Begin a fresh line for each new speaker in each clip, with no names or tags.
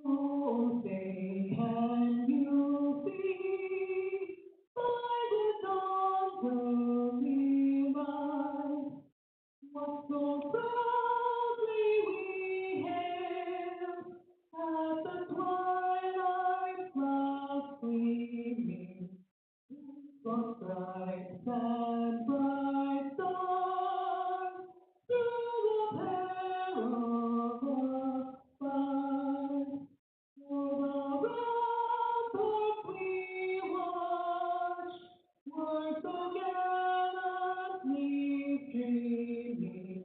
Oh, say, can you see by the dawn's early light what so proudly we hailed at the twilight's last gleaming? What bright and bright stars through the perilous fight? For the ramparts we watched were so gallantly streaming,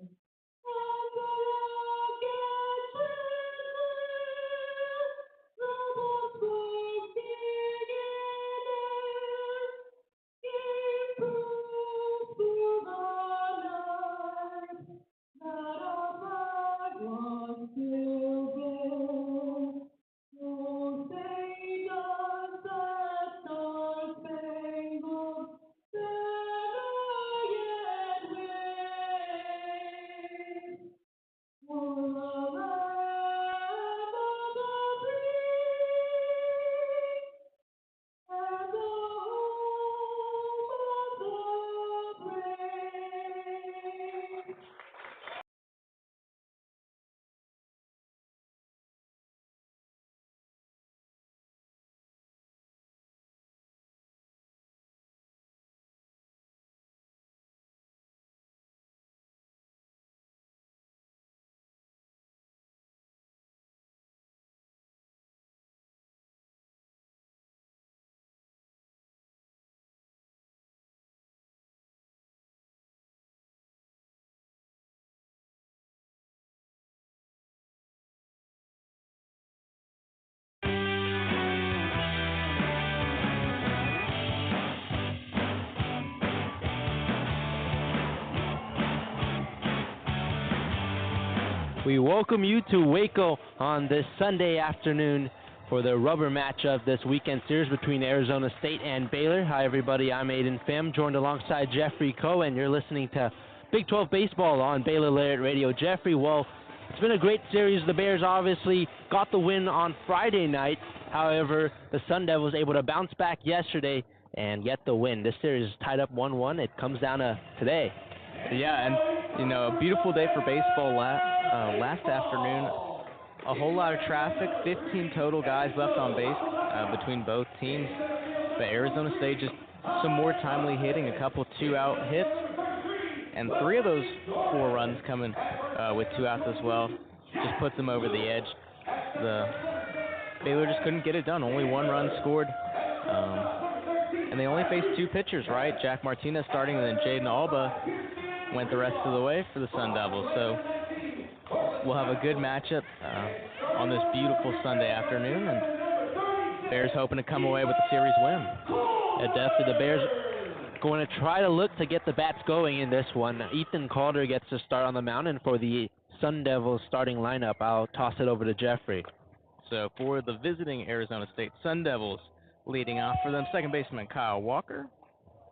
and the rockets the bombs were beginning. He proved through the night that our flag was still there. Oh, say does that star-spangled banner yet wave? For the land of the free and the home of the brave.
We welcome you to Waco on this Sunday afternoon for the rubber match of this weekend series between Arizona State and Baylor. Hi, everybody. I'm Aidan, Pham, joined alongside Jeffrey Cohen. You're listening to Big 12 Baseball on Baylor Lariat Radio. Jeffrey, well, it's been a great series. The Bears obviously got the win on Friday night. However, the Sun Devils able to bounce back yesterday and get the win. This series is tied up 1-1. It comes down to today.
Yeah, and, a beautiful day for baseball last afternoon. A whole lot of traffic, 15 total guys left on base between both teams. But Arizona State just some more timely hitting, a couple 2-out hits, and 3 of those 4 runs coming with 2 outs as well. Just puts them over the edge. The Baylor just couldn't get it done. Only 1 run scored. And they only faced 2 pitchers, right? Jack Martinez starting, and then Jaden Alba went the rest of the way for the Sun Devils. So we'll have a good matchup on this beautiful Sunday afternoon, and Bears hoping to come away with the series win.
Yeah, definitely. The Bears going to try to look to get the bats going in this one. Ethan Calder gets to start on the mound, and for the Sun Devils starting lineup, I'll toss it over to Jeffrey.
So for the visiting Arizona State Sun Devils, leading off for them, second baseman Kyle Walker.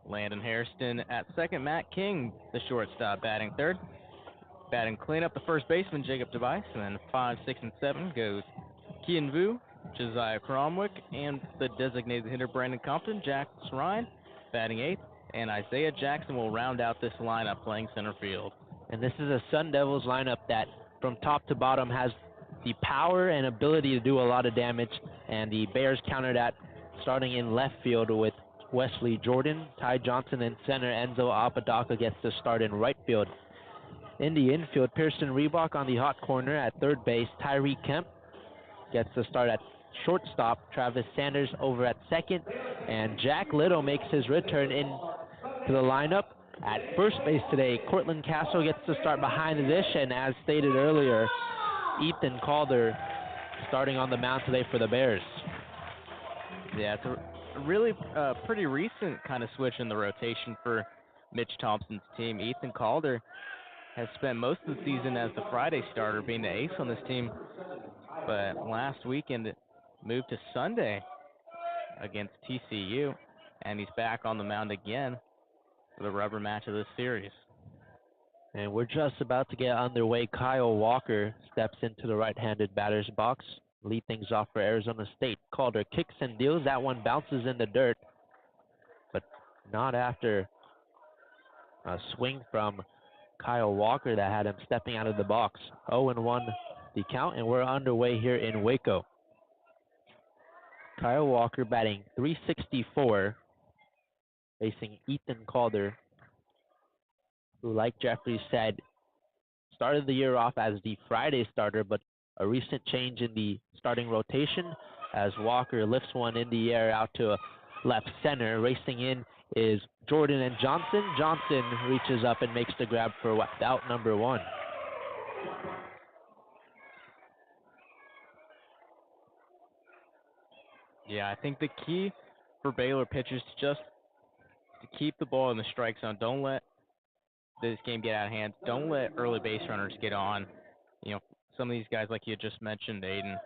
Landon Hairston at second. Matt King, the shortstop, batting third. Batting cleanup, the first baseman, Jacob Device. And then 5, 6, and 7 goes Kian Vu, Josiah Cromwick, and the designated hitter, Brandon Compton. Jack Ryan, batting eighth. And Isaiah Jackson will round out this lineup playing center field.
And this is a Sun Devils lineup that, from top to bottom, has the power and ability to do a lot of damage. And the Bears counter that, starting in left field with Wesley Jordan, Ty Johnson, and center Enzo Apodaca gets to start in right field. In the infield, Pearson Reebok on the hot corner at third base. Tyree Kemp gets to start at shortstop. Travis Sanders over at second. And Jack Little makes his return into the lineup at first base today. Cortland Castle gets to start behind the dish. And as stated earlier, Ethan Calder starting on the mound today for the Bears.
Yeah, it's a really pretty recent kind of switch in the rotation for Mitch Thompson's team. Ethan Calder has spent most of the season as the Friday starter, being the ace on this team, but last weekend moved to Sunday against TCU, and he's back on the mound again for the rubber match of this series.
And we're just about to get underway. Kyle Walker steps into the right-handed batter's box. Lead things off for Arizona State. Calder kicks and deals. That one bounces in the dirt, but not after a swing from Kyle Walker that had him stepping out of the box. 0-1 the count, and we're underway here in Waco. Kyle Walker batting .364, facing Ethan Calder, who, like Jeffrey said, started the year off as the Friday starter, but a recent change in the starting rotation as Walker lifts one in the air out to left center. Racing in is Jordan and Johnson. Johnson reaches up and makes the grab for out number one.
Yeah, I think the key for Baylor pitchers is just to keep the ball in the strike zone. Don't let this game get out of hand. Don't let early base runners get on. You know, some of these guys, like you just mentioned, Aidan,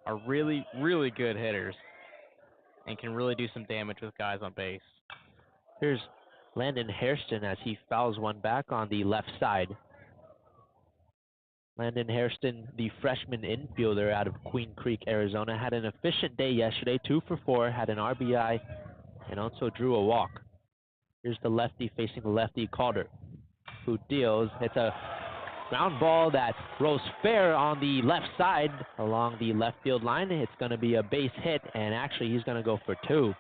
are really, really good hitters and can really do some damage with guys on base.
Here's Landon Hairston as he fouls one back on the left side. Landon Hairston, the freshman infielder out of Queen Creek, Arizona, had an efficient day yesterday, 2 for 4, had an RBI, and also drew a walk. Here's the lefty facing the lefty, Calder, who deals. It's a ground ball that rolls fair on the left side along the left field line. It's going to be a base hit, and actually he's going to go for 2.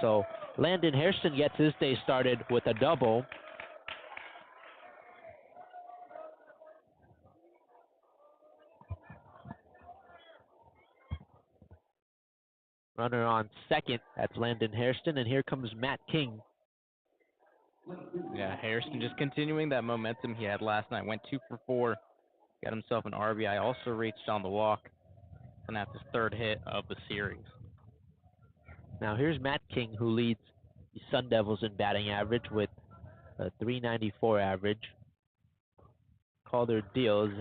So Landon Hairston gets his day started with a double. Runner on second, that's Landon Hairston, and here comes Matt King.
Yeah, Hairston just continuing that momentum he had last night. Went 2 for 4, got himself an RBI, also reached on the walk, and that's his 3rd hit of the series.
Now here's Matt King, who leads the Sun Devils in batting average with a .394 average. Calder deals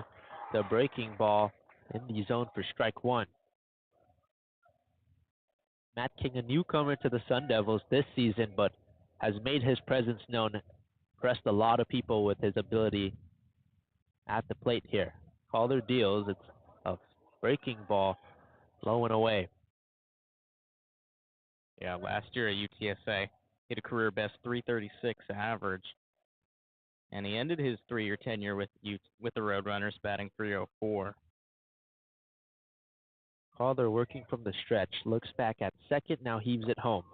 the breaking ball in the zone for strike 1. Matt King, a newcomer to the Sun Devils this season, but has made his presence known, impressed a lot of people with his ability at the plate here. Calder deals, it's a breaking ball, low and away.
Yeah, last year at UTSA, hit a career best .336 average, and he ended his 3-year tenure with the Roadrunners batting .304.
Calder working from the stretch, looks back at second, now heaves it home.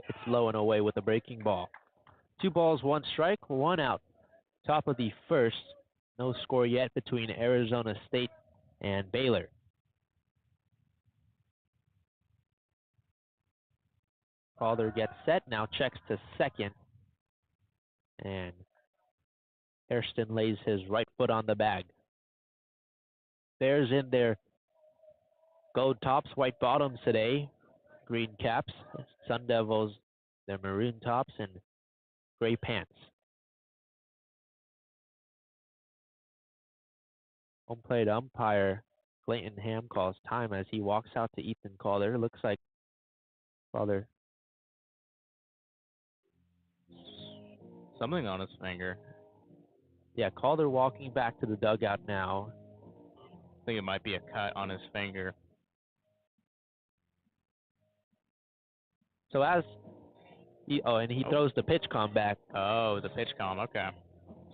It's low and away with a breaking ball. 2 balls, 1 strike, 1 out. Top of the first, no score yet between Arizona State and Baylor. Calder gets set, now checks to second, and Hairston lays his right foot on the bag. Bears in their gold tops, white bottoms today, green caps. Sun Devils, their maroon tops and gray pants. Home plate umpire Clayton Pham calls time as he walks out to Ethan Calder. Looks like Calder.
Something on his finger.
Yeah, Calder walking back to the dugout now.
I think it might be a cut on his finger.
So as he throws the pitch com back.
Oh, the pitch com, okay.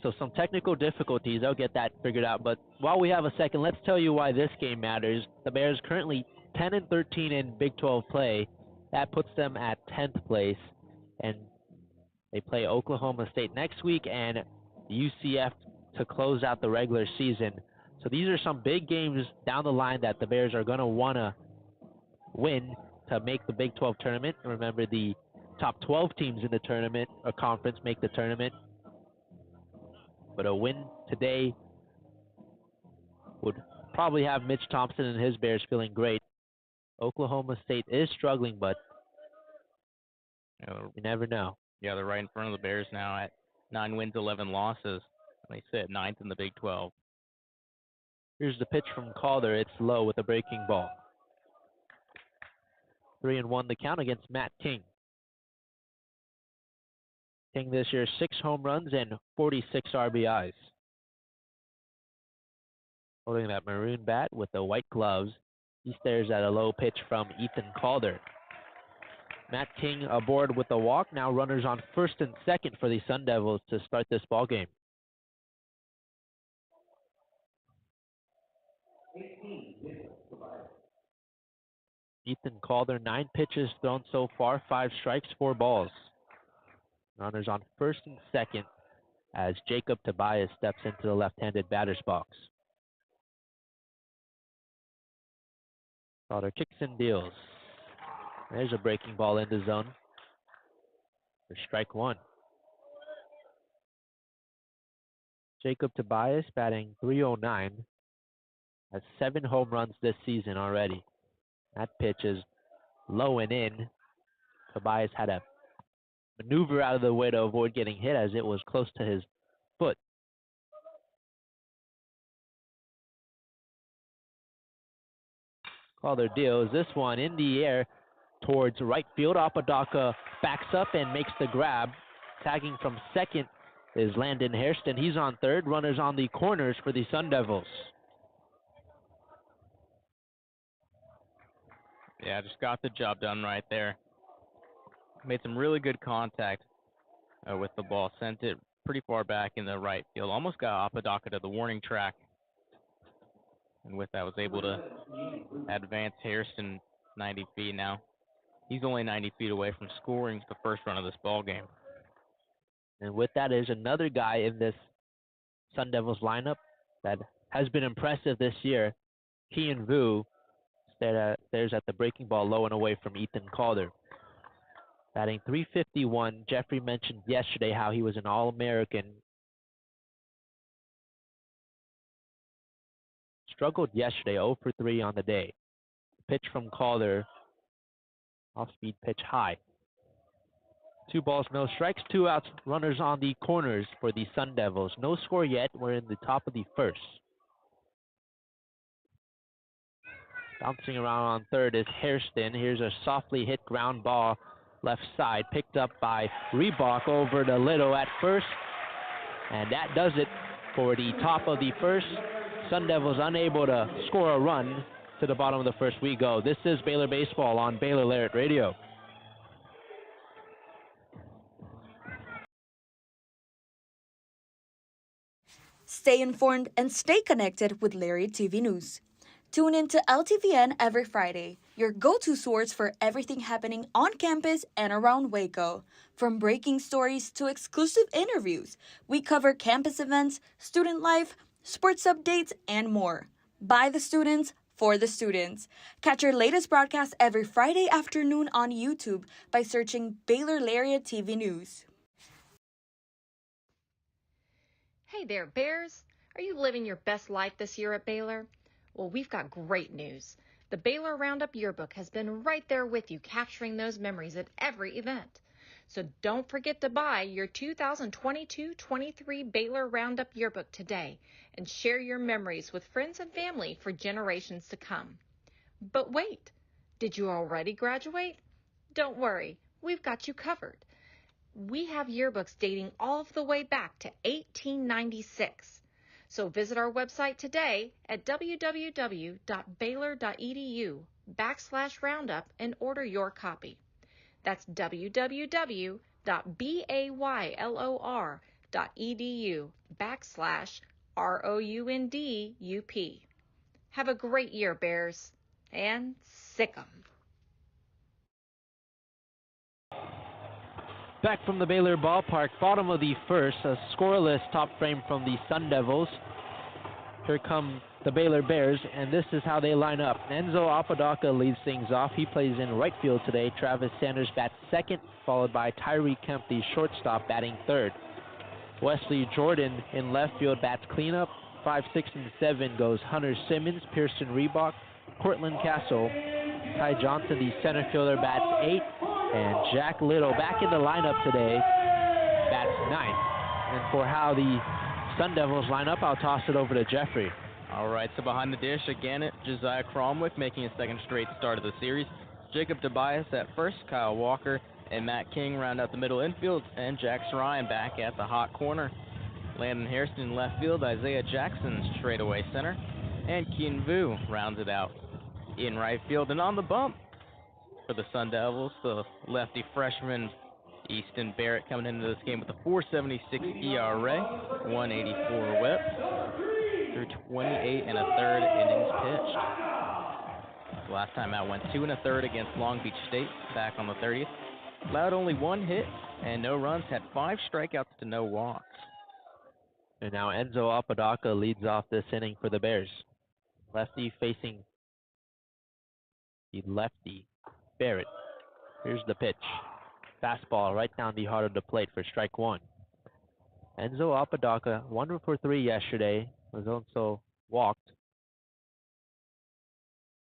So some technical difficulties, they'll get that figured out. But while we have a second, let's tell you why this game matters. The Bears currently 10-13 in Big 12 play. That puts them at 10th place. And they play Oklahoma State next week and UCF to close out the regular season. So these are some big games down the line that the Bears are going to want to win to make the Big 12 tournament. Remember, the top 12 teams in the tournament or conference make the tournament. But a win today would probably have Mitch Thompson and his Bears feeling great. Oklahoma State is struggling, but you never know.
Yeah, they're right in front of the Bears now at 9 wins, 11 losses. They sit 9th in the Big 12.
Here's the pitch from Calder. It's low with a breaking ball. 3-1 the count against Matt King. King this year, 6 home runs and 46 RBIs. Holding that maroon bat with the white gloves He stares at a low pitch from Ethan Calder. Matt King aboard with a walk. Now runners on first and second for the Sun Devils to start this ball game. Ethan Calder, 9 pitches thrown so far, 5 strikes, 4 balls. Runners on first and second as Jacob Tobias steps into the left-handed batter's box. Calder kicks and deals. There's a breaking ball in the zone for strike 1. Jacob Tobias batting .309, has 7 home runs this season already. That pitch is low and in. Tobias had a maneuver out of the way to avoid getting hit as it was close to his foot. Calder deals this one in the air towards right field. Apodaca backs up and makes the grab. Tagging from second is Landon Hairston. He's on third. Runners on the corners for the Sun Devils.
Yeah, just got the job done right there. Made some really good contact with the ball. Sent it pretty far back in the right field. Almost got Apodaca to the warning track. And with that, was able to advance Hairston 90 feet now. He's only 90 feet away from scoring the first run of this ball game.
And with that, there's another guy in this Sun Devils lineup that has been impressive this year. Kian Vu stares at the breaking ball low and away from Ethan Calder. Batting .351, Jeffrey mentioned yesterday how he was an All-American. Struggled yesterday, 0 for 3 on the day. Pitch from Calder, off-speed pitch high. 2 balls, no strikes, 2 outs, runners on the corners for the Sun Devils. No score yet, we're in the top of the first. Bouncing around on third is Hairston. Here's a softly hit ground ball left side, picked up by Reebok over to Little at first. And that does it for the top of the first. Sun Devils unable to score a run. To the bottom of the first we go. This is Baylor Baseball on Baylor Lariat Radio.
Stay informed and stay connected with Lariat TV News. Tune in to LTVN every Friday, your go-to source for everything happening on campus and around Waco. From breaking stories to exclusive interviews, we cover campus events, student life, sports updates, and more. By the students, for the students. Catch our latest broadcast every Friday afternoon on YouTube by searching Baylor Lariat TV News.
Hey there, Bears. Are you living your best life this year at Baylor? Well, we've got great news. The Baylor Roundup Yearbook has been right there with you, capturing those memories at every event. So don't forget to buy your 2022-23 Baylor Roundup Yearbook today and share your memories with friends and family for generations to come. But wait, did you already graduate? Don't worry, we've got you covered. We have yearbooks dating all the way back to 1896. So visit our website today at www.baylor.edu/roundup and order your copy. That's www.baylor.edu/ROUNDUP. Have a great year, Bears, and sick 'em.
Back from the Baylor Ballpark, bottom of the first, a scoreless top frame from the Sun Devils. Here come the Baylor Bears, and this is how they line up. Enzo Apodaca leads things off. He plays in right field today. Travis Sanders bats second, followed by Tyree Kemp, the shortstop, batting third. Wesley Jordan in left field bats cleanup. 5, 6, and 7 goes Hunter Simmons, Pearson Reebok, Cortland Castle. Ty Johnson, the center fielder, bats 8. And Jack Little back in the lineup today, bats 9. And for how the Sun Devils line up, I'll toss it over to Jeffrey.
All right, so behind the dish again, Josiah Cromwick making his second straight start of the series. Jacob Tobias at first, Kyle Walker and Matt King round out the middle infield, and Jax Ryan back at the hot corner. Landon Hairston in left field, Isaiah Jackson straightaway center, and Keen Vu rounds it out. in right field. And on the bump for the Sun Devils, the lefty freshman Easton Barrett coming into this game with a 4.76 ERA, 184 WHIP, through 28 and a third innings pitched. Last time out went 2 1/3 against Long Beach State back on the 30th. Allowed only 1 hit and no runs, had 5 strikeouts to no walks.
And now Enzo Apodaca leads off this inning for the Bears. Lefty facing the lefty, Barrett. Here's the pitch. Fastball right down the heart of the plate for strike one. Enzo Apodaca, 1 for 3 yesterday, was also walked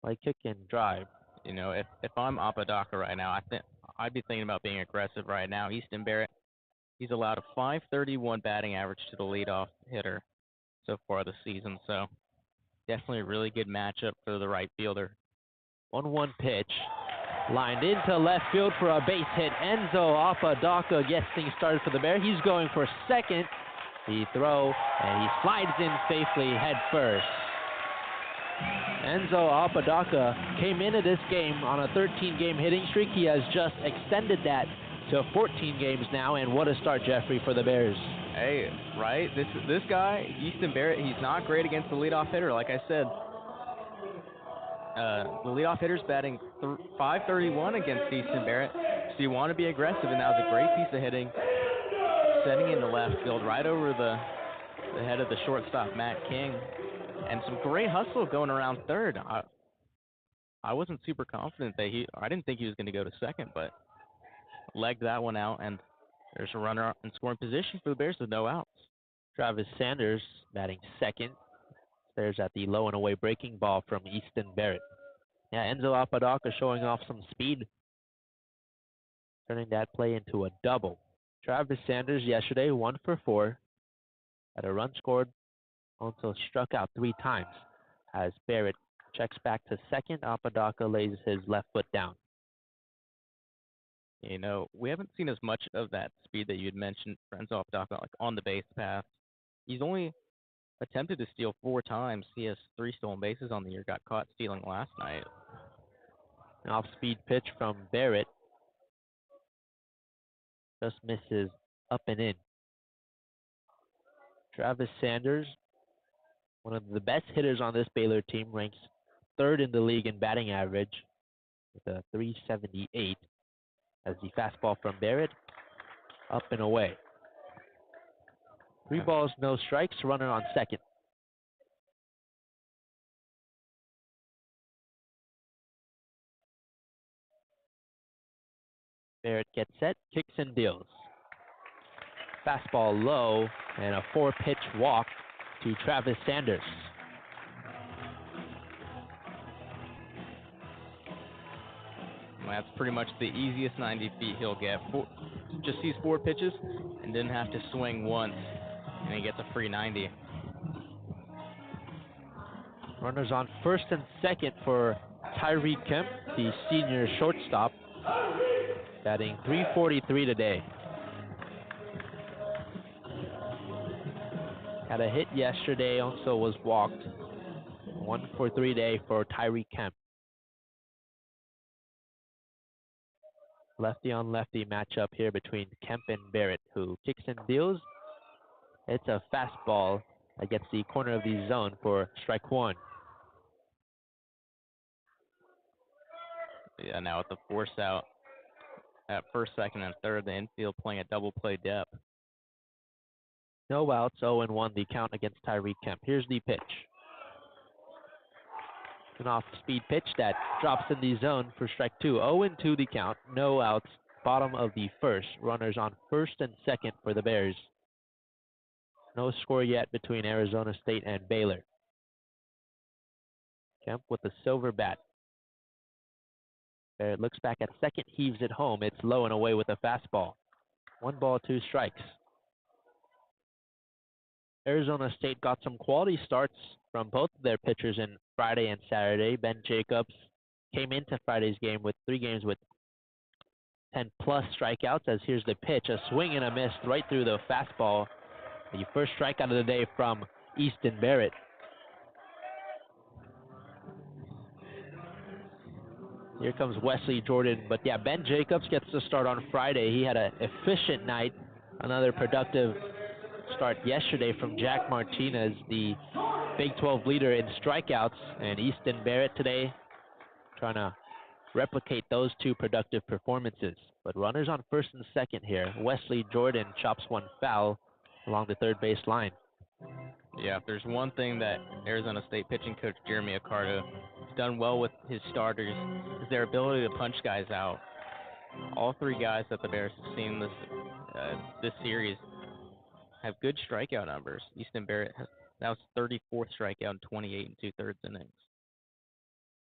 by kick and drive.
You know, if I'm Apodaca right now, I think I'd be thinking about being aggressive right now. Easton Barrett, he's allowed a .531 batting average to the leadoff hitter so far this season, so definitely a really good matchup for the right fielder.
1-1 pitch, lined into left field for a base hit. Enzo Apodaca gets things started for the Bear. He's going for second. The throw, and he slides in safely head first. Enzo Apodaca came into this game on a 13-game hitting streak. He has just extended that to 14 games now, and what a start, Jeffrey, for the Bears.
Hey, right? This guy, Easton Barrett, he's not great against the leadoff hitter, like I said. The leadoff hitter's batting .531 against Easton Barrett, so you want to be aggressive, and that was a great piece of hitting. Setting into left field, right over the head of the shortstop, Matt King. And some great hustle going around third. I wasn't super confident that I didn't think he was going to go to second, but legged that one out, and there's a runner in scoring position for the Bears with no outs.
Travis Sanders batting second. There's at the low and away breaking ball from Easton Barrett. Yeah, Enzo Apodaca showing off some speed, turning that play into a double. Travis Sanders yesterday, 1 for 4, had a run scored, also struck out 3 times. As Barrett checks back to second, Apodaca lays his left foot down.
You know, we haven't seen as much of that speed that you had mentioned for Enzo Apodaca, like on the base path. He's only attempted to steal 4 times. He has 3 stolen bases on the year, got caught stealing last night.
An off-speed pitch from Barrett. Just misses up and in. Travis Sanders, one of the best hitters on this Baylor team, ranks 3rd in the league in batting average with a .378. As the fastball from Barrett, up and away. 3 balls, no strikes, runner on second. Barrett gets set, kicks and deals. Fastball low, and a 4-pitch walk to Travis Sanders.
That's pretty much the easiest 90 feet he'll get. Just sees 4 pitches and didn't have to swing once, and he gets a free 90.
Runners on first and second for Tyree Kemp, the senior shortstop, batting .343 today. Had a hit yesterday, also was walked. 1 for 3 today for Tyree Kemp. Lefty on lefty matchup here between Kemp and Barrett, who kicks and deals. It's a fastball that gets the corner of the zone for strike 1.
Yeah, now with the force out at first, second, and third, the infield playing a double play depth.
No outs, 0-1 the count against Tyree Kemp. Here's the pitch. An off-speed pitch that drops in the zone for strike 2. 0-2 the count, no outs, bottom of the first. Runners on first and second for the Bears. No score yet between Arizona State and Baylor. Kemp with the silver bat. Barrett looks back at second, heaves it home. It's low and away with a fastball. 1 ball, 2 strikes. Arizona State got some quality starts from both of their pitchers in Friday and Saturday. Ben Jacobs came into Friday's game with 3 games with 10-plus strikeouts, as here's the pitch. A swing and a miss right through the fastball. The first strikeout of the day from Easton Barrett. Here comes Wesley Jordan. But yeah, Ben Jacobs gets the start on Friday. He had an efficient night. Another productive start yesterday from Jack Martinez, the Big 12 leader in strikeouts. And Easton Barrett today trying to replicate those two productive performances. But runners on first and second here. Wesley Jordan chops one foul along the third base line.
Yeah, if there's one thing that Arizona State pitching coach Jeremy Accardo has done well with his starters is their ability to punch guys out. All three guys that the Bears have seen this series have good strikeout numbers. Easton Barrett that was 34th strikeout in 28 and 2/3 innings.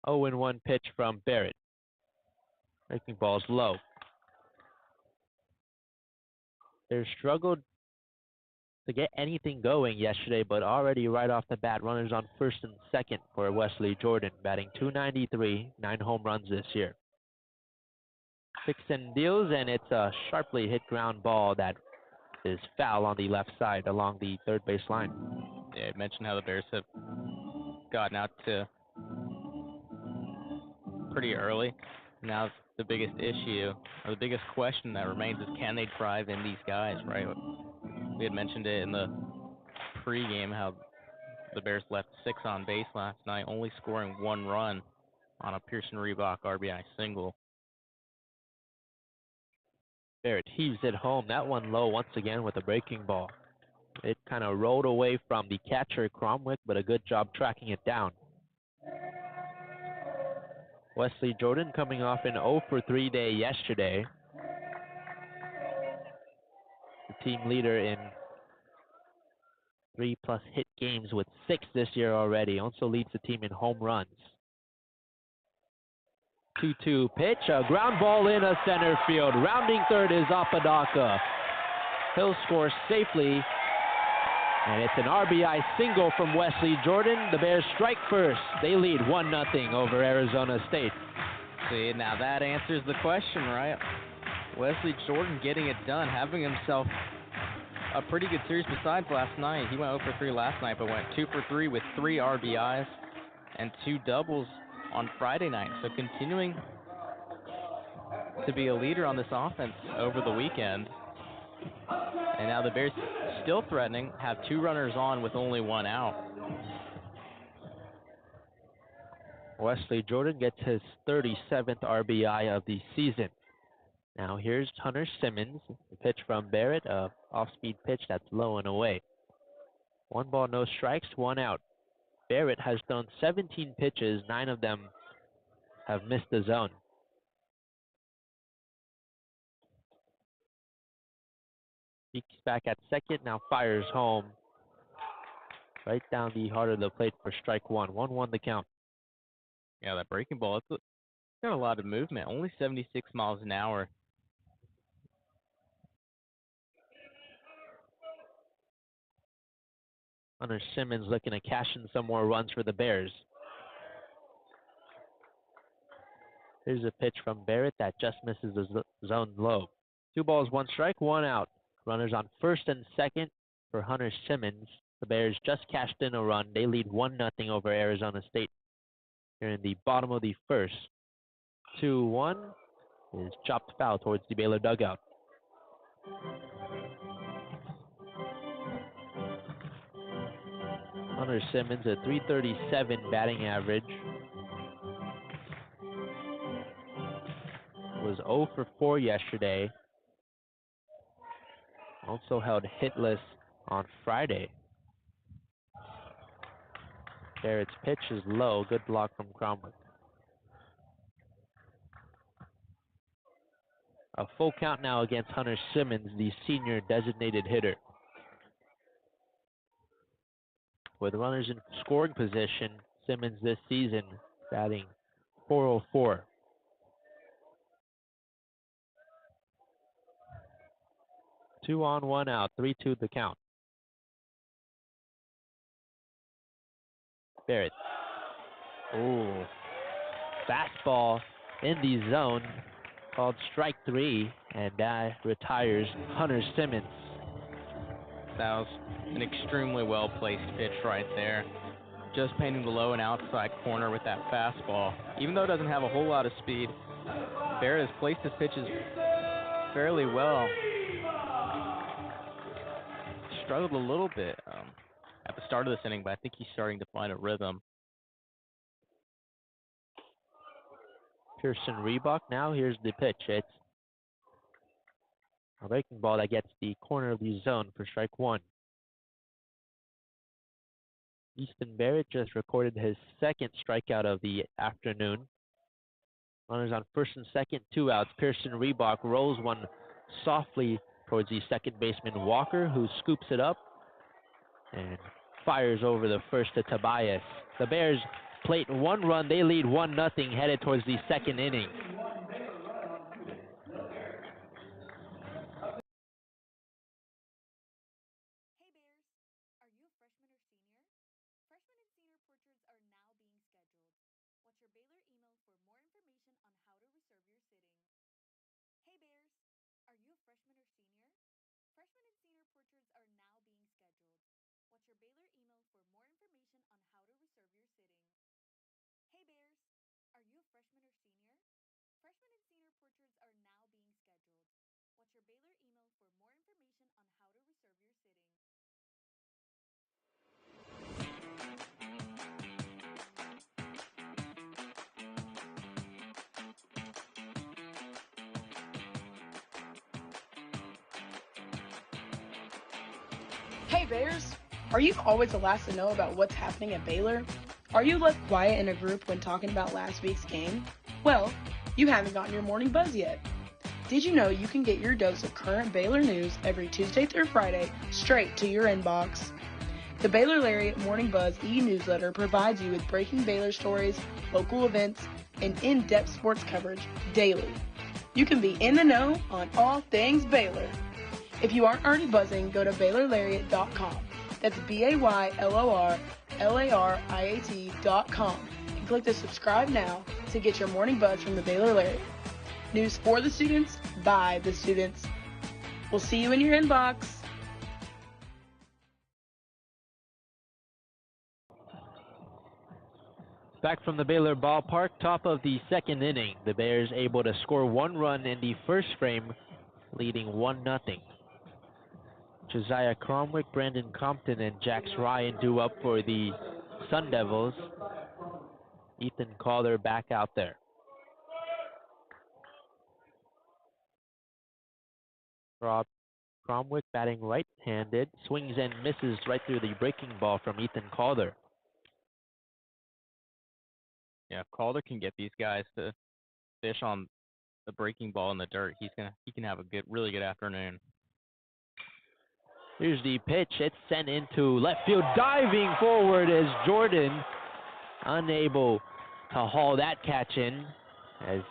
0-1 pitch from Barrett. Breaking ball's low. They struggled to get anything going yesterday, but already right off the bat, runners on first and second for Wesley Jordan, batting .293, 9 home runs this year. Picks and deals, and it's a sharply hit ground ball that is foul on the left side along the third base line.
Yeah, I mentioned how the Bears have gotten out to pretty early. Now the biggest issue, or the biggest question that remains is, can they drive in these guys, right? We had mentioned it in the pregame how the Bears left 6 on base last night, only scoring 1 run on a Pearson Reebok RBI single.
Barrett heaves it home. That one low once again with a breaking ball. It kind of rolled away from the catcher, Cromwick, but a good job tracking it down. Wesley Jordan coming off an 0-for-3 day yesterday. The team leader in 3+ hit games with 6 this year already. Also leads the team in home runs. 2-2 pitch, a ground ball in a center field. Rounding third is Apodaca. He'll score safely, and it's an RBI single from Wesley Jordan. The Bears strike first. They lead 1-0 over Arizona State.
See, now that answers the question, right? Wesley Jordan getting it done, having himself a pretty good series besides last night. He went 0-for-3 last night, but went 2-for-3 with 3 RBIs and 2 doubles on Friday night. So continuing to be a leader on this offense over the weekend. And now the Bears still threatening, have 2 runners on with only 1 out.
Wesley Jordan gets his 37th RBI of the season. Now here's Hunter Simmons. The pitch from Barrett, a off-speed pitch that's low and away. 1 ball, no strikes, 1 out. Barrett has thrown 17 pitches, 9 of them have missed the zone. Peeks back at second, now fires home. Right down the heart of the plate for strike 1. 1-1 the count.
Yeah, that breaking ball, it's got a lot of movement, only 76 miles an hour.
Hunter Simmons looking to cash in some more runs for the Bears. Here's a pitch from Barrett that just misses the zone low. 2 balls, 1 strike, 1 out. Runners on first and second for Hunter Simmons. The Bears just cashed in a run. They lead 1-0 over Arizona State here in the bottom of the first. 2-1 is chopped foul towards the Baylor dugout. Hunter Simmons, a .337 batting average. Was 0-for-4 yesterday. Also held hitless on Friday. Barrett's pitch is low. Good block from Cromwick. A full count now against Hunter Simmons, the senior designated hitter. With runners in scoring position, Simmons this season batting .404. Two on, 1 out, 3-2 the count. Barrett. Ooh. Fastball in the zone called strike 3, and that retires Hunter Simmons.
That was an extremely well-placed pitch right there. just painting the low and outside corner with that fastball. Even though it doesn't have a whole lot of speed, Barrett has placed his pitches fairly well. Struggled a little bit at the start of this inning, but I think he's starting to find a rhythm.
Pearson Reebok now. Here's the pitch. It's a breaking ball that gets the corner of the zone for strike one. Easton Barrett just recorded his second strikeout of the afternoon. Runners on first and second, 2 outs. Pearson Reebok rolls one softly towards the second baseman Walker, who scoops it up and fires over the first to Tobias. The Bears plate 1 run. They lead 1-0 headed towards the second inning.
Hey Bears, are you a freshman or senior? Freshman and senior portraits are now being scheduled. Watch your Baylor email for more information on how to reserve your sitting. Hey Bears, are you a freshman or senior? Freshman and senior portraits are now being scheduled. Watch your Baylor email for more information on how to reserve your sitting. Hey Bears, are you a freshman or senior? Freshman and senior portraits are now being scheduled. Watch your Baylor email for more information on how to reserve your sitting.
Hey Bears! Are you always the last to know about what's happening at Baylor? Are you left quiet in a group when talking about last week's game? Well, you haven't gotten your morning buzz yet. Did you know you can get your dose of current Baylor news every Tuesday through Friday straight to your inbox? The Baylor Lariat Morning Buzz e-newsletter provides you with breaking Baylor stories, local events, and in-depth sports coverage daily. You can be in the know on all things Baylor. If you aren't already buzzing, go to BaylorLariat.com. That's BaylorLariat.com and click the subscribe now to get your morning buzz from the Baylor Lariat. News for the students, by the students. We'll see you in your inbox.
Back from the Baylor Ballpark, top of the second inning. The Bears able to score 1 run in the first frame, leading 1-0. Josiah Cromwick, Brandon Compton, and Jax Ryan due up for the Sun Devils. Ethan Calder back out there. Rob Cromwick batting right-handed, swings and misses right through the breaking ball from Ethan Calder.
Yeah, if Calder can get these guys to fish on the breaking ball in the dirt, he can have a really good afternoon.
Here's the pitch. It's sent into left field. Diving forward is Jordan, unable to haul that catch in as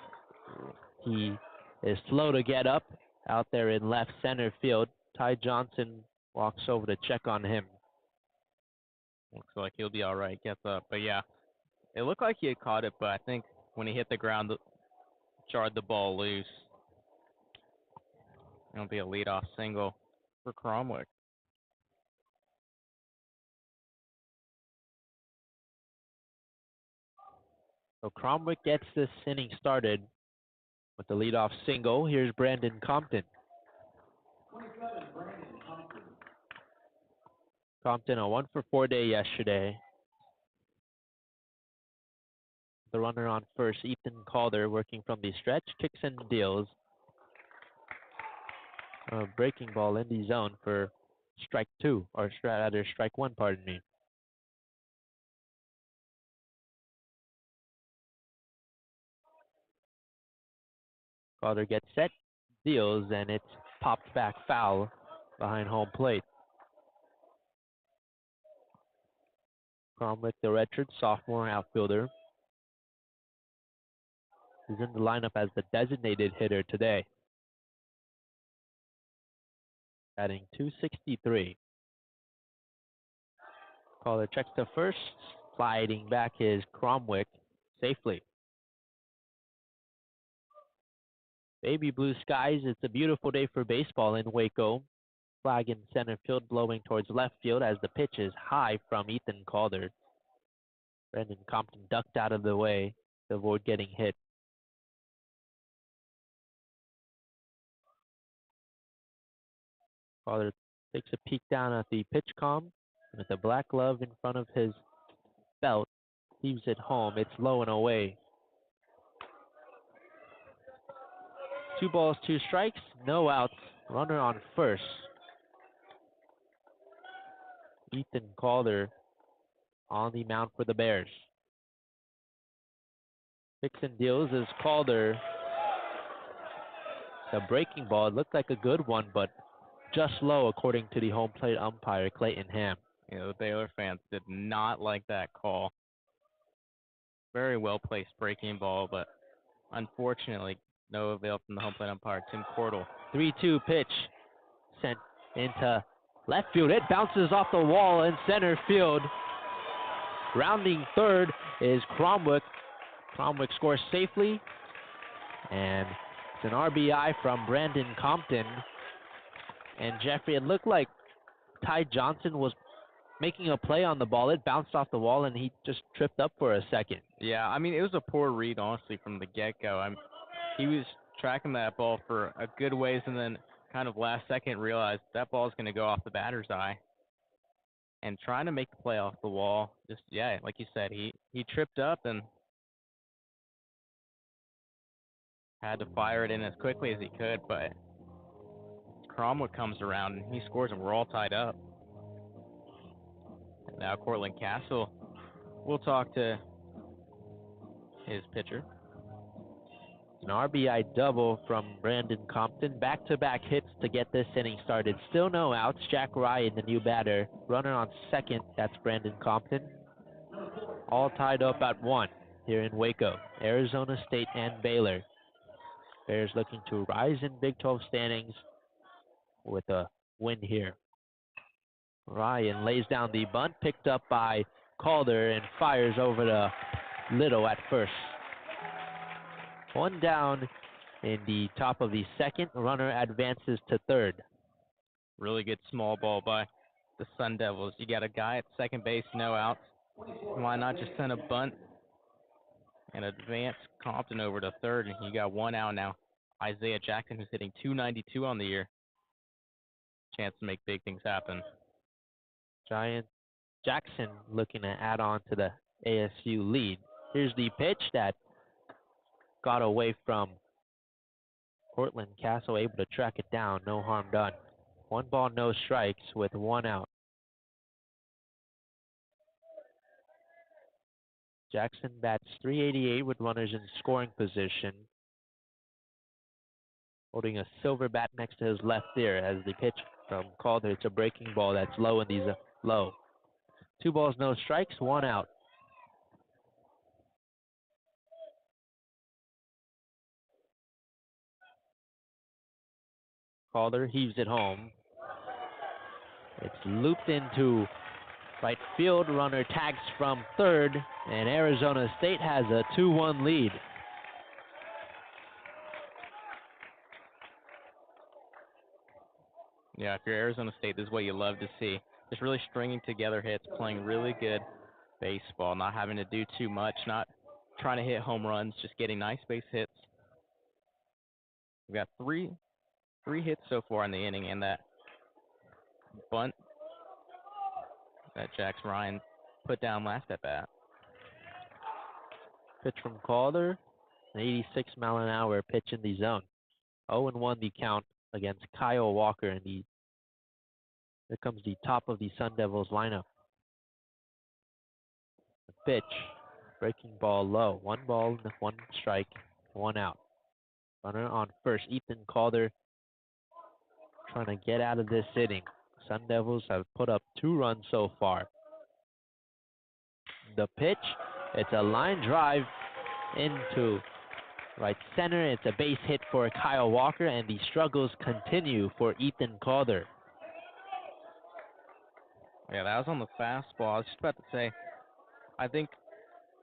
he is slow to get up out there in left center field. Ty Johnson walks over to check on him.
Looks like he'll be all right, gets up. But yeah, it looked like he had caught it, but I think when he hit the ground, jarred the ball loose. It'll be a leadoff single for Cromwick.
So Cromwick gets this inning started with the leadoff single. Here's Brandon Compton. Compton a 1-for-4 day yesterday. The runner on first, Ethan Calder, working from the stretch, kicks and deals. A breaking ball in the zone for strike 2, or rather strike 1, pardon me. Calder gets set, deals, and it's popped back foul behind home plate. Cromwick, the redshirt sophomore outfielder, is in the lineup as the designated hitter today. Batting .263. Calder checks to first, sliding back is Cromwick safely. Baby blue skies, it's a beautiful day for baseball in Waco. Flag in center field blowing towards left field as the pitch is high from Ethan Calder. Brandon Compton ducked out of the way to avoid getting hit. Father takes a peek down at the pitch com, and with the black glove in front of his belt, leaves it home. It's low and away. 2 balls, 2 strikes, no outs. Runner on first. Ethan Calder on the mound for the Bears. Picks and deals as Calder. The breaking ball, it looked like a good one, but just low according to the home plate umpire, Clayton Pham.
You know, the Baylor fans did not like that call. Very well placed breaking ball, but unfortunately, no avail from the home plate umpire, Tim Cordell.
3-2 pitch sent into left field. It bounces off the wall in center field. Rounding third is Cromwick. Cromwick scores safely, and it's an RBI from Brandon Compton. And Jeffrey, it looked like Ty Johnson was making a play on the ball. It bounced off the wall, and he just tripped up for a second.
Yeah, I mean, it was a poor read, honestly, from the get-go. He was tracking that ball for a good ways, and then kind of last second realized that ball is going to go off the batter's eye. And trying to make the play off the wall, just, yeah, like you said, he tripped up and had to fire it in as quickly as he could, but Cromwood comes around and he scores, and we're all tied up. And now Cortland Castle will talk to his pitcher.
An RBI double from Brandon Compton. Back-to-back hits to get this inning started. Still no outs. Jack Ryan, the new batter. Runner on second. That's Brandon Compton. All tied up at 1 here in Waco. Arizona State and Baylor. Bears looking to rise in Big 12 standings with a win here. Ryan lays down the bunt, picked up by Calder, and fires over to Little at first. 1 down in the top of the second. Runner advances to third.
Really good small ball by the Sun Devils. You got a guy at second base, no outs. Why not just send a bunt and advance Compton over to third? And you got 1 out now. Isaiah Jackson, who's hitting .292 on the year. Chance to make big things happen.
Giant Jackson looking to add on to the ASU lead. Here's the pitch that got away from Cortland Castle, able to track it down. No harm done. 1 ball, no strikes with 1 out. Jackson bats .388 with runners in scoring position. Holding a silver bat next to his left ear as the pitch from Calder. It's a breaking ball that's low, and these are low. 2 balls, no strikes, 1 out. Calder heaves it home. It's looped into right field. Runner tags from third, and Arizona State has a 2-1 lead.
Yeah, if you're Arizona State, this is what you love to see. Just really stringing together hits, playing really good baseball, not having to do too much, not trying to hit home runs, just getting nice base hits. We've got three hits so far in the inning, and that bunt that Jackson Ryan put down last at bat.
Pitch from Calder, an 86-mile-an-hour pitch in the zone. 0-1 the count against Kyle Walker, and here comes the top of the Sun Devils lineup. The pitch, breaking ball low. 1 ball, 1 strike, 1 out. Runner on first. Ethan Calder trying to get out of this inning. Sun Devils have put up 2 runs so far. The pitch, it's a line drive into right center. It's a base hit for Kyle Walker, and the struggles continue for Ethan Calder.
Yeah, that was on the fastball. I was just about to say, I think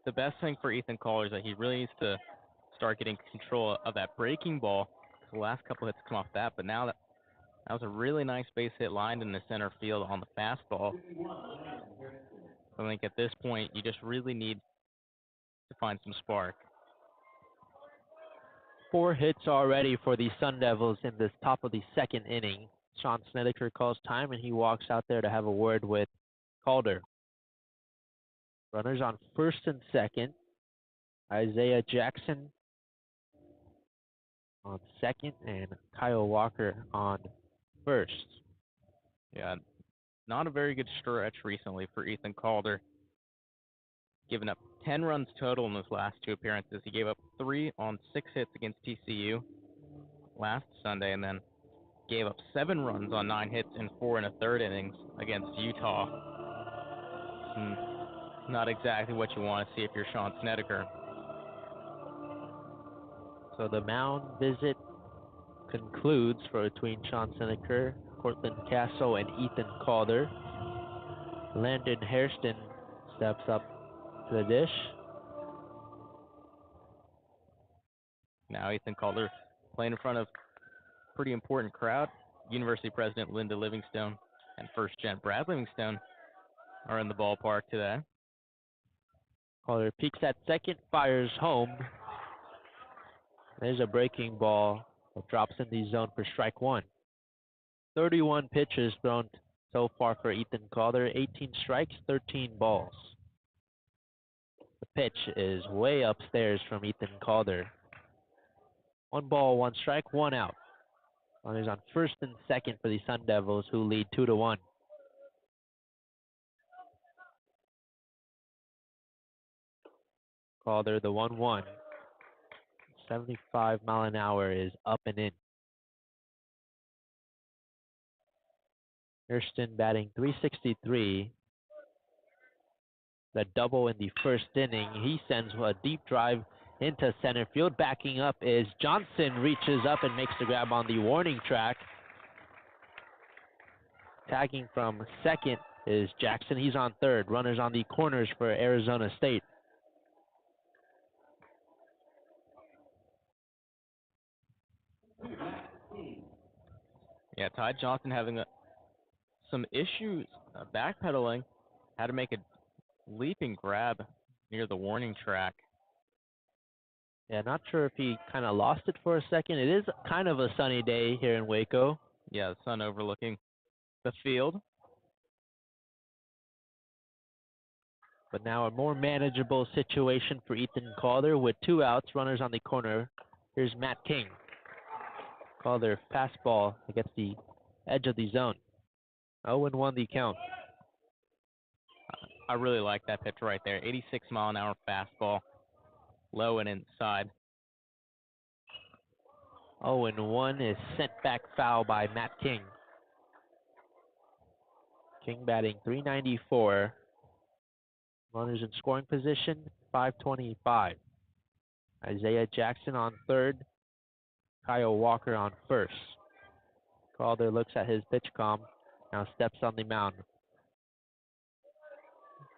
the best thing for Ethan Calder is that he really needs to start getting control of that breaking ball. The last couple hits come off that, but now that was a really nice base hit lined in the center field on the fastball. I think at this point, you just really need to find some spark.
4 hits already for the Sun Devils in this top of the second inning. Sean Snedeker calls time, and he walks out there to have a word with Calder. Runners on first and second. Isaiah Jackson on second, and Kyle Walker on first.
Yeah, not a very good stretch recently for Ethan Calder. Given up 10 runs total in his last 2 appearances. He gave up 3 on 6 hits against TCU last Sunday, and then gave up 7 runs on 9 hits in 4 1/3 innings against Utah. Not exactly what you want to see if you're Sean Snedeker.
So the mound visit concludes for between Sean Snedeker, Cortland Castle, and Ethan Calder. Landon Hairston steps up to the dish.
Now Ethan Calder playing in front of a pretty important crowd. University President Linda Livingstone and First Gen Brad Livingstone are in the ballpark today.
Calder peeks at second, fires home. There's a breaking ball that drops in the zone for strike 1. 31 pitches thrown so far for Ethan Calder, 18 strikes, 13 balls. The pitch is way upstairs from Ethan Calder. 1 ball, 1 strike, 1 out. Runners on first and second for the Sun Devils, who lead 2-1. Calder, the 1-1. 75 mile an hour is up and in. Hairston batting .363. The double in the first inning. He sends a deep drive into center field. Backing up is Johnson, reaches up and makes the grab on the warning track. Tagging from second is Jackson. He's on third. Runners on the corners for Arizona State.
Yeah, Ty Johnson having some issues backpedaling. Had to make a leaping grab near the warning track.
Yeah, not sure if he kind of lost it for a second. It is kind of a sunny day here in Waco.
Yeah, the sun overlooking the field.
But now a more manageable situation for Ethan Calder with 2 outs, runners on the corner. Here's Matt King. Calder fastball against the edge of the zone. 0-1 the count.
I really like that pitch right there. 86 mile an hour fastball. Low and inside.
0-1 is sent back foul by Matt King. King batting .394. Runners in scoring position, 525. Isaiah Jackson on third. Kyle Walker on first. Calder looks at his pitch comm. Now steps on the mound.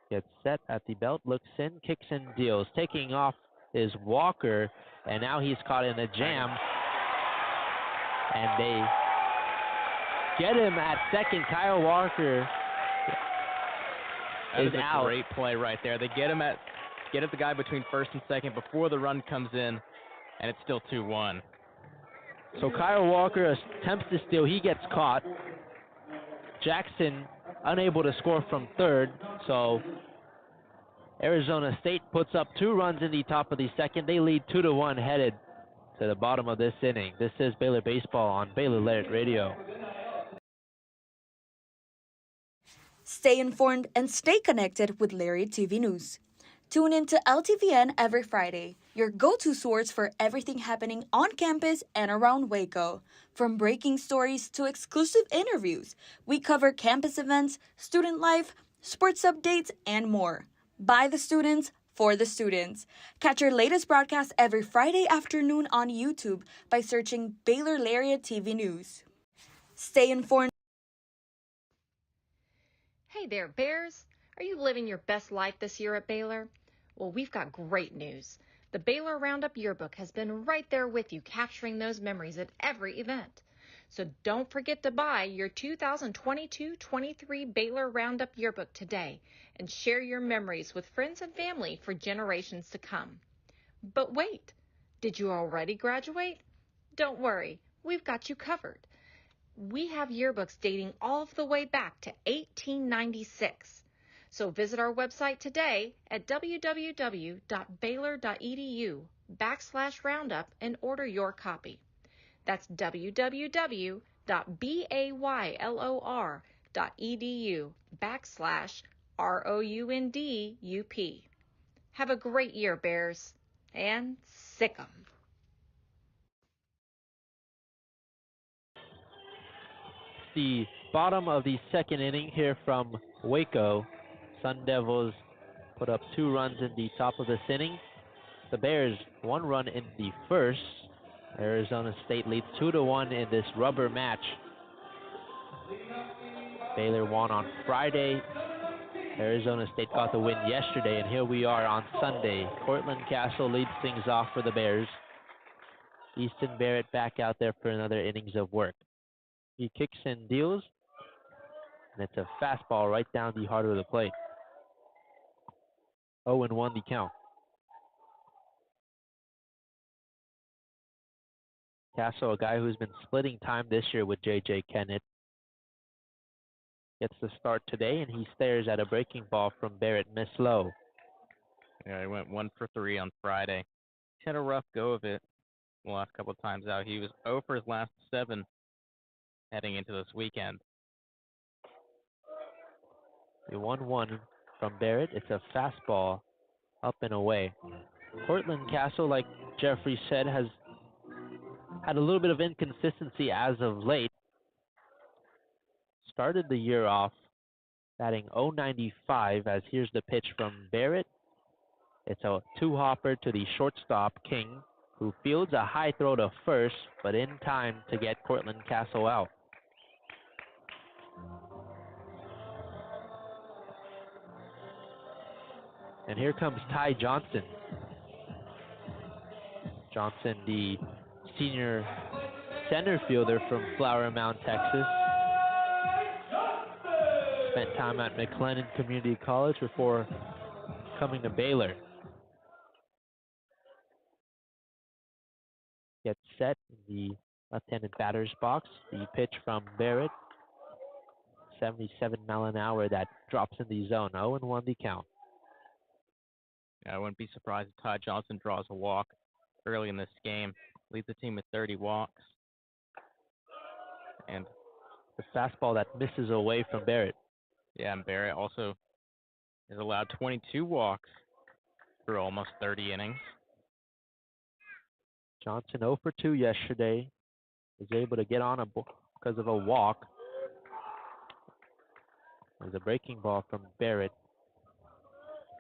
Gets set at the belt, looks in, kicks and deals. Taking off is Walker, and now he's caught in a jam. And they get him at second. Kyle Walker
That
is
is a
out.
great play right there. They get at the guy between first and second before the run comes in, and it's still 2-1.
So Kyle Walker attempts to steal. He gets caught. Jackson unable to score from third. So Arizona State puts up 2 runs in the top of the second. They lead 2-1 headed to the bottom of this inning. This is Baylor Baseball on Baylor Lariat Radio.
Stay informed and stay connected with Lariat TV News. Tune in to LTVN every Friday, your go-to source for everything happening on campus and around Waco. From breaking stories to exclusive interviews, we cover campus events, student life, sports updates, and more. By the students, for the students. Catch our latest broadcast every Friday afternoon on YouTube by searching Baylor Lariat TV News. Stay informed.
Hey there, Bears. Are you living your best life this year at Baylor? Well, we've got great news. The Baylor Roundup Yearbook has been right there with you, capturing those memories at every event. So don't forget to buy your 2022-23 Baylor Roundup Yearbook today and share your memories with friends and family for generations to come. But wait, did you already graduate? Don't worry, we've got you covered. We have yearbooks dating all the way back to 1896. So visit our website today at www.baylor.edu/roundup and order your copy. That's www.baylor.edu/ROUNDUP. Have a great year, Bears, and sick 'em.
The bottom of the second inning here from Waco. Sun Devils put up 2 runs in the top of this inning. The Bears 1 run in the first. Arizona State leads 2-1 in this rubber match. Baylor won on Friday. Arizona State got the win yesterday, and here we are on Sunday. Cortland Castle leads things off for the Bears. Easton Barrett back out there for another innings of work. He kicks and deals, and it's a fastball right down the heart of the plate. 0-1 the count. Castle, a guy who's been splitting time this year with J.J. Kennett, gets the start today, and he stares at a breaking ball from Barrett, miss low.
Yeah, he went 1 for 3 on Friday. He had a rough go of it the last couple of times out. He was 0 for his last 7 heading into this weekend.
The 1-1 from Barrett. It's a fastball up and away. Cortland Castle, like Jeffrey said, has had a little bit of inconsistency as of late. Started the year off batting .095, as here's the pitch from Barrett. It's a 2-hopper to the shortstop, King, who fields a high throw to first, but in time to get Cortland Castle out. And here comes Ty Johnson. Johnson, the senior center fielder from Flower Mound, Texas. Spent time at McLennan Community College before coming to Baylor. Gets set in the left-handed batter's box. The pitch from Barrett, 77 mile an hour, that drops in the zone. 0-1 the count.
I wouldn't be surprised if Ty Johnson draws a walk early in this game. Leads the team with 30 walks. And
the fastball that misses away from Barrett.
Yeah, and Barrett also has allowed 22 walks through almost 30 innings.
Johnson 0 for 2 yesterday. Was able to get on because of a walk. There's a breaking ball from Barrett.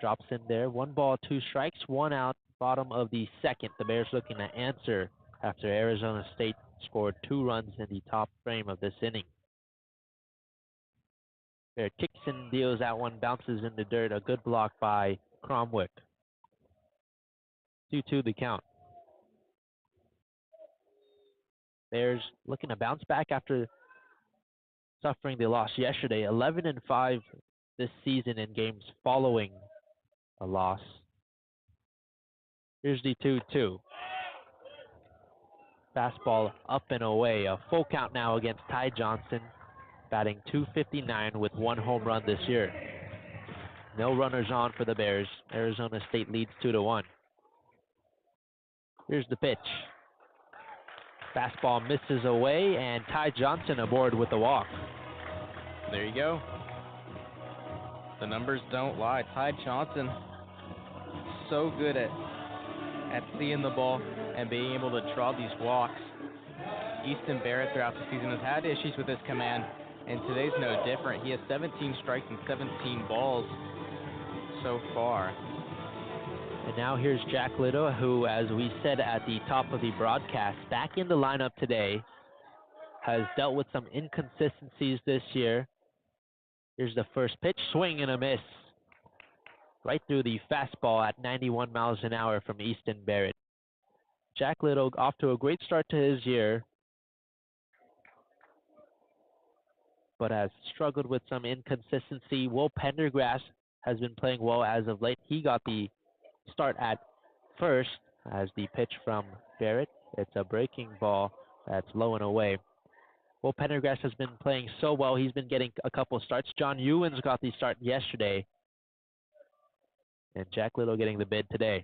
Drops in there. 1 ball, 2 strikes, 1 out. Bottom of the second. The Bears looking to answer after Arizona State scored 2 runs in the top frame of this inning. Barrett kicks and deals. That one bounces in the dirt. A good block by Cromwick. 2-2 the count. Bears looking to bounce back after suffering the loss yesterday. 11-5 this season in games following a loss. Here's the 2-2. Fastball up and away. A full count now against Ty Johnson, batting .259 with 1 home run this year. No runners on for the Bears. Arizona State leads 2-1. Here's the pitch. Fastball misses away, and Ty Johnson aboard with the walk.
There you go. The numbers don't lie. Ty Johnson, so good at seeing the ball and being able to draw these walks. Easton Barrett throughout the season has had issues with his command, and today's no different. He has 17 strikes and 17 balls so far.
And now here's Jack Little, who, as we said at the top of the broadcast, back in the lineup today, has dealt with some inconsistencies this year. Here's the first pitch, swing and a miss. Right through the fastball at 91 miles an hour from Easton Barrett. Jack Little off to a great start to his year. but has struggled with some inconsistency. Will Pendergrass has been playing well as of late. He got the start at first as the pitch from Barrett. It's a breaking ball that's low and away. Will Pendergrass has been playing so well. He's been getting a couple starts. John Ewens got the start yesterday. And Jack Little getting the bid today.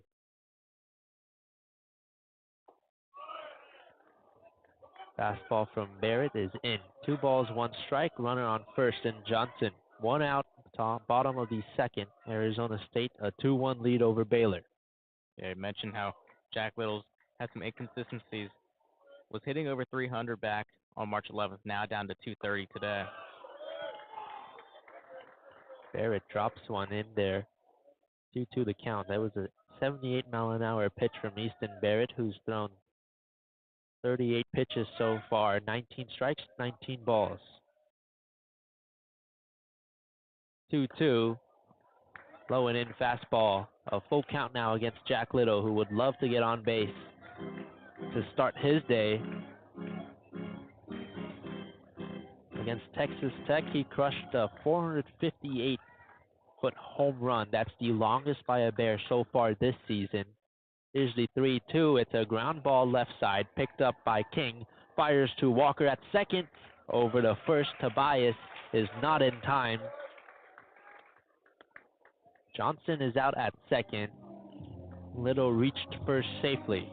Fastball from Barrett is in. 2 balls, 1 strike. Runner on first and Johnson. 1 out, top, bottom of the second. Arizona State, a 2-1 lead over Baylor.
Yeah, you mentioned how Jack Little's had some inconsistencies. Was hitting over 300 back on March 11th, now down to 230 today.
Barrett drops one in there. 2-2 the count. That was a 78-mile-an-hour pitch from Easton Barrett, who's thrown 38 pitches so far. 19 strikes, 19 balls. 2-2. Low and in fastball. A full count now against Jack Little, who would love to get on base to start his day. Against Texas Tech, he crushed a 458-foot home run. That's the longest by a Bear so far this season. Here's the 3-2. It's a ground ball left side, picked up by King. Fires to Walker at second. Over to first. Tobias is not in time. Johnson is out at second. Little reached first safely.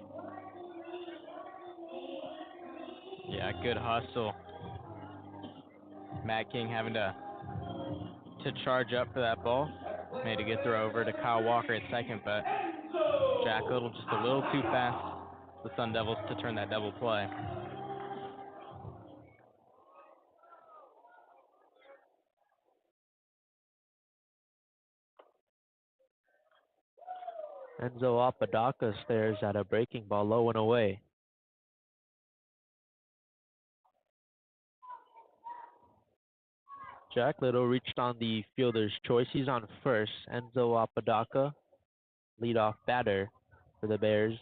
Yeah, good hustle. Matt King having to charge up for that ball. Made a good throw over to Kyle Walker at second, but Jack Little just a little too fast for the Sun Devils to turn that double play.
Enzo Apodaca stares at a breaking ball low and away. Jack Little reached on the fielder's choice. He's on first. Enzo Apodaca, leadoff batter for the Bears,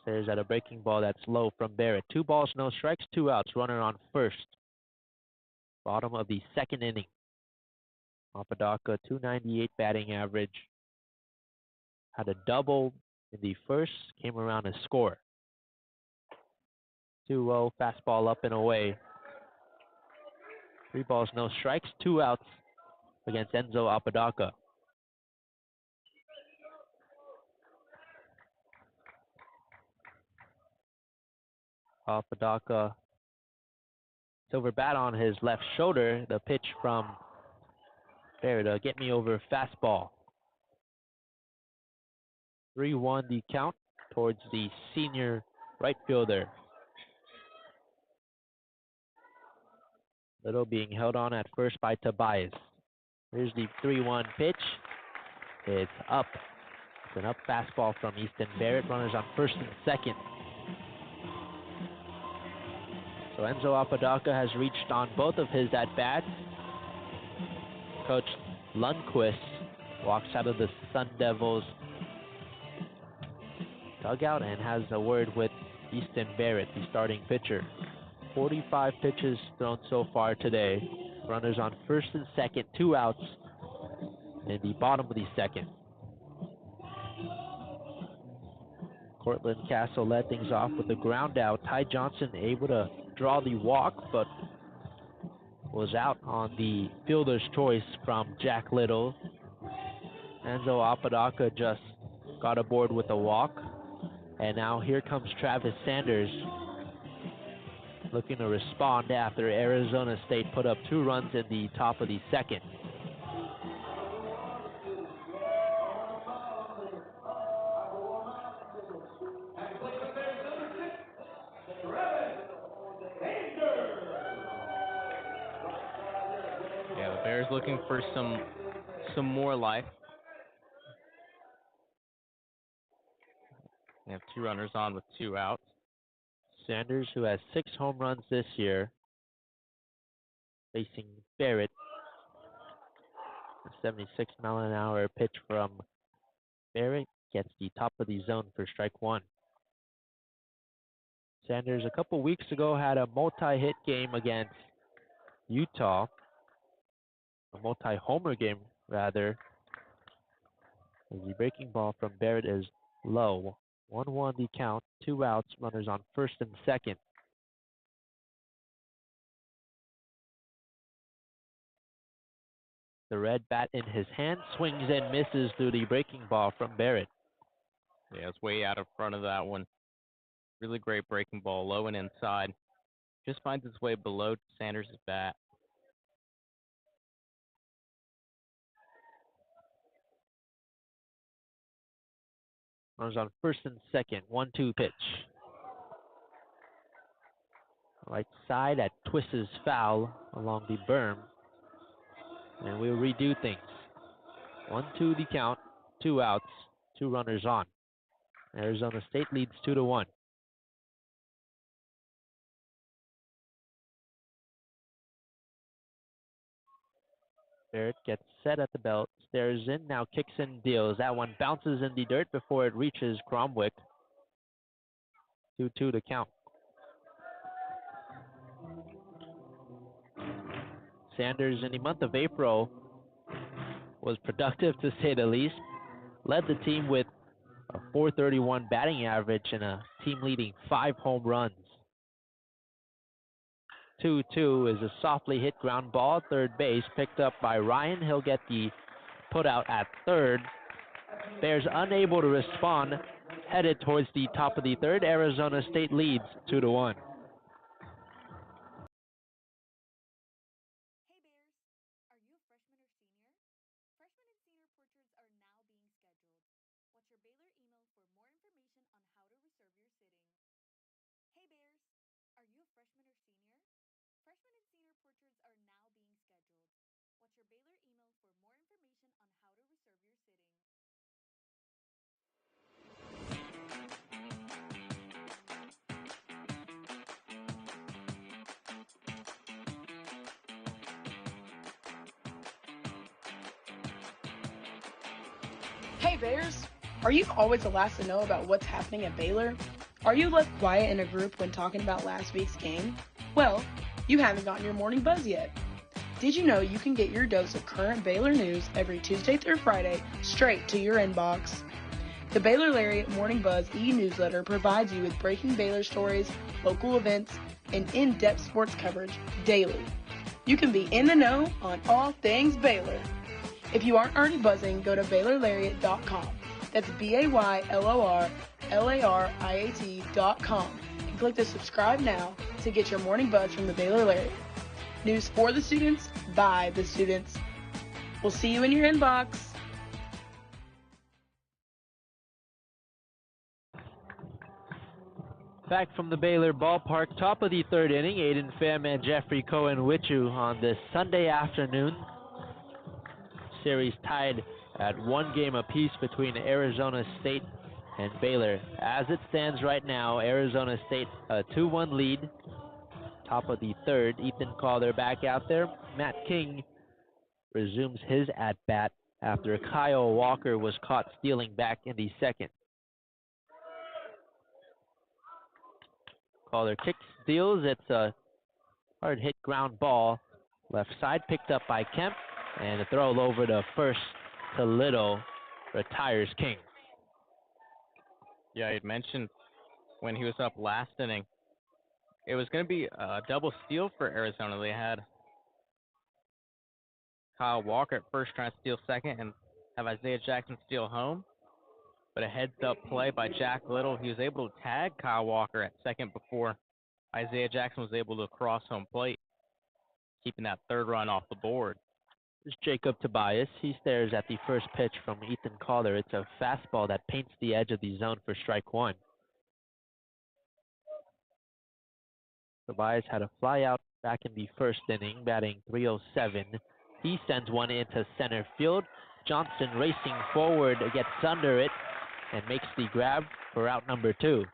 stares at a breaking ball that's low from Barrett. 2 balls, no strikes, 2 outs. Runner on first. Bottom of the second inning. Apodaca, 298 batting average. Had a double in the first, came around to score. 2-0, fastball up and away. 3 balls, no strikes, 2 outs against Enzo Apodaca. Apodaca, silver bat on his left shoulder. The pitch from Barrett, get me over fastball. 3-1 the count towards the senior right fielder. Little being held on at first by Tobias. Here's the 3-1 pitch. It's up. It's an up fastball from Easton Barrett. Runners on first and second. So Enzo Apodaca has reached on both of his at-bats. Coach Lundquist walks out of the Sun Devils dugout and has a word with Easton Barrett, the starting pitcher. 45 pitches thrown so far today. Runners on first and second, 2 outs in the bottom of the second. Cortland Castle led things off with a ground out. Ty Johnson able to draw the walk, but was out on the fielder's choice from Jack Little. Enzo Apodaca just got aboard with a walk. And now here comes Travis Sanders looking to respond after Arizona State put up 2 runs in the top of the second.
Yeah, the Bears looking for some more life. They have 2 runners on with 2 outs.
Sanders, who has 6 home runs this year, facing Barrett. A 76-mile-an-hour pitch from Barrett gets the top of the zone for strike 1. Sanders, a couple weeks ago, had a multi-hit game against Utah. a multi-homer game, rather. As the breaking ball from Barrett is low. 1-1 the count, 2 outs, runners on first and second. The red bat in his hand swings and misses through the breaking ball from Barrett.
Yeah, it's way out in front of that one. Really great breaking ball, low and inside. Just finds its way below Sanders' bat.
Runners on first and second, 1-2 pitch. Right side, that twist is foul along the berm. And we'll redo things. 1-2 the count, 2 outs, 2 runners on. Arizona State leads 2-1. Barrett gets set at the belt, stares in, now kicks and deals. That one bounces in the dirt before it reaches Cromwick. 2-2 to count. Sanders in the month of April was productive to say the least. Led the team with a .431 batting average and a team-leading 5 home runs. 2-2 is a softly hit ground ball, third base, picked up by Ryan. He'll get the put out at third. Bears unable to respond, headed towards the top of the third. Arizona State leads 2-1.
Hey Bears, are you a freshman or senior? Freshman and senior portraits are now being scheduled. Watch your Baylor email for more information on how to reserve your sitting. Hey Bears, are you a freshman or senior? Freshman and senior portraits are now being scheduled. Watch your Baylor email for more information on how to reserve your sitting.
Hey Bears, are you always the last to know about what's happening at Baylor? Are you left quiet in a group when talking about last week's game? Well, you haven't gotten your morning buzz yet. Did you know you can get your dose of current Baylor news every Tuesday through Friday straight to your inbox? The Baylor Lariat Morning Buzz e-newsletter provides you with breaking Baylor stories, local events, and in-depth sports coverage daily. You can be in the know on all things Baylor. If you aren't already buzzing, go to BaylorLariat.com. That's BaylorLariat.com and click the subscribe now to get your morning buzz from the Baylor Lariat. News for the students, by the students. We'll see you in your inbox.
Back from the Baylor Ballpark, top of the third inning, Aidan, Pham, and Jeffrey Cohen with you on this Sunday afternoon. Series tied at 1 game apiece between Arizona State and Baylor. As it stands right now, Arizona State a 2-1 lead. Top of the third, Ethan Calder back out there. Matt King resumes his at-bat after Kyle Walker was caught stealing back in the second. Calder kicks, deals. It's a hard hit ground ball. Left side picked up by Kemp. And a throw over to first to Little retires King.
Yeah, he'd mentioned when he was up last inning, it was going to be a double steal for Arizona. They had Kyle Walker at first trying to steal second and have Isaiah Jackson steal home. But a heads-up play by Jack Little. He was able to tag Kyle Walker at second before Isaiah Jackson was able to cross home plate, keeping that third run off the board.
This is Jacob Tobias. He stares at the first pitch from Ethan Calder. It's a fastball that paints the edge of the zone for strike one. Tobias had a fly out back in the first inning, batting .307. He sends one into center field. Johnson racing forward, gets under it, and makes the grab for out number 2.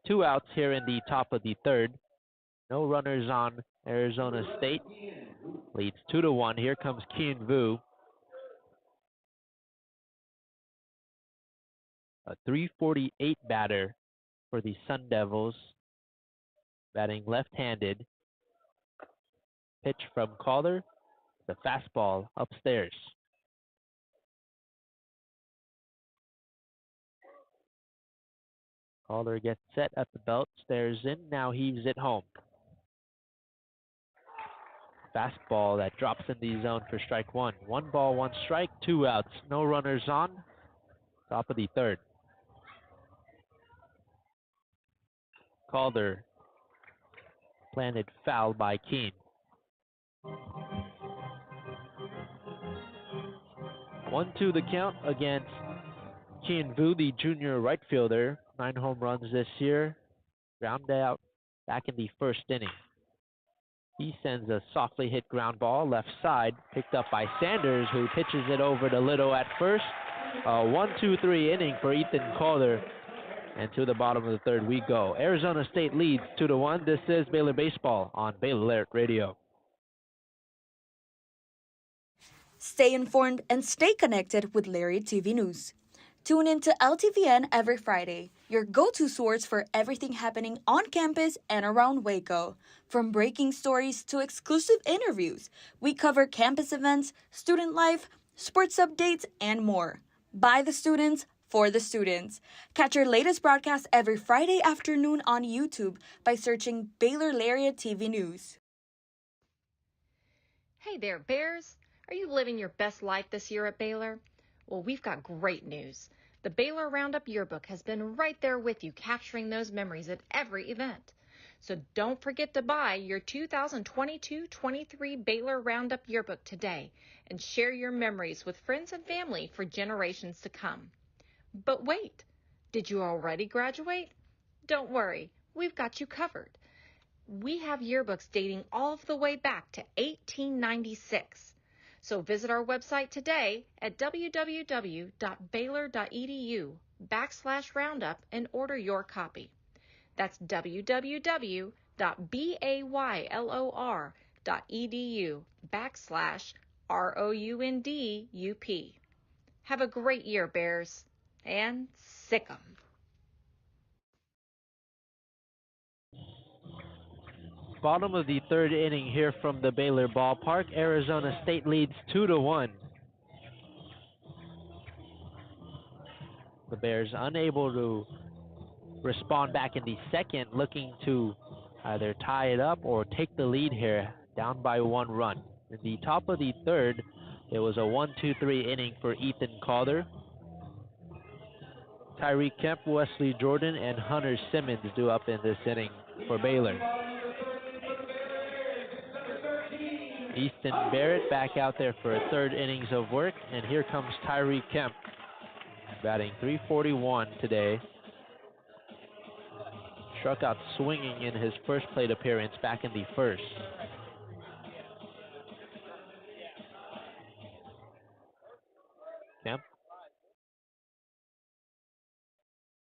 Two outs here in the top of the third. No runners on. Arizona State leads 2-1. Here comes Keen Vu. A .348 batter for the Sun Devils. batting left-handed. Pitch from Calder, the fastball upstairs. Calder gets set at the belt, stares in, now heaves it home. Fastball that drops in the zone for strike one. 1 ball, 1 strike, 2 outs. No runners on. Top of the third. Calder planted foul by Keene. 1-2 the count against Keene Vu, the junior right fielder. 9 home runs this year. Ground out back in the first inning. He sends a softly hit ground ball left side, picked up by Sanders, who pitches it over to Little at first. A 1-2-3 inning for Ethan Calder. And to the bottom of the third we go. Arizona State leads 2-1. This is Baylor Baseball on Baylor Lariat Radio.
Stay informed and stay connected with Lariat TV News. Tune in to LTVN every Friday, your go-to source for everything happening on campus and around Waco. From breaking stories to exclusive interviews, we cover campus events, student life, sports updates, and more. By the students, for the students. Catch our latest broadcast every Friday afternoon on YouTube by searching Baylor Lariat TV News.
Hey there, Bears. Are you living your best life this year at Baylor? Well, we've got great news. The Baylor Roundup Yearbook has been right there with you, capturing those memories at every event. So don't forget to buy your 2022-23 Baylor Roundup Yearbook today and share your memories with friends and family for generations to come. But wait, did you already graduate? Don't worry, we've got you covered. We have yearbooks dating all the way back to 1896. So visit our website today at www.baylor.edu/roundup and order your copy. That's www.baylor.edu/ROUNDUP. Have a great year, Bears, and sick 'em.
Bottom of the third inning here from the Baylor Ballpark. Arizona State leads 2-1. The Bears unable to respond back in the second, looking to either tie it up or take the lead here, down by 1 run. In the top of the third, it was a 1-2-3 inning for Ethan Calder. Tyreek Kemp, Wesley Jordan, and Hunter Simmons due up in this inning for Baylor. Easton Barrett back out there for a third innings of work, and here comes Tyreek Kemp, batting .341 today. Struck out swinging in his first plate appearance back in the first. Kemp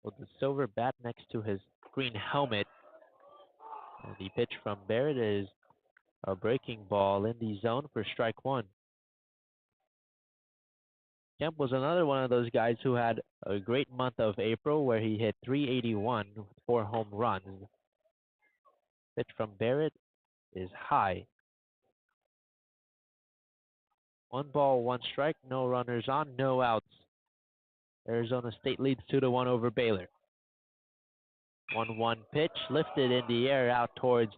with the silver bat next to his green helmet. And the pitch from Barrett is a breaking ball in the zone for strike one. Kemp was another one of those guys who had a great month of April where he hit .381 with 4 home runs. Pitch from Barrett is high. 1 ball, 1 strike, no runners on, no outs. Arizona State leads 2-1 over Baylor. 1-1 pitch lifted in the air out towards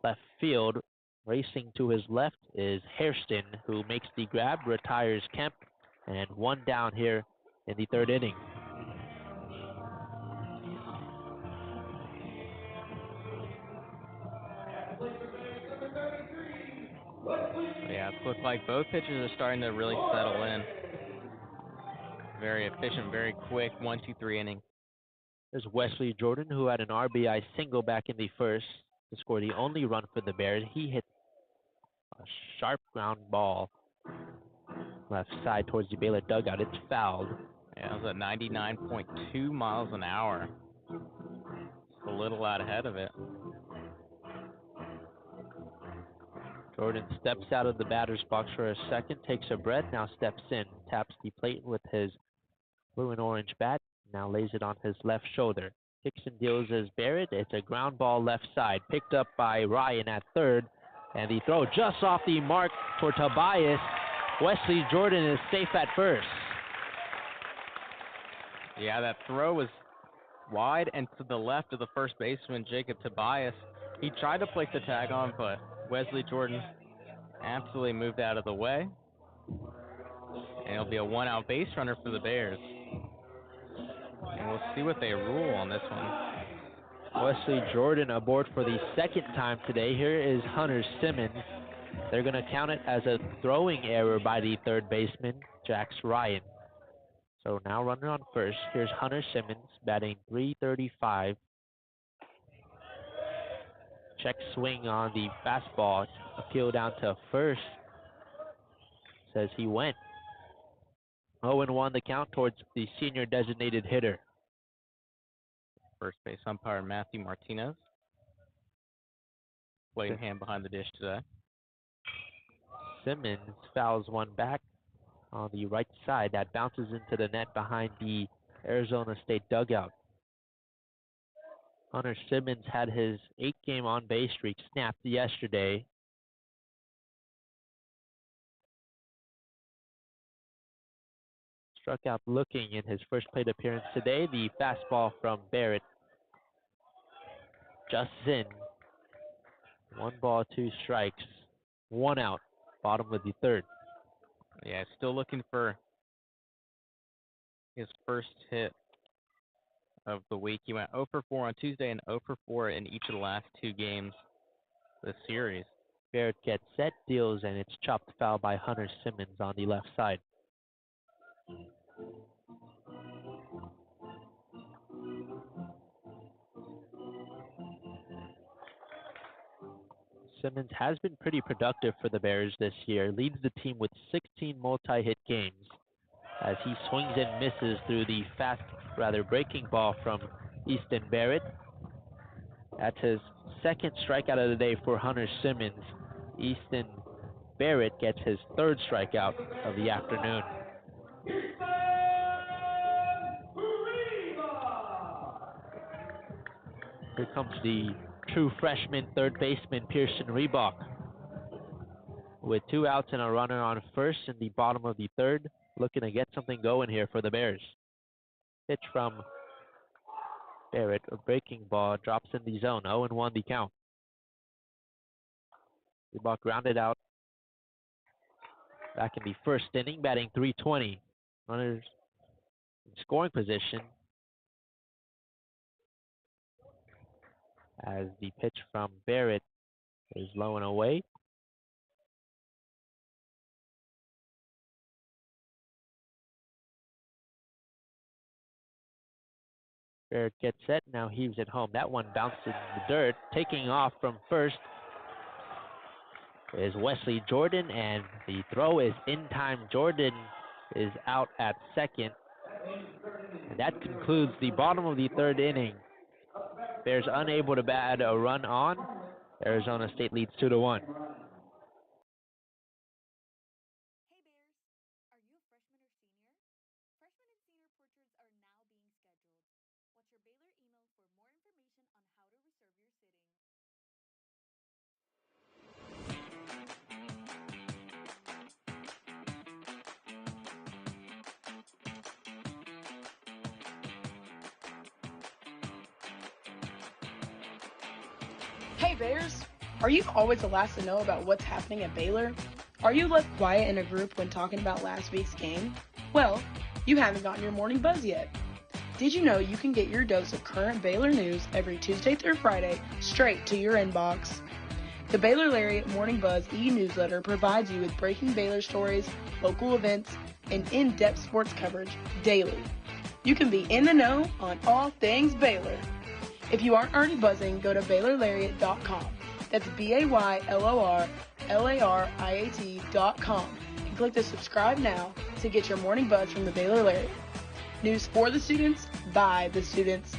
left field. Racing to his left is Hairston, who makes the grab, retires Kemp, and 1 down here in the third inning.
Yeah, it looks like both pitches are starting to really settle in. Very efficient, very quick, 1-2-3 inning.
There's Wesley Jordan, who had an RBI single back in the first to score the only run for the Bears. He hit a sharp ground ball left side towards the Baylor dugout. It's fouled.
Yeah, it was at 99.2 miles an hour. A little out ahead of it.
Jordan steps out of the batter's box for a second, takes a breath, now steps in, taps the plate with his blue and orange bat, now lays it on his left shoulder. Kicks and deals as Barrett. It's a ground ball left side, picked up by Ryan at third. And the throw just off the mark for Tobias. Wesley Jordan is safe at first.
Yeah, that throw was wide and to the left of the first baseman, Jacob Tobias. He tried to place the tag on, but Wesley Jordan absolutely moved out of the way. And it'll be a one-out base runner for the Bears. And we'll see what they rule on this one.
Wesley Jordan aboard for the second time today. Here is Hunter Simmons. They're going to count it as a throwing error by the third baseman, Jax Ryan. So now runner on first. Here's Hunter Simmons batting .335. Check swing on the fastball. Appeal down to first. Says he went. 0-1 the count towards the senior designated hitter.
First base umpire Matthew Martinez. Playing hand behind the dish today.
Simmons fouls one back on the right side. That bounces into the net behind the Arizona State dugout. Hunter Simmons had his 8-game on-base streak snapped yesterday. Struck out looking in his first plate appearance today. The fastball from Barrett just in. 1 ball, 2 strikes, 1 out. Bottom of the third.
Yeah, still looking for his first hit of the week. He went 0 for 4 on Tuesday and 0 for 4 in each of the last 2 games this series.
Barrett gets set, deals, and it's chopped foul by Hunter Simmons on the left side. Simmons has been pretty productive for the Bears this year. Leads the team with 16 multi-hit games as he swings and misses through the breaking ball from Easton Barrett. That's his second strikeout of the day for Hunter Simmons. Easton Barrett gets his 3rd strikeout of the afternoon. Here comes the true freshman third baseman Pearson Reebok with 2 outs and a runner on first in the bottom of the third, looking to get something going here for the Bears. Pitch from Barrett, a breaking ball, drops in the zone. 0-1 the count. Reebok grounded out back in the first inning, batting .320. Runners in scoring position as the pitch from Barrett is low and away. Barrett gets set, now heaves it home. That one bounced in the dirt. Taking off from first is Wesley Jordan, and the throw is in time. Jordan is out at second. And that concludes the bottom of the third inning. Bears unable to add a run on. Arizona State leads 2-1.
Hey Bears, are you a freshman or senior? Freshman and senior portraits are now being scheduled. Watch your Baylor email for more information on how to reserve your sitting.
Hey Bears, are you always the last to know about what's happening at Baylor? Are you left quiet in a group when talking about last week's game? Well, you haven't gotten your morning buzz yet. Did you know you can get your dose of current Baylor news every Tuesday through Friday straight to your inbox? The Baylor Lariat Morning Buzz e-newsletter provides you with breaking Baylor stories, local events, and in-depth sports coverage daily. You can be in the know on all things Baylor. If you aren't already buzzing, go to BaylorLariat.com. That's BaylorLariat.com and click the subscribe now to get your morning buzz from the Baylor Lariat. News for the students, by the students.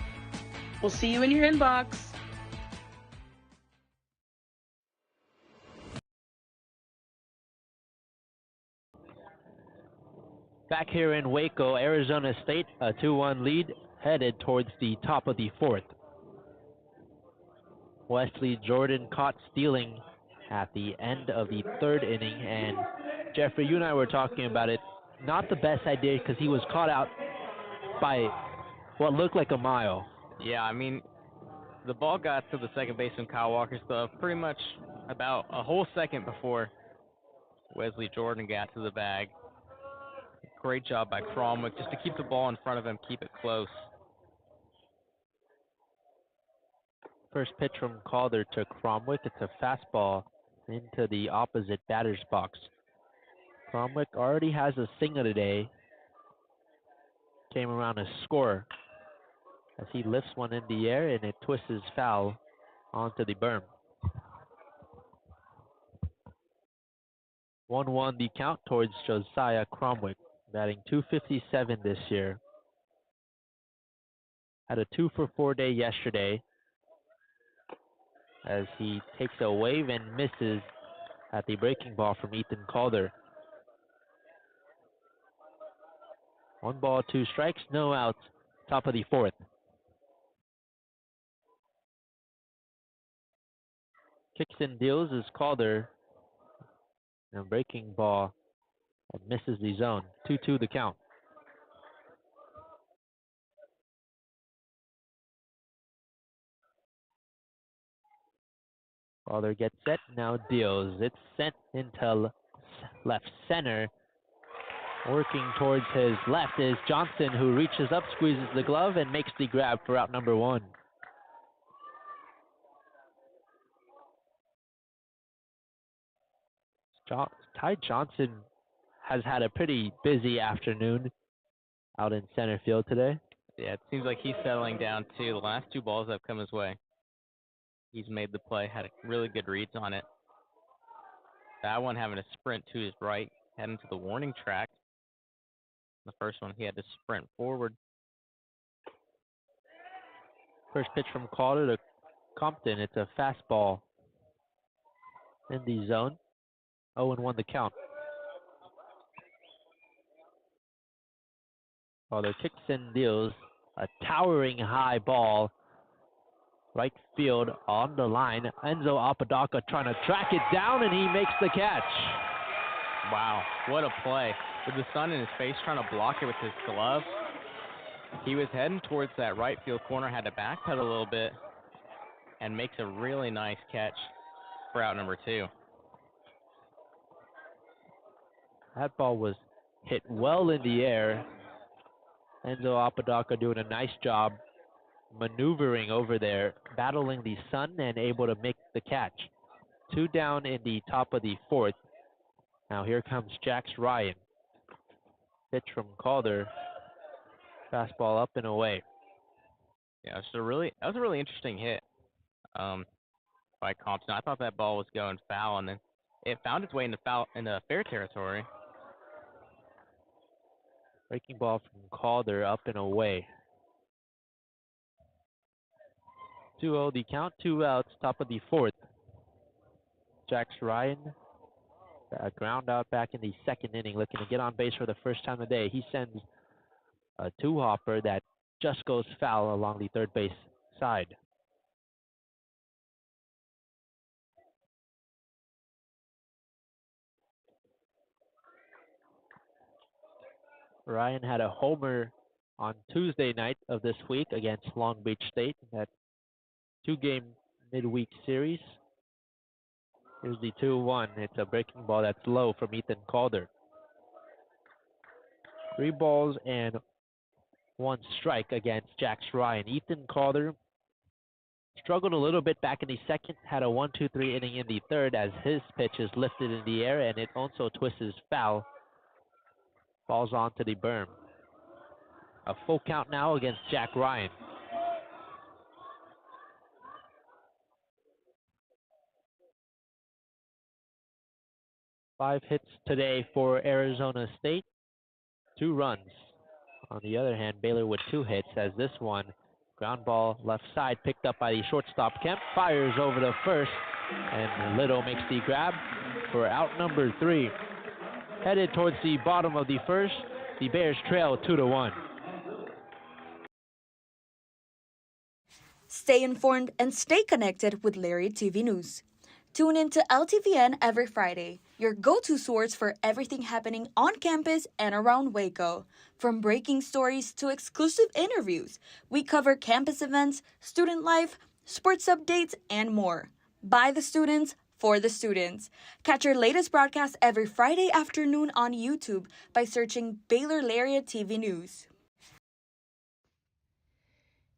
We'll see you in your inbox.
Back here in Waco, Arizona State, a 2-1 lead headed towards the top of the fourth. Wesley Jordan caught stealing at the end of the third inning, and Jeffrey, you and I were talking about it. Not the best idea because he was caught out by what looked like a mile.
Yeah, I mean, the ball got to the second baseman, Kyle Walker's glove, pretty much about a whole second before Wesley Jordan got to the bag. Great job by Cromwick just to keep the ball in front of him, keep it close.
First pitch from Calder to Cromwick. It's a fastball into the opposite batter's box. Cromwick already has a single today. Came around a score as he lifts one in the air and it twists his foul onto the berm. 1-1 the count towards Josiah Cromwick, batting .257 this year. Had a 2-for-4 day yesterday as he takes a wave and misses at the breaking ball from Ethan Calder. 1 ball, 2 strikes, no outs, top of the fourth. Kicks and deals is Calder. And a breaking ball that misses the zone. 2-2 the count. Calder gets set, now deals. It's sent into left center. Working towards his left is Johnson, who reaches up, squeezes the glove, and makes the grab for out number 1. Ty Johnson has had a pretty busy afternoon out in center field today.
Yeah, it seems like he's settling down too. The last 2 balls that have come his way, he's made the play, had a really good reads on it. That one having to sprint to his right, heading to the warning track. The first one, he had to sprint forward.
First pitch from Calder to Compton. It's a fastball in the zone. 0-1 the count. Calder kicks and deals. A towering high ball. Right field on the line. Enzo Apodaca trying to track it down, and he makes the catch.
Wow, what a play. With the sun in his face, trying to block it with his glove. He was heading towards that right field corner, had to backpedal a little bit, and makes a really nice catch for out number 2.
That ball was hit well in the air. Enzo Apodaca doing a nice job maneuvering over there, battling the sun and able to make the catch. 2 down in the top of the fourth. Now here comes Jax Ryan. Pitch from Calder. Fastball up and away.
Yeah, that was a really interesting hit by Compton. I thought that ball was going foul, and then it found its way into fair territory.
Breaking ball from Calder up and away. 2-0 the count, 2 outs, top of the fourth. Jax Ryan, a ground out back in the second inning, looking to get on base for the first time today. He sends a 2-hopper that just goes foul along the third base side. Ryan had a homer on Tuesday night of this week against Long Beach State, that 2-game midweek series. Here's the 2-1. It's a breaking ball that's low from Ethan Calder. 3 balls and 1 strike against Jax Ryan. Ethan Calder struggled a little bit back in the second, had a 1-2-3 inning in the third as his pitch is lifted in the air and it also twists his foul. Falls onto the berm. A full count now against Jack Ryan. Five hits today for Arizona State. 2 runs. On the other hand, Baylor with 2 hits as this one, ground ball left side, picked up by the shortstop Kemp, fires over to first, and Little makes the grab for out number 3. Headed towards the bottom of the first, the Bears trail 2-1.
Stay informed and stay connected with Lariat TV News. Tune in to LTVN every Friday, your go-to source for everything happening on campus and around Waco. From breaking stories to exclusive interviews, we cover campus events, student life, sports updates, and more. By the students, for the students. Catch our latest broadcast every Friday afternoon on YouTube by searching Baylor Lariat TV News.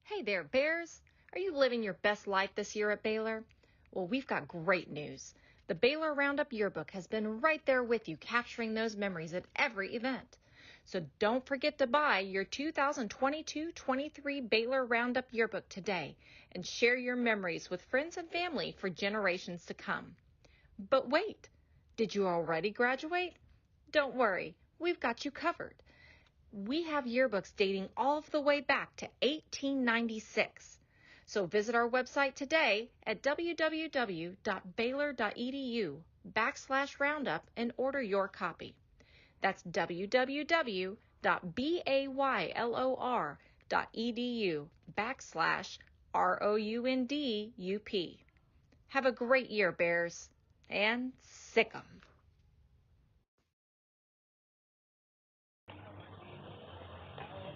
Hey there, Bears. Are you living your best life this year at Baylor? Well, we've got great news. The Baylor Roundup Yearbook has been right there with you, capturing those memories at every event. So don't forget to buy your 2022-23 Baylor Roundup Yearbook today and share your memories with friends and family for generations to come. But wait, did you already graduate? Don't worry, we've got you covered. We have yearbooks dating all the way back to 1896. So visit our website today at www.baylor.edu/roundup and order your copy. That's www.baylor.edu/ROUNDUP. Have a great year, Bears, and sick 'em.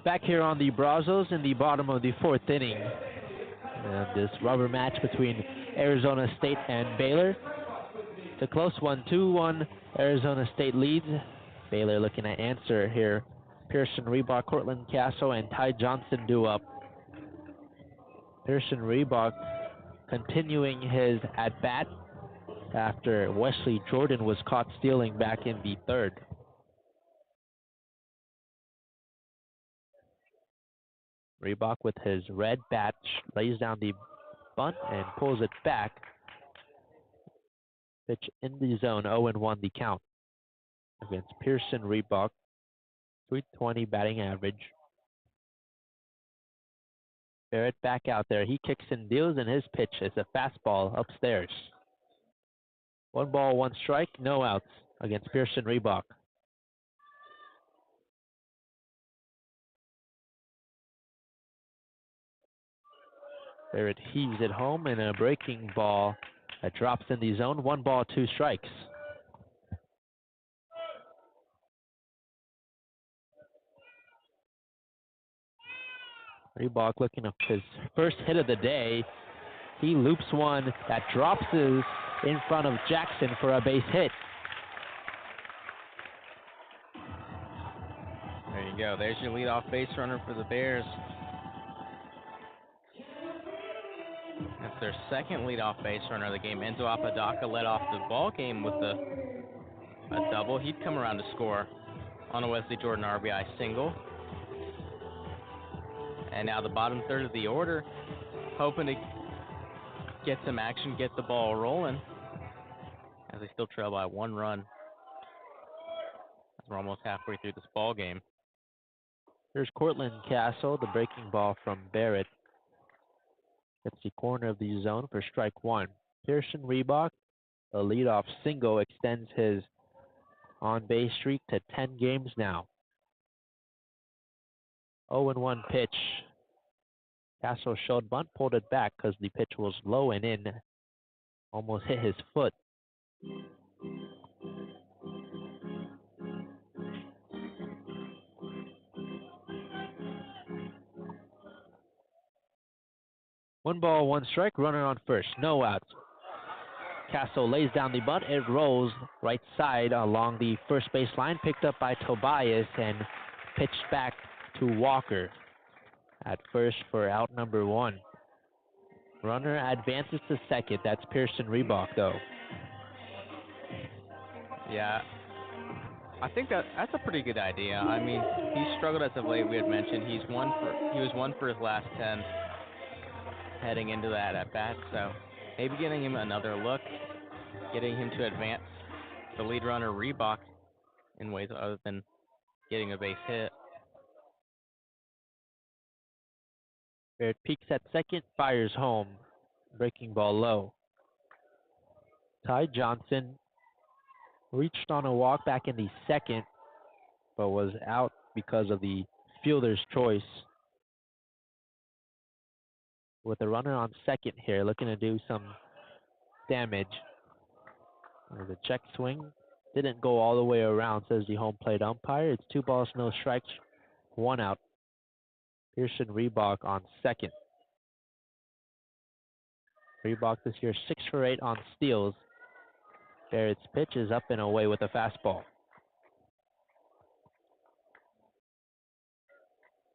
Back here on the Brazos in the bottom of the fourth inning. This rubber match between Arizona State and Baylor. It's a close one, 2-1. Arizona State leads. Baylor looking to answer here. Pearson Reebok, Cortland Castle, and Ty Johnson due up. Pearson Reebok continuing his at-bat after Wesley Jordan was caught stealing back in the third. Reebok with his red bat lays down the bunt and pulls it back. Pitch in the zone, 0-1 the count against Pearson Reebok. 320 batting average. Barrett back out there. He kicks and deals, and his pitch is a fastball upstairs. 1 ball, 1 strike, no outs against Pearson Reebok. Barrett heaves it home, and a breaking ball that drops in the zone. 1 ball, 2 strikes. Reebok looking up his first hit of the day. He loops one that drops in front of Jackson for a base hit.
There you go. There's your leadoff base runner for the Bears. That's their second leadoff base runner of the game. Enzo Apodaca led off the ball game with a double. He'd come around to score on a Wesley Jordan RBI single. And now the bottom third of the order, hoping to get some action, get the ball rolling, as they still trail by 1 run. As we're almost halfway through this ball game.
Here's Cortland Castle, the breaking ball from Barrett. That's the corner of the zone for strike 1. Pearson Reebok, a leadoff single, extends his on-base streak to 10 games now. 0-1 pitch. Castle showed bunt, pulled it back because the pitch was low and in. Almost hit his foot. One ball, 1 strike, runner on first, no outs. Castle lays down the bunt. It rolls right side along the first base line, picked up by Tobias and pitched back to Walker at first for out number 1. Runner advances to second. That's Pearson Reebok, though.
Yeah, I think that's a pretty good idea. I mean, he's struggled as of late. We had mentioned he was 1 for his last 10 heading into that at bat. So maybe getting him another look, getting him to advance the lead runner Reebok in ways other than getting a base hit.
Barrett peeks at second, fires home. Breaking ball low. Ty Johnson reached on a walk back in the second, but was out because of the fielder's choice. with a runner on second here, looking to do some damage. There's a check swing. Didn't go all the way around, says the home plate umpire. It's 2 balls, no strikes, 1 out. Pearson Reebok on second. Reebok this year 6 for 8 on steals. Barrett's pitch is up and away with a fastball.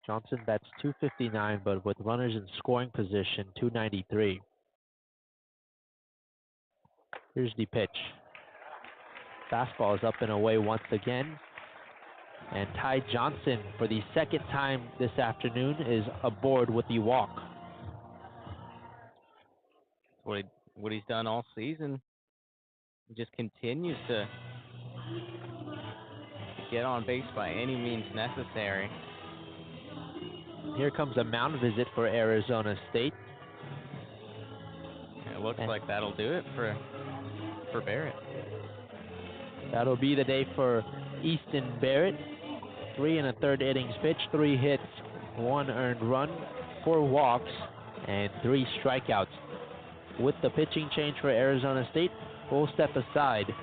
Johnson bats .259, but with runners in scoring position, .293. Here's the pitch. Fastball is up and away once again. And Ty Johnson, for the second time this afternoon, is aboard with the walk.
What he's done all season. He just continues to get on base by any means necessary.
Here comes a mound visit for Arizona State.
It looks like that'll do it for Barrett.
That'll be the day for Easton Barrett. 3 1/3 innings pitched, 3 hits, 1 earned run, 4 walks, and 3 strikeouts. With the pitching change for Arizona State, we'll step aside.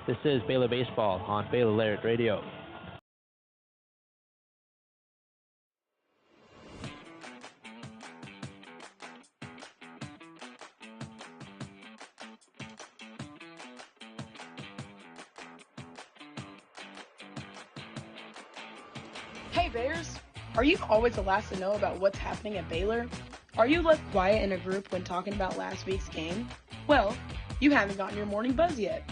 This is Baylor Baseball on Baylor Lariat Radio.
Hey Bears, are you always the last to know about what's happening at Baylor? Are you left quiet in a group when talking about last week's game? Well, you haven't gotten your morning buzz yet.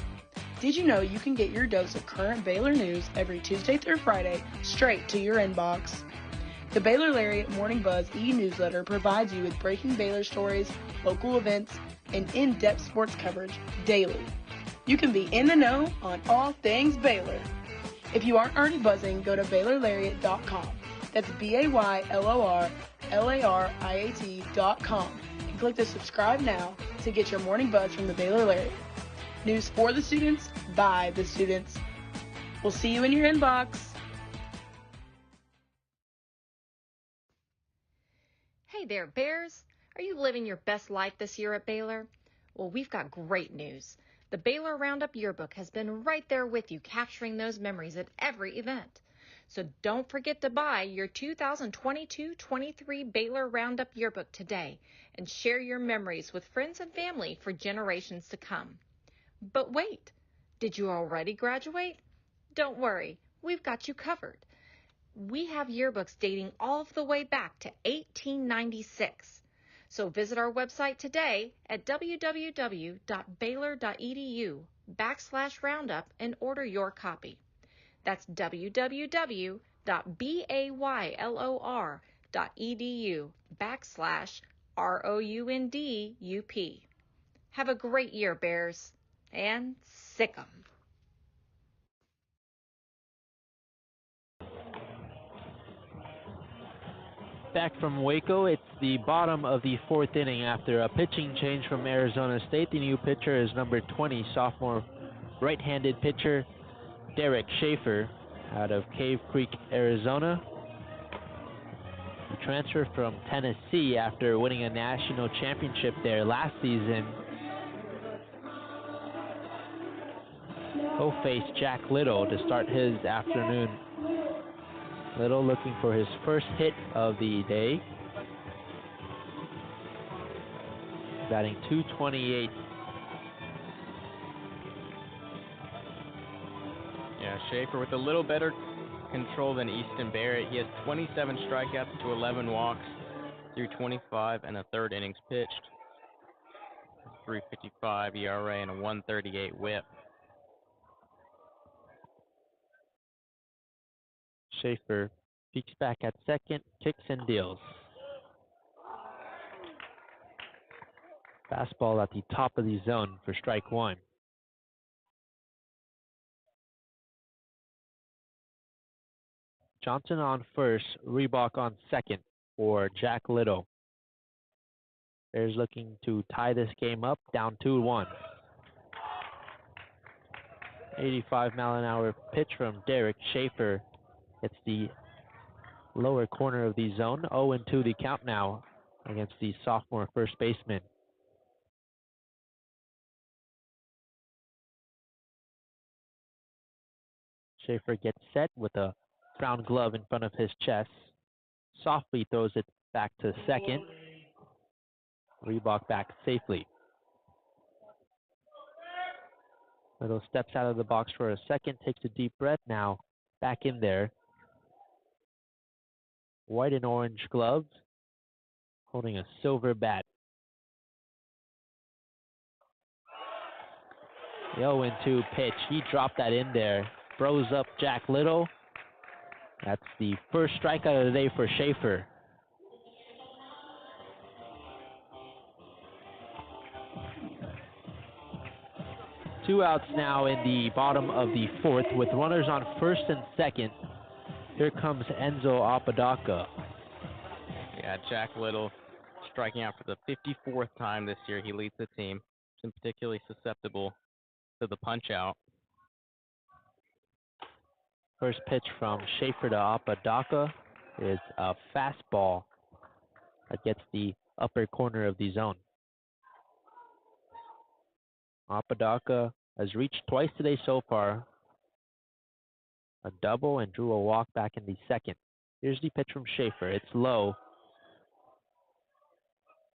Did you know you can get your dose of current Baylor news every Tuesday through Friday straight to your inbox? The Baylor Lariat Morning Buzz e-newsletter provides you with breaking Baylor stories, local events, and in-depth sports coverage daily. You can be in the know on all things Baylor. If you aren't already buzzing, go to BaylorLariat.com. That's BaylorLariat.com and click the subscribe now to get your morning buzz from the Baylor Lariat. News for the students, by the students. We'll see you in your inbox.
Hey there, Bears. Are you living your best life this year at Baylor? Well, we've got great news. The Baylor Roundup Yearbook has been right there with you, capturing those memories at every event. So don't forget to buy your 2022-23 Baylor Roundup Yearbook today and share your memories with friends and family for generations to come. But wait, did you already graduate? Don't worry, we've got you covered. We have yearbooks dating all the way back to 1896. So visit our website today at www.baylor.edu/roundup and order your copy. That's www.baylor.edu/ROUNDUP. Have a great year, Bears, and sick 'em.
Back from Waco, it's the bottom of the 4th inning after a pitching change from Arizona State. The new pitcher is number 20, sophomore right-handed pitcher Derek Schaefer out of Cave Creek, Arizona. He transferred from Tennessee after winning a national championship there last season. He'll face Jack Little to start his afternoon. Little looking for his first hit of the day. Batting .228.
Yeah, Schaefer with a little better control than Easton Barrett. He has 27 strikeouts to 11 walks through 25 1/3 innings pitched. 3.55 ERA and a 1.38 WHIP.
Schaefer peeks back at second, kicks and deals. Fastball at the top of the zone for strike 1. Johnson on first, Reebok on second for Jack Little. Bears looking to tie this game up, down 2-1. 85-mile-an-hour pitch from Derek Schaefer. It's the lower corner of the zone. 0-2 the count now against the sophomore first baseman. Schaefer gets set with a brown glove in front of his chest. Softly throws it back to second. Reebok back safely. Little steps out of the box for a second, takes a deep breath, now back in there. White and orange gloves, holding a silver bat. The 0-2 pitch, he dropped that in there. Froze up Jack Little. That's the first strikeout of the day for Schaefer. Two outs now in the bottom of the fourth with runners on first and second. Here comes Enzo Apodaca.
Yeah, Jack Little striking out for the 54th time this year. He leads the team. He's particularly susceptible to the punch out.
First pitch from Schaefer to Apodaca is a fastball that gets the upper corner of the zone. Apodaca has reached twice today so far. A double and drew a walk back in the second. Here's the pitch from Schaefer. It's low.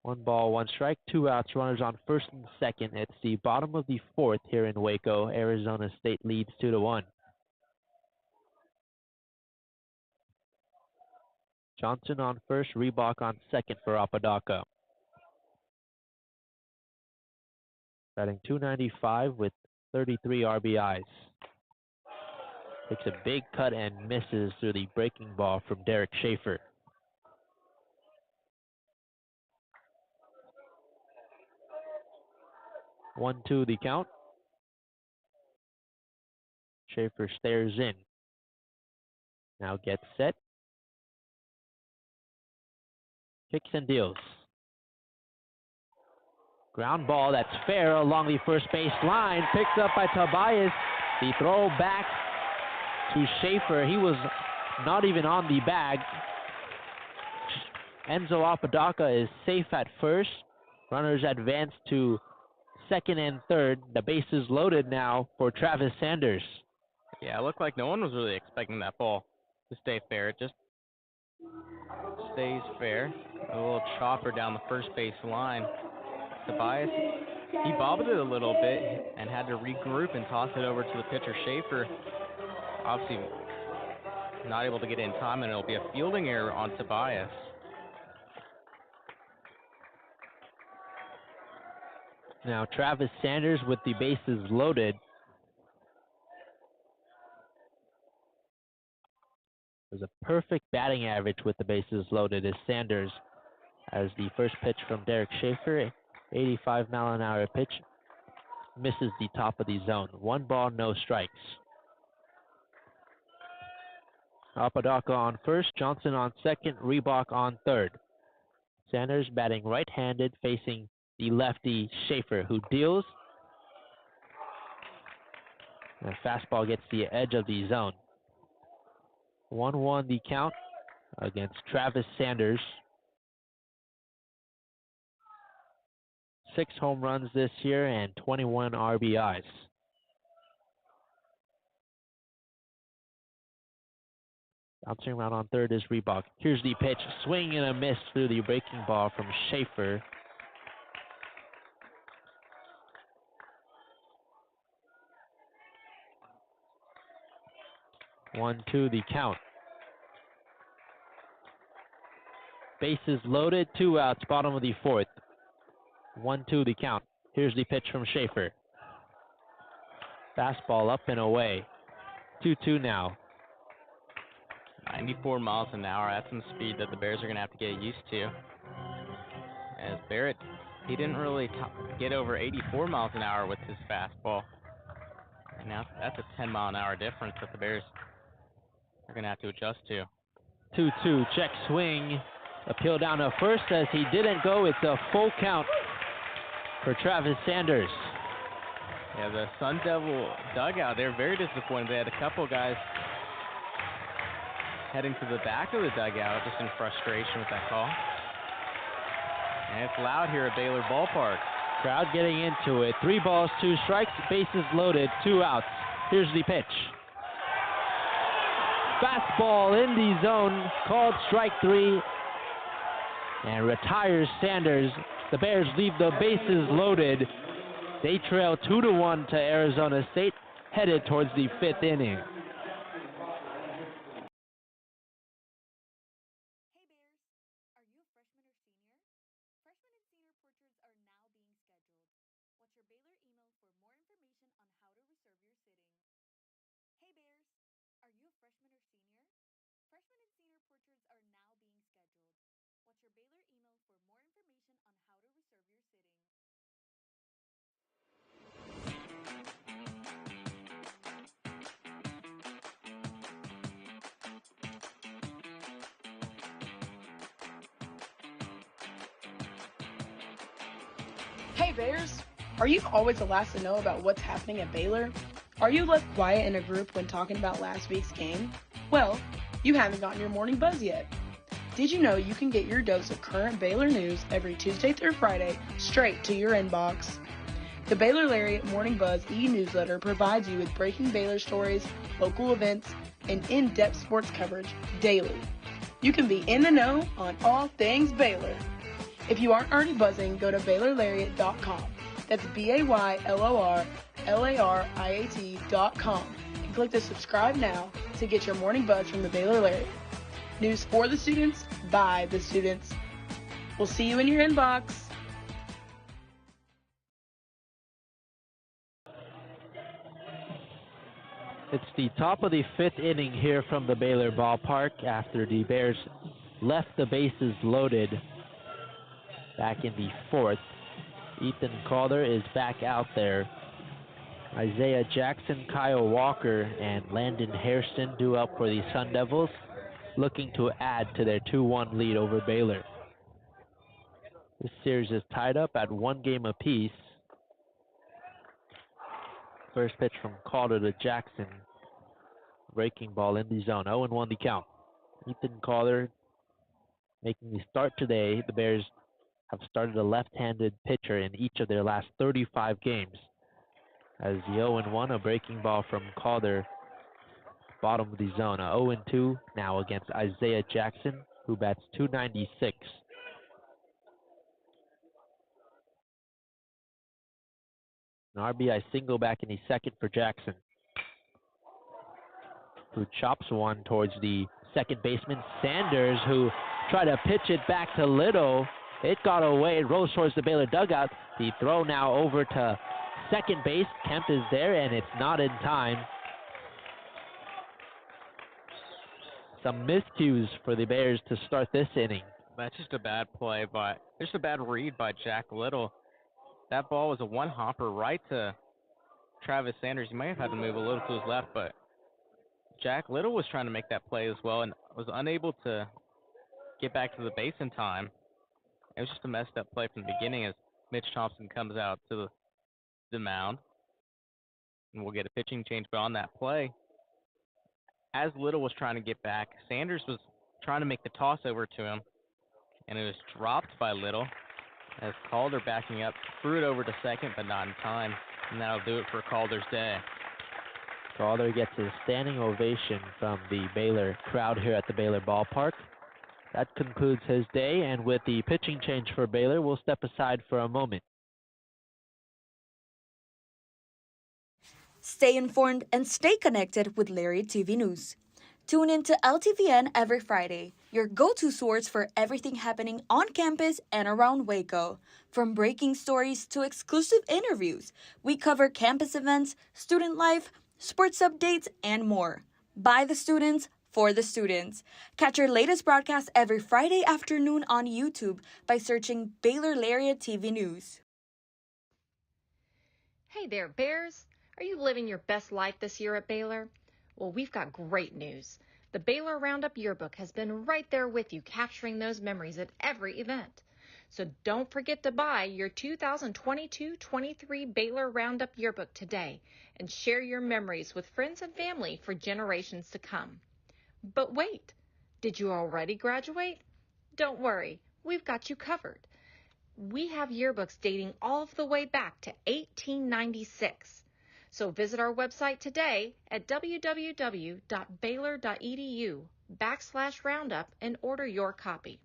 1 ball, 1 strike, 2 outs, runners on first and second. It's the bottom of the fourth here in Waco. Arizona State leads 2-1. Johnson on first, Reebok on second for Apodaca. Batting .295 with 33 RBIs. Takes a big cut and misses through the breaking ball from Derek Schaefer. One, two, the count. Schaefer stares in. Now gets set. Kicks and deals. Ground ball that's fair along the first base line. Picked up by Tobias. The throw back to Schaefer. He was not even on the bag. Enzo Apodaca is safe at first. Runners advance to second and third. The base is loaded now for Travis Sanders.
Yeah, it looked like no one was really expecting that ball to stay fair. It just stays fair. A little chopper down the first base line. Tobias, he bobbled it a little bit and had to regroup and toss it over to the pitcher Schaefer. Obviously not able to get in time, and it'll be a fielding error on Tobias.
Now Travis Sanders with the bases loaded. There's a perfect batting average with the bases loaded as Sanders, as the first pitch from Derek Schaefer, 85-mile-an-hour pitch, misses the top of the zone. 1 ball, no strikes. Apodaca on first, Johnson on second, Reebok on third. Sanders batting right-handed, facing the lefty Schaefer, who deals. And a fastball gets the edge of the zone. 1-1 the count against Travis Sanders. 6 home runs this year and 21 RBIs. Bouncing around on third is Reebok. Here's the pitch. Swing and a miss through the breaking ball from Schaefer. One, two, the count. Bases loaded, 2 outs, bottom of the fourth. 1-2 the count. Here's the pitch from Schaefer. Fastball up and away. 2-2 now.
94 miles an hour. That's some speed that the Bears are going to have to get used to. As Barrett, he didn't really get over 84 miles an hour with his fastball. And now that's a 10-mile-an-hour difference that the Bears are going to have to adjust to.
2-2, check swing. Appeal down to first as he didn't go. It's a full count for Travis Sanders.
Yeah, the Sun Devil dugout, they're very disappointed. They had a couple guys heading to the back of the dugout just in frustration with that call. And it's loud here at Baylor Ballpark.
Crowd getting into it. 3 balls, 2 strikes, bases loaded, 2 outs. Here's the pitch. Fastball in the zone, called strike 3, and retires Sanders. The Bears leave the bases loaded. They trail 2-1 to Arizona State, headed towards the 5th inning.
Hey Bears, are you always the last to know about what's happening at Baylor? Are you left quiet in a group when talking about last week's game? Well, you haven't gotten your morning buzz yet. Did you know you can get your dose of current Baylor news every Tuesday through Friday straight to your inbox? The Baylor Lariat Morning Buzz e-newsletter provides you with breaking Baylor stories, local events, and in-depth sports coverage daily. You can be in the know on all things Baylor. If you aren't already buzzing, go to BaylorLariat.com. That's BaylorLariat.com and click the subscribe now to get your morning buzz from the Baylor Lariat. News for the students, by the students. We'll see you in your inbox.
It's the top of the 5th inning here from the Baylor Ballpark after the Bears left the bases loaded back in the 4th. Ethan Calder is back out there. Isaiah Jackson, Kyle Walker, and Landon Hairston due up for the Sun Devils, looking to add to their 2-1 lead over Baylor. This series is tied up at 1 game apiece. First pitch from Calder to Jackson. Breaking ball in the zone. 0-1 the count. Ethan Calder making the start today. The Bears have started a left-handed pitcher in each of their last 35 games. As the 0-1, a breaking ball from Calder, bottom of the zone. A 0-2 now against Isaiah Jackson, who bats .296. An RBI single back in the 2nd for Jackson, who chops one towards the second baseman, Sanders, who tried to pitch it back to Little. It got away. It rolls towards the Baylor dugout. The throw now over to second base. Kemp is there, and it's not in time. Some miscues for the Bears to start this inning.
That's just a bad play, just a bad read by Jack Little. That ball was a one-hopper right to Travis Sanders. He might have had to move a little to his left, but Jack Little was trying to make that play as well and was unable to get back to the base in time. It was just a messed up play from the beginning as Mitch Thompson comes out to the mound. And we'll get a pitching change, but on that play, as Little was trying to get back, Sanders was trying to make the toss over to him, and it was dropped by Little as Calder backing up threw it over to second, but not in time. And that'll do it for Calder's day.
Calder gets a standing ovation from the Baylor crowd here at the Baylor Ballpark. That concludes his day, and with the pitching change for Baylor, we'll step aside for a moment.
Stay informed and stay connected with Lariat TV News. Tune in to LTVN every Friday, your go-to source for everything happening on campus and around Waco. From breaking stories to exclusive interviews, we cover campus events, student life, sports updates, and more. By the students, for the students. Catch our latest broadcast every Friday afternoon on YouTube by searching Baylor Lariat TV News.
Hey there, Bears. Are you living your best life this year at Baylor? Well, we've got great news. The Baylor Roundup Yearbook has been right there with you, capturing those memories at every event. So don't forget to buy your 2022-23 Baylor Roundup Yearbook today and share your memories with friends and family for generations to come. But wait, did you already graduate? Don't worry, we've got you covered. We have yearbooks dating all the way back to 1896. So visit our website today at www.baylor.edu/roundup and order your copy.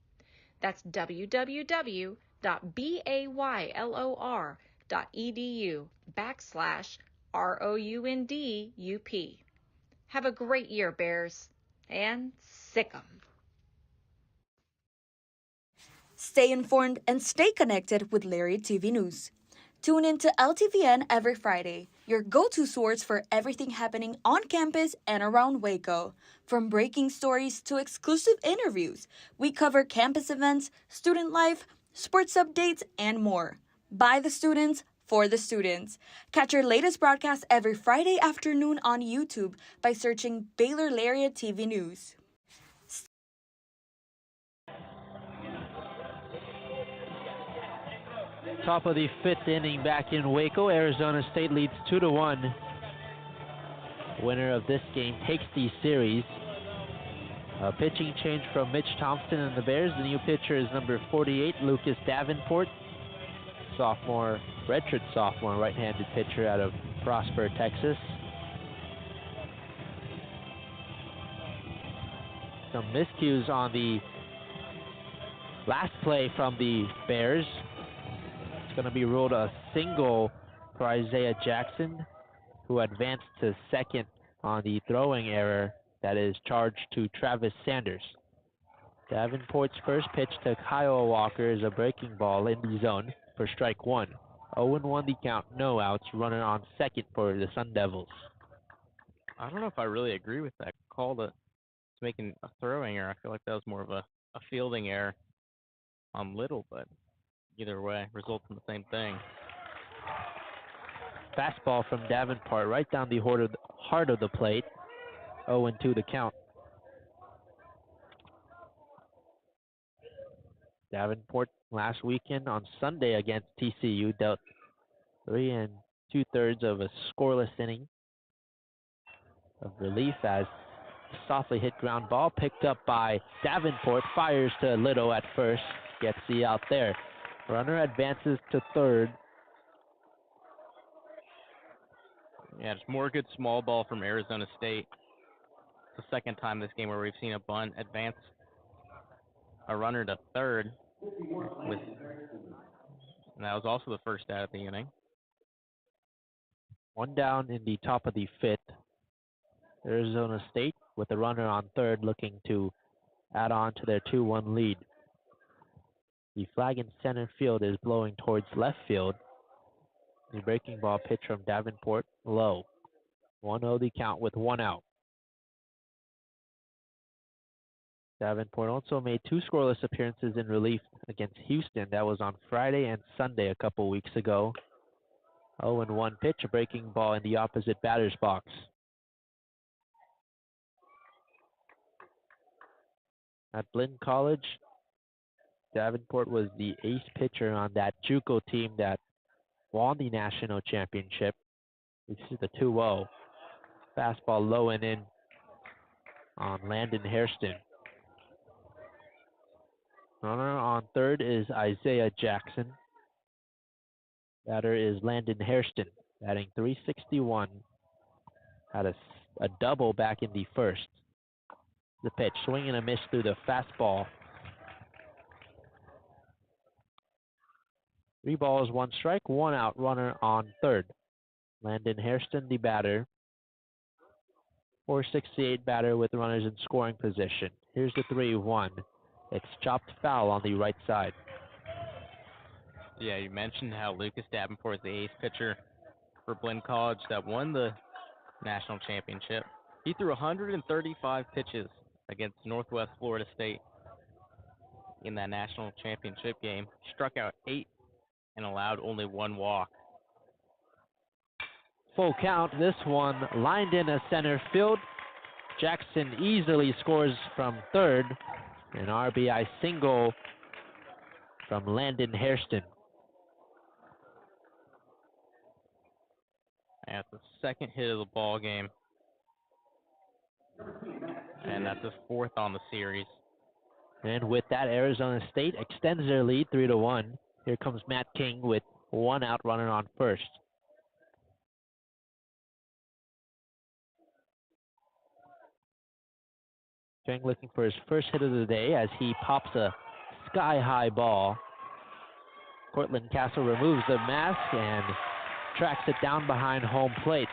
That's www.baylor.edu/ROUNDUP. Have a great year, Bears, and sick 'em.
Stay informed and stay connected with Lariat TV News. Tune in to LTVN every Friday, your go-to source for everything happening on campus and around Waco. From breaking stories to exclusive interviews, we cover campus events, student life, sports updates, and more. By the students, for the students. Catch our latest broadcast every Friday afternoon on YouTube by searching Baylor Lariat TV News.
Top of the fifth inning back in Waco. Arizona State leads 2-1. Winner of this game takes the series. A pitching change from Mitch Thompson and the Bears. The new pitcher is number 48, Lucas Davenport. Sophomore, redshirt sophomore, right-handed pitcher out of Prosper, Texas. Some miscues on the last play from the Bears. Going to be ruled a single for Isaiah Jackson, who advanced to second on the throwing error that is charged to Travis Sanders. Davenport's first pitch to Kyle Walker is a breaking ball in the zone for strike one. 0-1 the count, no outs, runner on second for the Sun Devils.
I don't know if I really agree with that call to making a throwing error. I feel like that was more of a fielding error on Little, but either way, results in the same thing.
Fastball from Davenport right down the heart of the plate. 0-2 the count. Davenport last weekend on Sunday against TCU dealt 3 2/3 of a scoreless inning of relief as softly hit ground ball picked up by Davenport, fires to Little at first, gets the out there. Runner advances to third.
Yeah, it's more good small ball from Arizona State. It's the second time this game where we've seen a bunt advance a runner to third. And that was also the first out of the inning.
One down in the top of the fifth. Arizona State with a runner on third looking to add on to their 2-1 lead. The flag in center field is blowing towards left field. The breaking ball pitch from Davenport, low. 1-0 the count with one out. Davenport also made 2 scoreless appearances in relief against Houston. That was on Friday and Sunday a couple weeks ago. 0-1 pitch, a breaking ball in the opposite batter's box. At Blinn College, Davenport was the ace pitcher on that JUCO team that won the national championship. This is the 2-0. Fastball low and in on Landon Hairston. Runner on third is Isaiah Jackson. Batter is Landon Hairston, batting .361. Had a double back in the first. The pitch, swing and a miss through the fastball. 3 balls, 1 strike, 1 out, runner on third. Landon Hairston, the batter. .468 batter with runners in scoring position. Here's the 3-1. It's chopped foul on the right side.
Yeah, you mentioned how Lucas Davenport is the ace pitcher for Blinn College that won the national championship. He threw 135 pitches against Northwest Florida State in that national championship game. Struck out 8 and allowed only 1 walk.
Full count. This one lined in a center field. Jackson easily scores from third. An RBI single from Landon Hairston.
That's the second hit of the ball game. And that's his 4th on the series.
And with that, Arizona State extends their lead 3-1. Here comes Matt King with 1 out, runner on first. Chang looking for his first hit of the day as he pops a sky-high ball. Cortland Castle removes the mask and tracks it down behind home plate.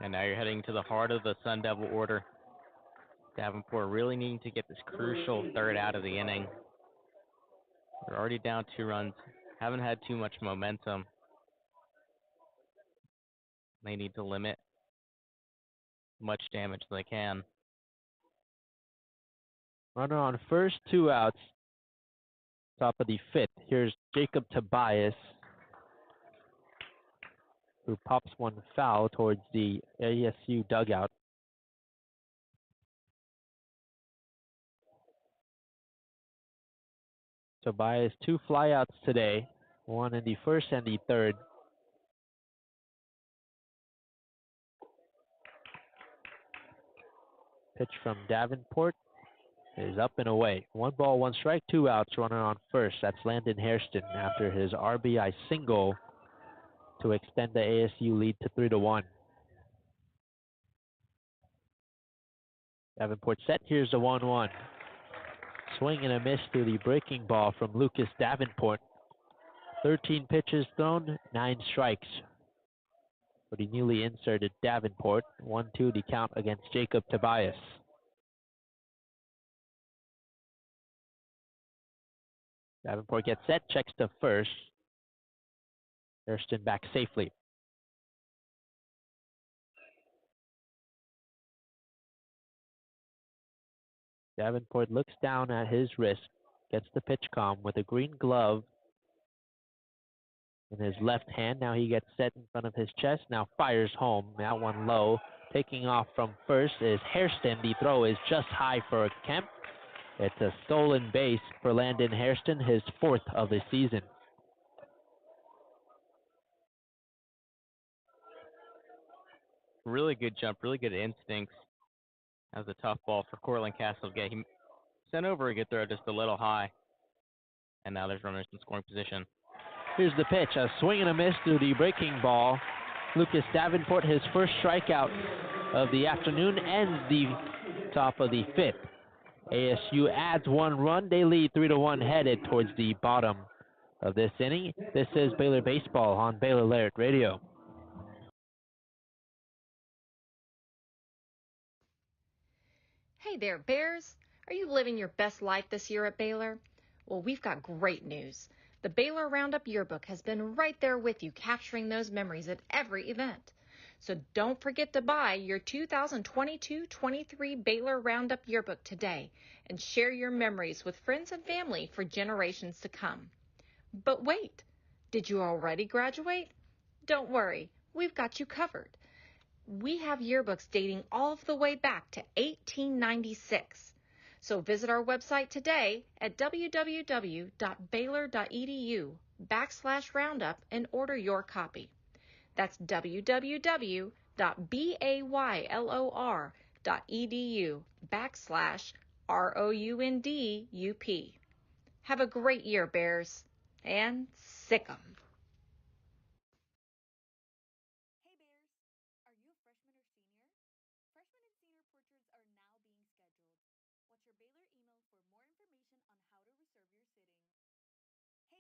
And now you're heading to the heart of the Sun Devil order. Davenport really needing to get this crucial third out of the inning. They're already down 2 runs, haven't had too much momentum. They need to limit much damage they can.
Runner on first, 2 outs. Top of the 5th. Here's Jacob Tobias, who pops one foul towards the ASU dugout. Tobias 2 flyouts today, 1 in the first and the third. Pitch from Davenport is up and away. 1 ball, 1 strike, 2 outs, runner on first. That's Landon Hairston after his RBI single to extend the ASU lead to 3-1. Davenport set. Here's the 1-1. Swing and a miss through the breaking ball from Lucas Davenport. 13 pitches thrown, 9 strikes for the newly inserted Davenport. 1-2 the count against Jacob Tobias. Davenport gets set, checks to first. Hairston back safely. Davenport looks down at his wrist, gets the pitch calm with a green glove in his left hand. Now he gets set in front of his chest, now fires home. That one low. Taking off from first is Hairston. The throw is just high for Kemp. It's a stolen base for Landon Hairston, his 4th of the season.
Really good jump, really good instincts. That was a tough ball for Cortland Castle to get. He sent over a good throw just a little high. And now there's runners in scoring position.
Here's the pitch, a swing and a miss through the breaking ball. Lucas Davenport, his first strikeout of the afternoon, ends the top of the 5th. ASU adds 1 run. They lead 3-1, headed towards the bottom of this inning. This is Baylor Baseball on Baylor Lariat Radio.
Hey there, Bears. Are you living your best life this year at Baylor? Well, we've got great news. The Baylor Roundup Yearbook has been right there with you, capturing those memories at every event. So don't forget to buy your 2022-23 Baylor Roundup Yearbook today and share your memories with friends and family for generations to come. But wait, did you already graduate? Don't worry, we've got you covered. We have yearbooks dating all of the way back to 1896. So visit our website today at www.baylor.edu/roundup and order your copy. That's www.baylor.edu/ROUNDUP. Have a great year, Bears, and sick 'em.
Hey Bears, are you a freshman or senior? Freshman and senior portraits are now being scheduled. Watch your Baylor email for more information on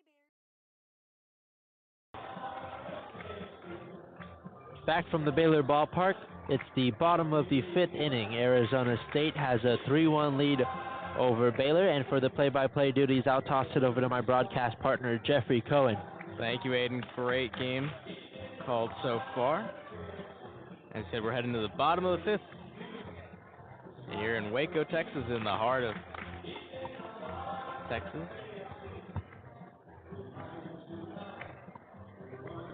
how to reserve your sitting. Hey Bears.
Back from the Baylor Ballpark, it's the bottom of the 5th inning. Arizona State has a 3-1 lead over Baylor, and for the play-by-play duties, I'll toss it over to my broadcast partner, Jeffrey Cohen.
Thank you, Aidan. Great game called so far. As I said, we're heading to the bottom of the 5th. Here in Waco, Texas, in the heart of Texas.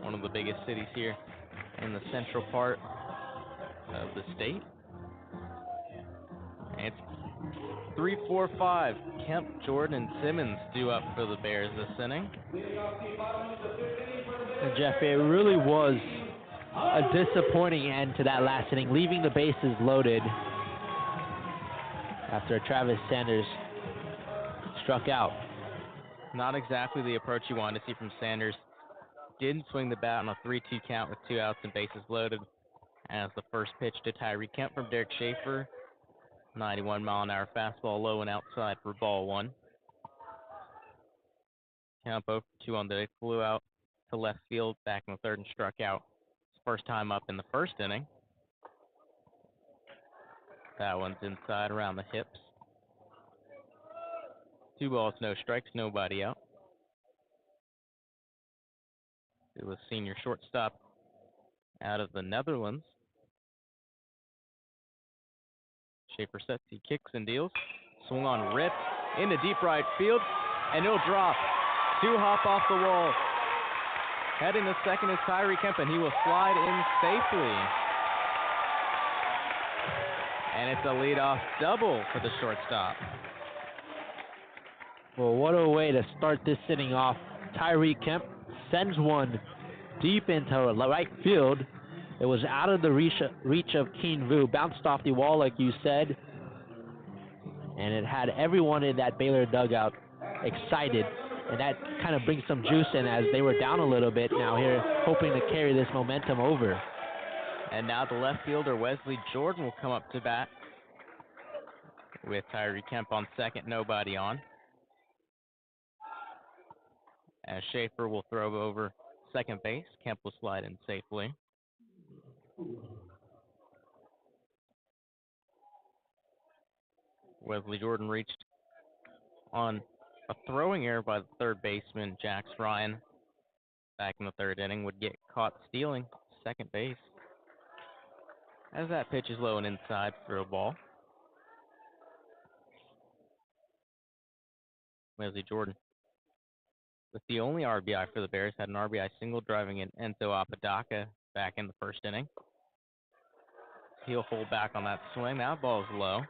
One of the biggest cities here in the central part of the state. And it's 3-4-5. Kemp, Jordan, and Simmons due up for the Bears this inning.
And Jeff, it really was a disappointing end to that last inning, leaving the bases loaded. after Travis Sanders struck out.
Not exactly the approach you wanted to see from Sanders. Didn't swing the bat on a 3-2 count with 2 outs and bases loaded. As the first pitch to Tyree Kemp from Derek Schaefer. 91-mile-an-hour fastball low and outside for ball 1. Kemp 0-2 on the day, flew out to left field back in the third and struck out. His first time up in the first inning. That one's inside around the hips. 2 balls, no strikes, nobody out. It was senior shortstop out of the Netherlands. Schaefer sets, he kicks and deals. Swung on, ripped into deep right field, and it'll drop. 2 hop off the wall. Heading to second is Tyree Kemp, and he will slide in safely. And it's a leadoff double for the shortstop.
Well, what a way to start this inning off. Tyree Kemp sends one deep into right field. It was out of the reach of Keen Vu, bounced off the wall like you said, and it had everyone in that Baylor dugout excited, and that kind of brings some juice in as they were down a little bit now here, hoping to carry this momentum over.
And now the left fielder, Wesley Jordan, will come up to bat with Tyree Kemp on second, nobody on. As Schaefer will throw over second base, Kemp will slide in safely. Wesley Jordan reached on a throwing error by the third baseman, Jax Ryan, back in the third inning, would get caught stealing second base. As that pitch is low and inside for a ball. Wesley Jordan, with the only RBI for the Bears, had an RBI single driving in Enzo Apodaca back in the first inning. He'll hold back on that swing. That ball's low.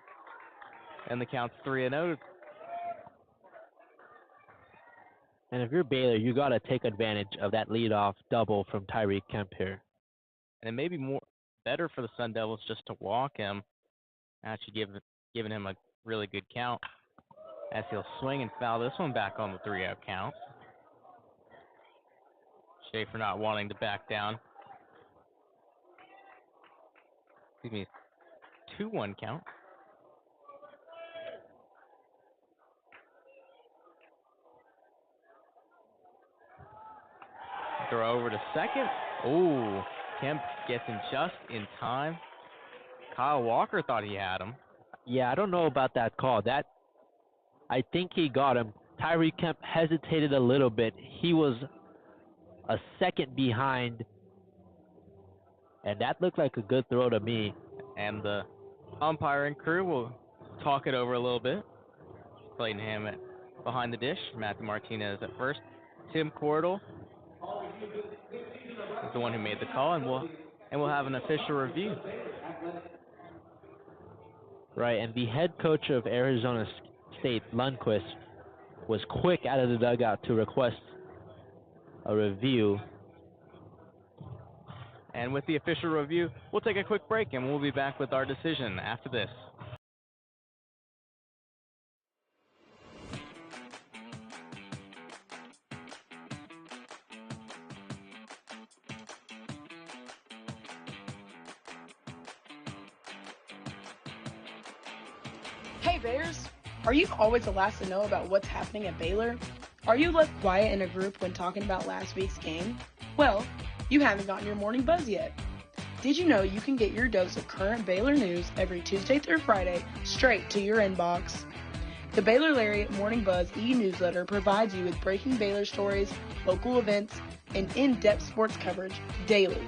And the count's 3-0.
And if you're Baylor, you got to take advantage of that leadoff double from Tyree Kemp here.
And it may be more better for the Sun Devils just to walk him, actually giving him a really good count, as he'll swing and foul this one back on the 3-out count. Schaefer not wanting to back down. Excuse me, 2-1 count. Throw over to second. Ooh, Kemp gets in just in time. Kyle Walker thought he had him.
Yeah, I don't know about that call. I think he got him. Tyree Kemp hesitated a little bit. He was a second behind, and that looked like a good throw to me.
And the umpiring crew will talk it over a little bit. Clayton Hammett behind the dish. Matthew Martinez at first. Tim Cordell is the one who made the call, and we'll have an official review.
Right, and the head coach of Arizona State, Lundquist, was quick out of the dugout to request a review.
And with the official review, we'll take a quick break, and we'll be back with our decision after this.
Hey Bears, are you always the last to know about what's happening at Baylor? Are you left quiet in a group when talking about last week's game? Well, you haven't gotten your morning buzz yet. Did you know you can get your dose of current Baylor news every Tuesday through Friday straight to your inbox? The Baylor Lariat Morning Buzz e-newsletter provides you with breaking Baylor stories, local events, and in-depth sports coverage daily.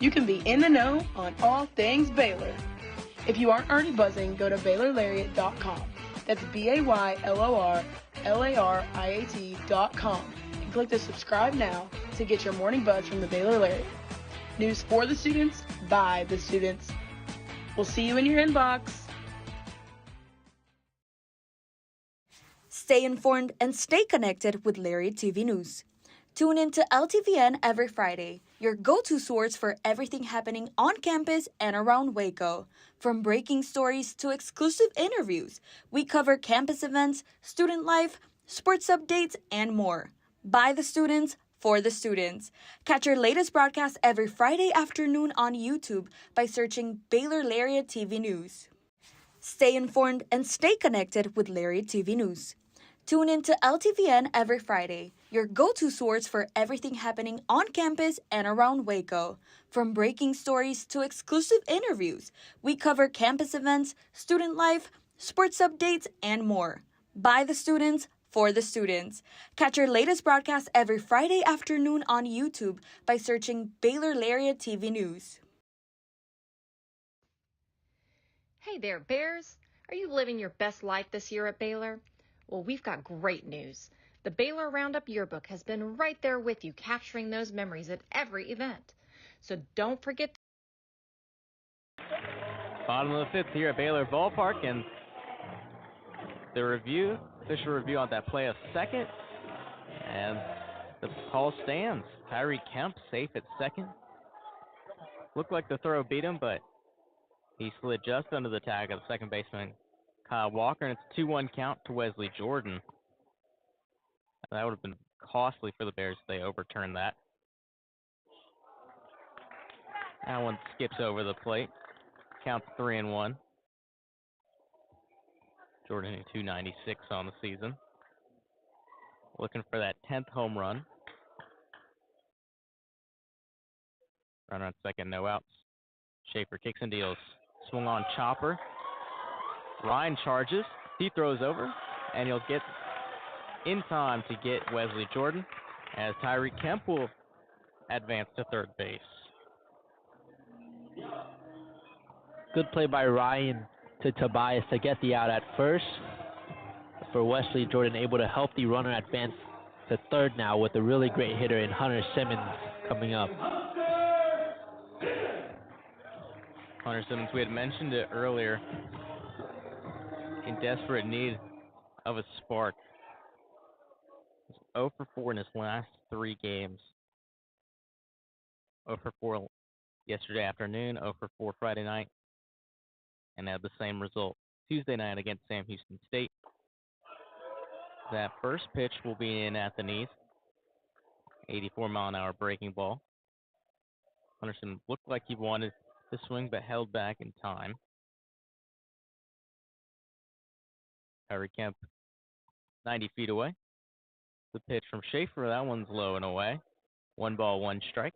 You can be in the know on all things Baylor. If you aren't already buzzing, go to BaylorLariat.com. That's BaylorLariat.com and click the subscribe now to get your morning buzz from the Baylor Lariat. News for the students, by the students. We'll see you in your inbox.
Stay informed and stay connected with Lariat TV News. Tune in to LTVN every Friday, your go-to source for everything happening on campus and around Waco. From breaking stories to exclusive interviews, we cover campus events, student life, sports updates, and more. By the students, for the students. Catch our latest broadcast every Friday afternoon on YouTube by searching Baylor Lariat TV News. Stay informed and stay connected with Lariat TV News. Tune in to LTVN every Friday, your go-to source for everything happening on campus and around Waco. From breaking stories to exclusive interviews, we cover campus events, student life, sports updates, and more. By the students, for the students. Catch our latest broadcast every Friday afternoon on YouTube by searching Baylor Lariat TV News.
Hey there, Bears. Are you living your best life this year at Baylor? Well, we've got great news. The Baylor Roundup Yearbook has been right there with you, capturing those memories at every event. So don't forget.
Bottom of the fifth here at Baylor Ballpark, and the official review on that play of second, and the call stands. Tyree Kemp safe at second. Looked like the throw beat him, but he slid just under the tag of the second baseman, Kyle Walker, and it's a 2-1 count to Wesley Jordan. That would have been costly for the Bears if they overturned that. That one skips over the plate. Counts 3-1. Jordan hitting 296 on the season. Looking for that 10th home run. Runner on second, no outs. Schaefer kicks and deals. Swung on chopper. Ryan charges. He throws over, and he'll get in time to get Wesley Jordan as Tyree Kemp will advance to third base.
Good play by Ryan to Tobias to get the out at first. For Wesley Jordan, able to help the runner advance to third now with a really great hitter in Hunter Simmons coming up.
Hunter Simmons, we had mentioned it earlier, in desperate need of a spark. He's 0 for 4 in his last 3 games. 0 for 4 yesterday afternoon, 0 for 4 Friday night, and had the same result Tuesday night against Sam Houston State. That first pitch will be in at the knees. 84-mile-an-hour breaking ball. Hunterson looked like he wanted to swing, but held back in time. Tyree Kemp 90 feet away. The pitch from Schaefer, that one's low and away. 1 ball, 1 strike.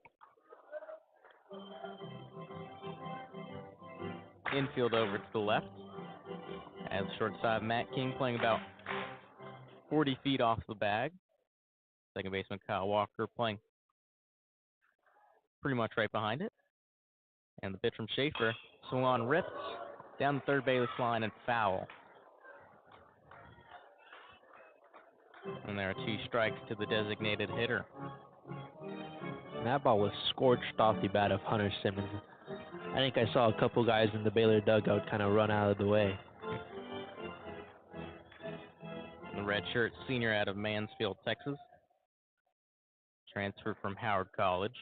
Infield over to the left. As shortstop Matt King playing about 40 feet off the bag. Second baseman Kyle Walker playing pretty much right behind it. And the pitch from Schaefer, swung on, ripped down the third base line and foul. And there are 2 strikes to the designated hitter.
And that ball was scorched off the bat of Hunter Simmons. I think I saw a couple guys in the Baylor dugout kind of run out of the way.
The redshirt senior out of Mansfield, Texas. Transferred from Howard College.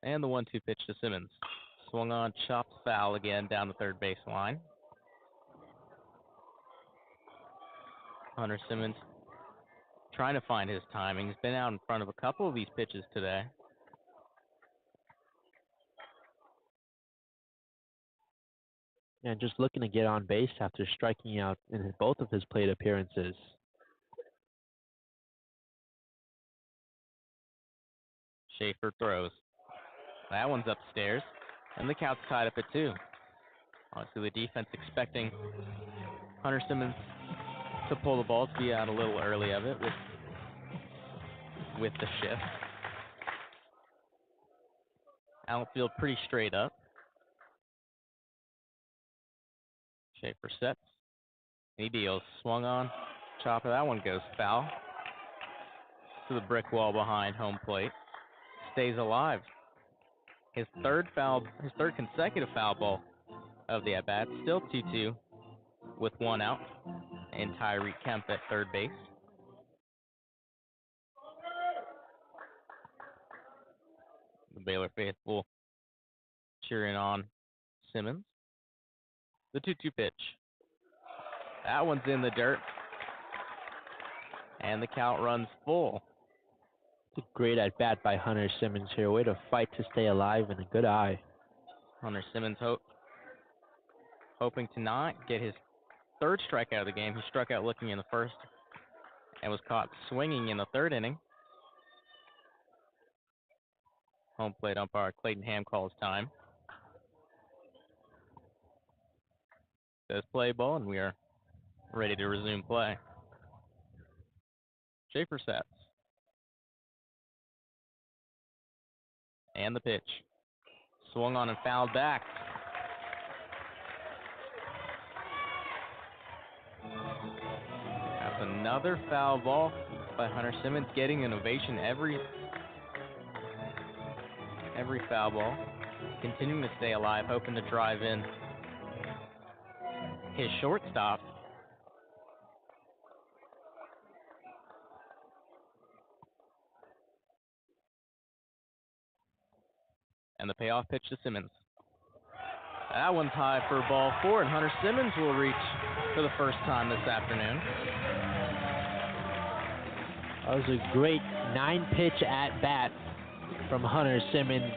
And the 1-2 pitch to Simmons. Swung on, chopped foul again down the third base line. Hunter Simmons trying to find his timing. He's been out in front of a couple of these pitches today.
And just looking to get on base after striking out in both of his plate appearances.
Schaefer throws. That one's upstairs, and the count's tied up at 2. Obviously, the defense expecting Hunter Simmons to pull the ball, to be out a little early of it with the shift. Outfield pretty straight up. Schaefer sets. He deals. Swung on. Chopper. That one goes foul to the brick wall behind home plate. Stays alive. His third consecutive foul ball of the at-bat. Still 2-2 with 1 out. And Tyree Kemp at third base. the Baylor faithful cheering on Simmons. The 2-2 pitch. That one's in the dirt. And the count runs full.
It's a great at-bat by Hunter Simmons here. Way to fight to stay alive and a good eye.
Hunter Simmons hoping to not get his third strikeout of the game. He struck out looking in the first and was caught swinging in the third inning. Home plate umpire Clayton Pham calls time. Says play ball, and we are ready to resume play. Schaefer sets. And the pitch. Swung on and fouled back. That's another foul ball by Hunter Simmons, getting an ovation every foul ball. Continuing to stay alive, hoping to drive in his shortstop. And the payoff pitch to Simmons. That one's high for ball 4, and Hunter Simmons will reach for the first time this afternoon.
That was a great 9-pitch at-bat from Hunter Simmons,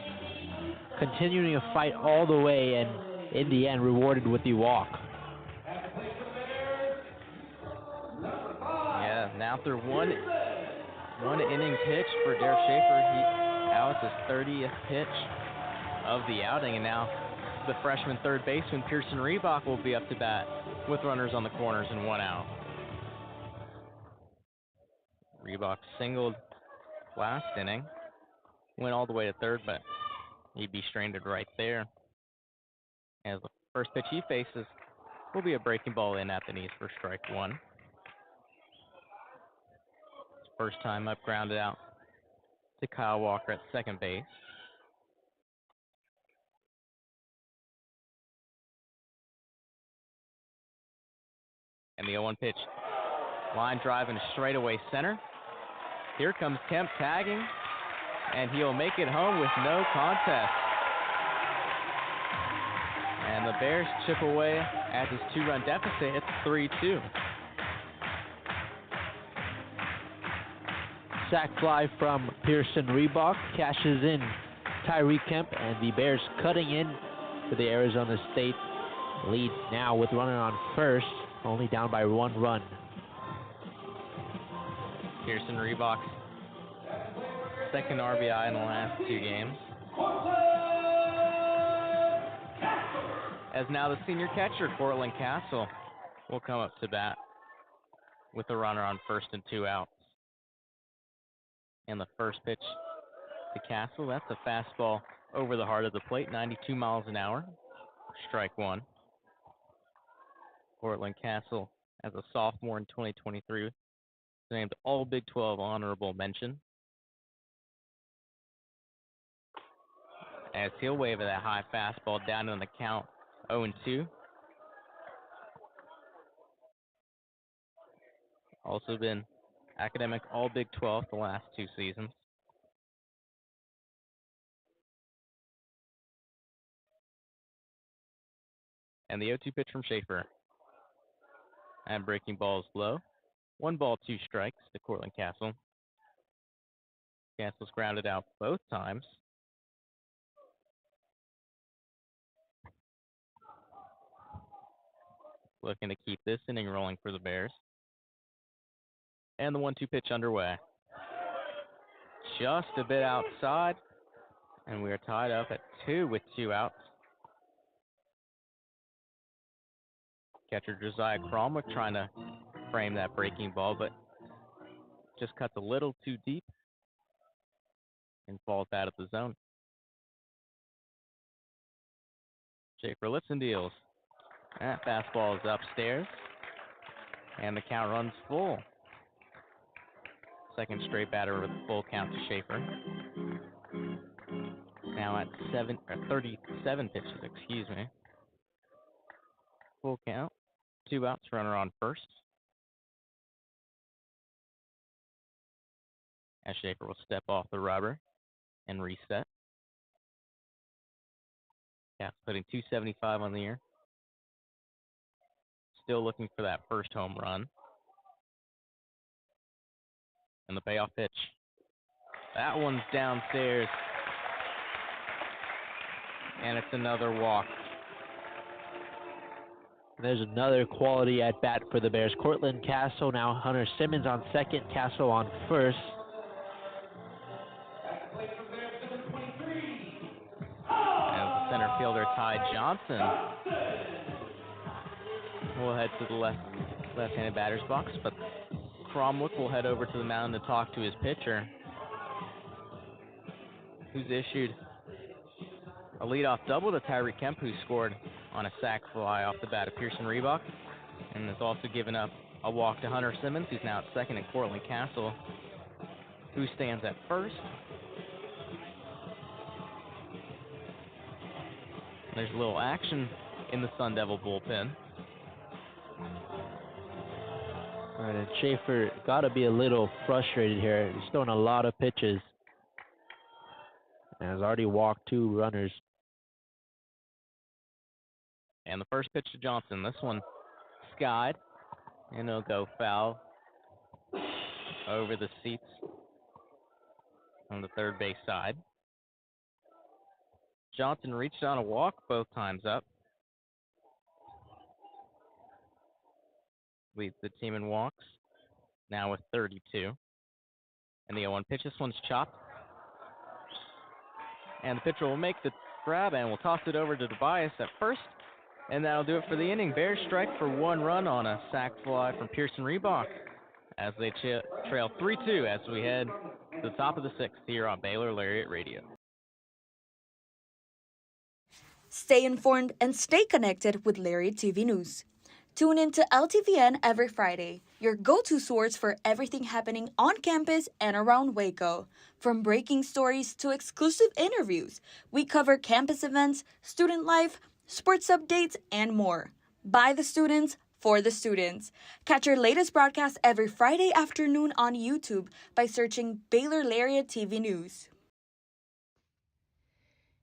continuing to fight all the way and in the end rewarded with the walk.
Yeah, now through one inning pitch for Derek Schaefer. Now it's his 30th pitch of the outing, and now the freshman third baseman Pearson Reebok will be up to bat with runners on the corners and 1 out. Reebok singled last inning, went all the way to third, but he'd be stranded right there, as the first pitch he faces will be a breaking ball in at the knees for strike 1. His first time up, grounded out to Kyle Walker at second base. And the 0-1 pitch. Line drive and straightaway center. Here comes Kemp tagging, and he'll make it home with no contest. And the Bears chip away at his 2-run deficit. It's 3-2.
Sac fly from Pearson Reebok cashes in Tyree Kemp, and the Bears cutting in to the Arizona State lead now with runner on first, only down by 1 run.
Pearson Reebok's second RBI in the last 2 games. As now the senior catcher, Cortland Castle, will come up to bat with a runner on first and 2 outs. And the first pitch to Castle, that's a fastball over the heart of the plate, 92 miles an hour. Strike 1. Cortland Castle, as a sophomore in 2023, named All Big 12 honorable mention. As he'll wave at that high fastball down on the count, 0-2. Also been academic All Big 12 the last 2 seasons. And the 0-2 pitch from Schaefer. And breaking ball is low. 1 ball, 2 strikes to Cortland Castle. Castle's grounded out both times. Looking to keep this inning rolling for the Bears. And the 1-2 pitch underway. Just a bit outside. And we are tied up at 2 with 2 outs. Catcher Josiah Cromwell trying to frame that breaking ball, but just cuts a little too deep and falls out of the zone. Schaefer lifts and deals. That fastball is upstairs, and the count runs full. Second straight batter with a full count to Schaefer. Now at 37 pitches, excuse me. Full count. 2 outs, runner on first. As Schaefer will step off the rubber and reset. Cats putting 275 on the year. Still looking for that first home run. And the payoff pitch. That one's downstairs. And it's another walk.
There's another quality at bat for the Bears. Cortland Castle, now Hunter Simmons on second, Castle on first.
And the center fielder, Ty Johnson, will head to the left-handed batter's box, but Cromwell will head over to the mound to talk to his pitcher, who's issued a leadoff double to Tyreek Kemp, who scored on a sac fly off the bat of Pearson Reebok, and has also given up a walk to Hunter Simmons, who's now at second, and Cortland Castle, who stands at first. There's a little action in the Sun Devil bullpen.
All right, and Schaefer got to be a little frustrated here. He's throwing a lot of pitches and has already walked 2 runners.
And the first pitch to Johnson. This one skied, and it'll go foul over the seats on the third base side. Johnson reached on a walk both times up. Leads the team in walks, now with 32. And the 0-1 pitch. This one's chopped. And the pitcher will make the grab and will toss it over to Tobias at first. And that'll do it for the inning. Bears strike for 1 run on a sac fly from Pearson Reebok as they trail 3-2 as we head to the top of the 6th here on Baylor Lariat Radio.
Stay informed and stay connected with Lariat TV News. Tune in to LTVN every Friday, your go-to source for everything happening on campus and around Waco. From breaking stories to exclusive interviews, we cover campus events, student life, sports updates, and more. By the students, for the students. Catch our latest broadcast every Friday afternoon on YouTube by searching Baylor Lariat TV News.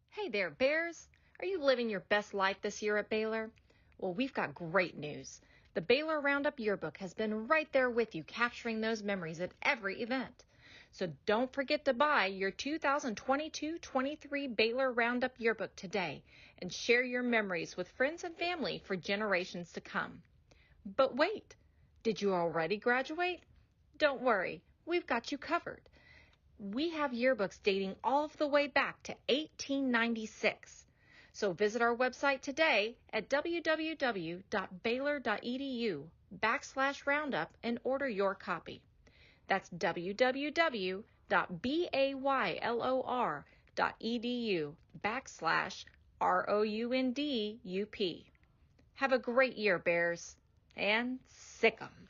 Hey there, Bears. Are you living your best life this year at Baylor? Well, we've got great news. The Baylor Roundup Yearbook has been right there with you, capturing those memories at every event. So don't forget to buy your 2022-23 Baylor Roundup Yearbook today and share your memories with friends and family for generations to come. But wait, did you already graduate? Don't worry, we've got you covered. We have yearbooks dating all of the way back to 1896. So visit our website today at www.baylor.edu/roundup and order your copy. That's www.baylor.edu/ROUNDUP. Have a great year, Bears, and sick 'em.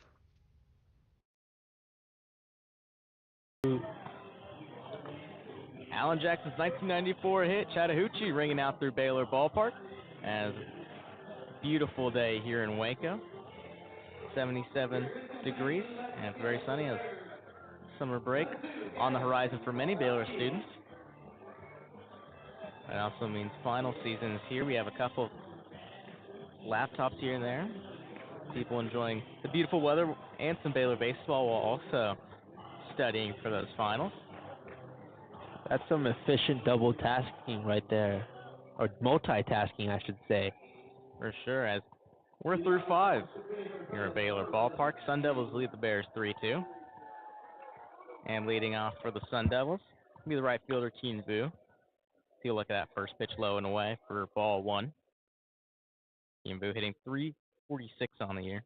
Alan Jackson's 1994 hit, Chattahoochee, ringing out through Baylor Ballpark. As a beautiful day here in Waco. 77 degrees, and it's very sunny as summer break on the horizon for many Baylor students. That also means final season is here. We have a couple of laptops here and there. People enjoying the beautiful weather and some Baylor baseball while also studying for those finals.
That's some efficient double tasking right there, or multitasking, I should say.
For sure, as we're through 5 here at Baylor Ballpark. Sun Devils lead the Bears 3-2. And leading off for the Sun Devils will be the right fielder, Keen Vu. He'll look at that first pitch low and away for ball 1. Keen Vu hitting .346 on the year.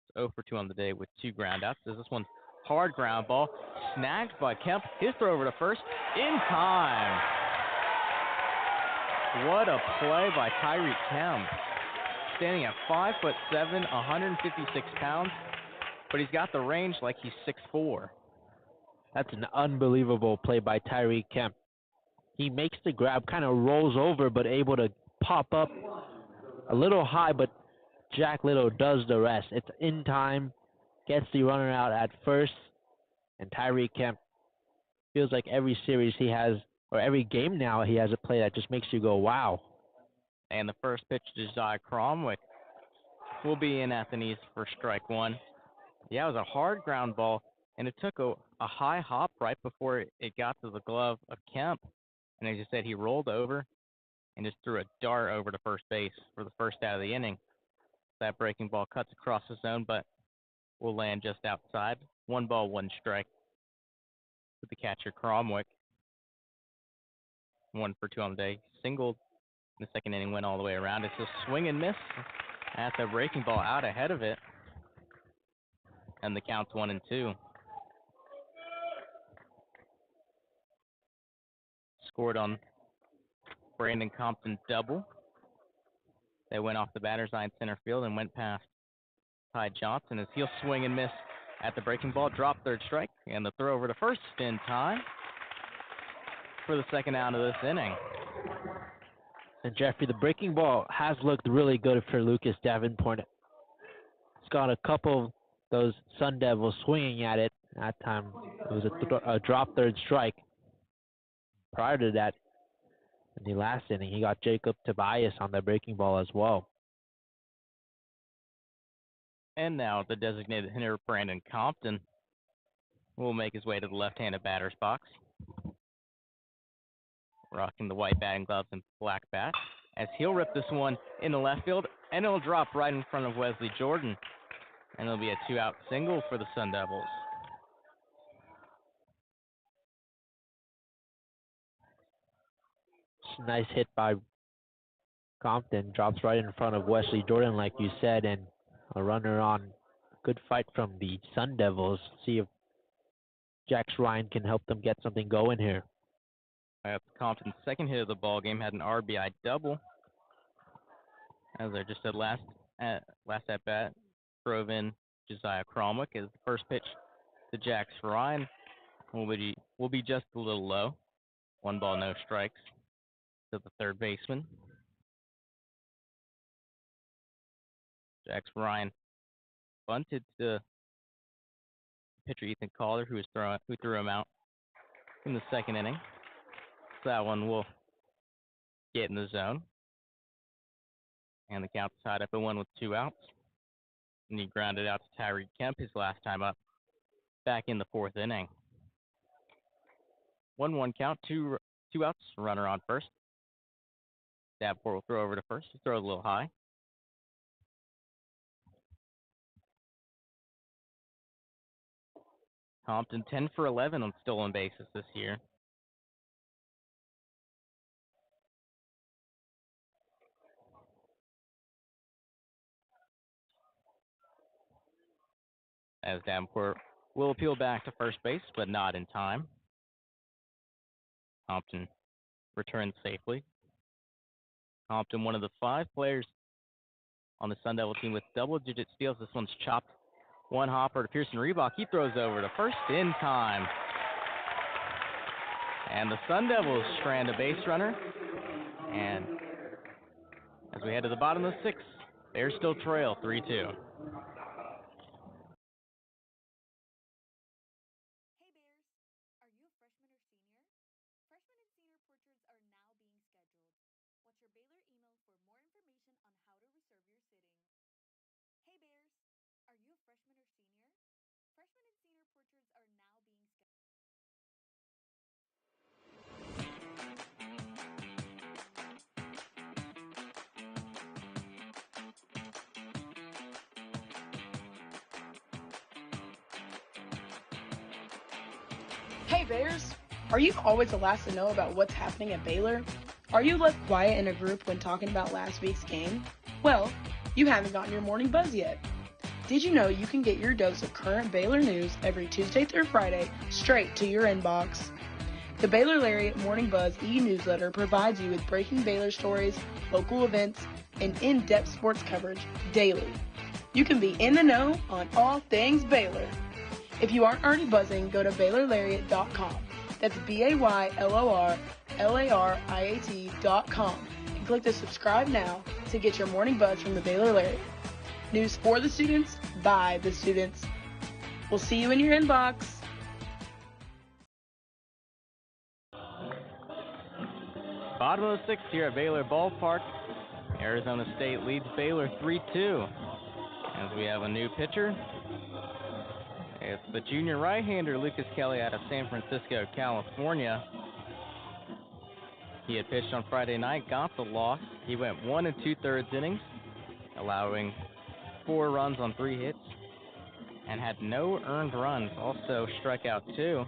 It's 0 for 2 on the day with 2 groundouts. This one's hard ground ball, snagged by Kemp. His throw over to first in time. What a play by Tyreek Kemp. Standing at 5'7", 156 pounds, but he's got the range like he's 6'4".
That's an unbelievable play by Tyreek Kemp. He makes the grab, kind of rolls over, but able to pop up a little high, but Jack Little does the rest. It's in time, gets the runner out at first, and Tyreek Kemp feels like every series he has or every game now he has a play that just makes you go, wow.
And the first pitch to Josiah Cromwick will be in at the knees for strike one. Yeah, it was a hard ground ball, and it took a high hop right before it got to the glove of Kemp. And as you said, he rolled over and just threw a dart over to first base for the first out of the inning. That breaking ball cuts across the zone, but will land just outside. 1 ball, 1 strike with the catcher Cromwick. 1 for 2 on the day. Singled in the second inning, went all the way around. It's a swing and miss at the breaking ball out ahead of it. And the count's 1-2. Scored on Brandon Compton's double. They went off the batter's eye in center field and went past Ty Johnson as he'll swing and miss at the breaking ball, drop third strike, and the throw over to first in time for the second out of this inning.
And Jeffrey, the breaking ball has looked really good for Lucas Davenport. He's got a couple of those Sun Devils swinging at it. That time it was a drop third strike. Prior to that, in the last inning, he got Jacob Tobias on the breaking ball as well.
And now the designated hitter, Brandon Compton, will make his way to the left-handed batter's box. Rocking the white batting gloves and black bat, as he'll rip this one in the left field, and it'll drop right in front of Wesley Jordan. And it'll be a 2-out single for the Sun Devils.
Nice hit by Compton. Drops right in front of Wesley Jordan, like you said, and a runner on. Good fight from the Sun Devils. See if Jax Ryan can help them get something going here.
That's Compton's second hit of the ball game. Had an RBI double. As I just said, last at bat, drove in Josiah Cromwick as the first pitch to Jax Ryan will be just a little low. 1 ball, no strikes to the third baseman. Jax Ryan bunted to pitcher Ethan Calder, who threw him out in the second inning. So that one will get in the zone. And the count's tied up at 1 with 2 outs. And he grounded out to Tyree Kemp his last time up back in the 4th inning. 1-1 count, 2 outs, runner on first. Davenport will throw over to first. He throws a little high. Compton 10 for 11 on stolen bases this year. As Davenport will appeal back to first base, but not in time. Compton returns safely. Compton, one of the 5 players on the Sun Devil team with double-digit steals. This one's chopped. 1 hopper to Pearson Reebok. He throws over to first in time. And the Sun Devils strand a base runner. And as we head to the bottom of the 6th, Bears still trail 3-2.
Hey Bears! Are you always the last to know about what's happening at Baylor? Are you left quiet in a group when talking about last week's game? Well, you haven't gotten your morning buzz yet. Did you know you can get your dose of current Baylor news every Tuesday through Friday straight to your inbox? The Baylor Lariat Morning Buzz e-newsletter provides you with breaking Baylor stories, local events, and in-depth sports coverage daily. You can be in the know on all things Baylor. If you aren't already buzzing, go to BaylorLariat.com. That's BaylorLariat.com and click the subscribe now to get your morning buzz from the Baylor Lariat. News for the students, by the students. We'll see you in your inbox.
Bottom of the sixth here at Baylor Ballpark. Arizona State leads Baylor 3-2. As we have a new pitcher. It's the junior right-hander Lucas Kelly out of San Francisco, California. He had pitched on Friday night, got the loss. He went 1 2/3 innings, allowing 4 runs on 3 hits, and had no earned runs. Also struck out 2.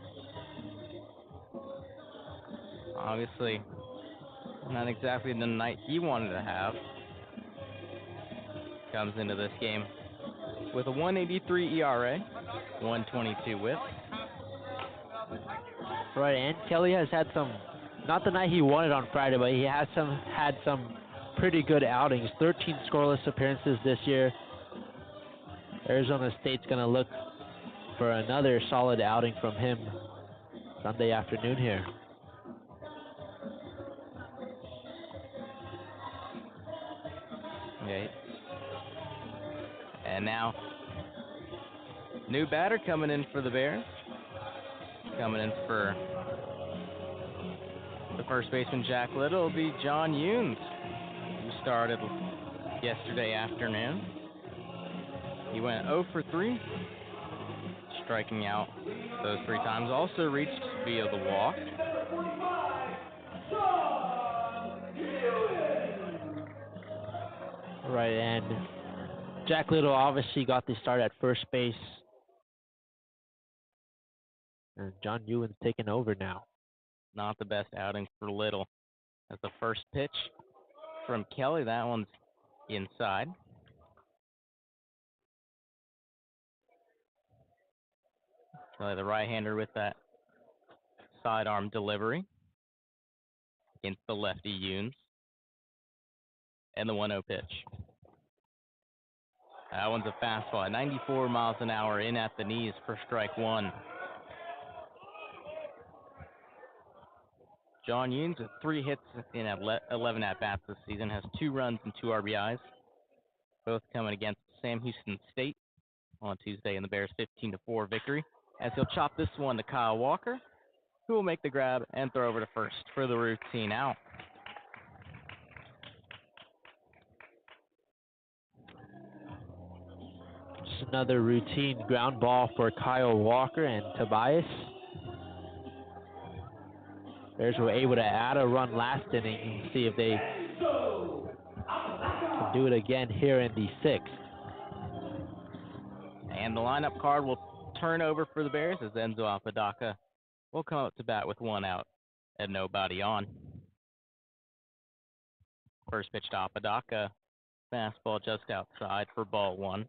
Obviously, not exactly the night he wanted to have. Comes into this game with a 1.83 ERA, 1.22 WHIP.
Right, and Kelly has had some, not the night he wanted on Friday, but he has had some pretty good outings. 13 scoreless appearances this year. Arizona State's going to look for another solid outing from him Sunday afternoon here.
Okay. And now, new batter coming in for the Bears. Coming in for the first baseman, Jack Little, will be John Younes, who started yesterday afternoon. He went 0 for 3, striking out those 3 times. Also reached via the walk.
Right, and Jack Little obviously got the start at first base. And John Ewan's taking over now.
Not the best outing for Little. As the first pitch from Kelly, that one's inside. Kelly, the right-hander, with that sidearm delivery against the lefty Younes. And the 1-0 pitch. That one's a fastball at 94 miles an hour, in at the knees for strike 1. John Younes with 3 hits in 11 at-bats this season, has 2 runs and 2 RBIs, both coming against Sam Houston State on Tuesday in the Bears' 15-4 victory. As he'll chop this one to Kyle Walker, who will make the grab and throw over to first for the routine out.
Just another routine ground ball for Kyle Walker and Tobias. Bears were able to add a run last inning and see if they can do it again here in the 6th.
And the lineup card will turn over for the Bears as Enzo Apodaca will come up to bat with 1 out and nobody on. First pitch to Apodaca, fastball just outside for ball 1.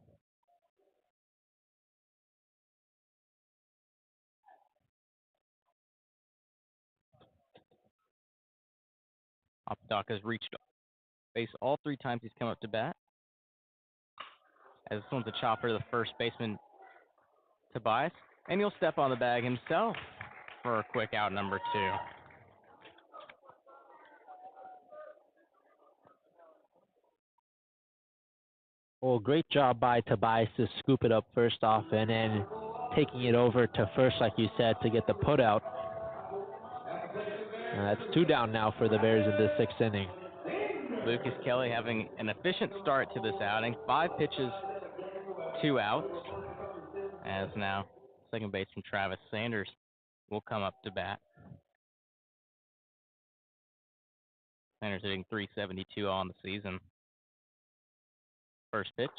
Apodaca's reached base all 3 times he's come up to bat. As this one's a chopper to the first baseman, Tobias, and he'll step on the bag himself for a quick out, number 2.
Well, great job by Tobias to scoop it up first off and then taking it over to first, like you said, to get the put out. That's 2 down now for the Bears in the 6th inning.
Lucas Kelly having an efficient start to this outing. 5 pitches, 2 outs. As now, second baseman Travis Sanders will come up to bat. Sanders hitting .372 on the season. First pitch.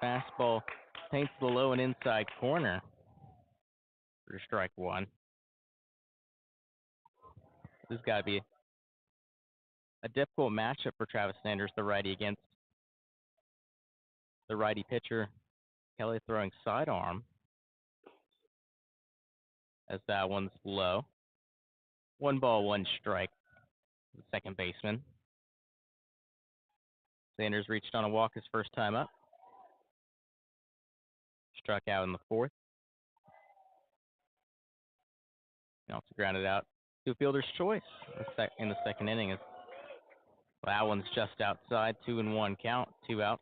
Fastball paints the low and inside corner for strike 1. This has got to be a difficult matchup for Travis Sanders, the righty, against the righty pitcher. Kelly throwing sidearm as that one's low. 1 ball, 1 strike. The second baseman. Sanders reached on a walk his first time up. Struck out in the 4th. He also grounded out to a fielder's choice in the second inning. That one's just outside. 2-1 count. 2 outs.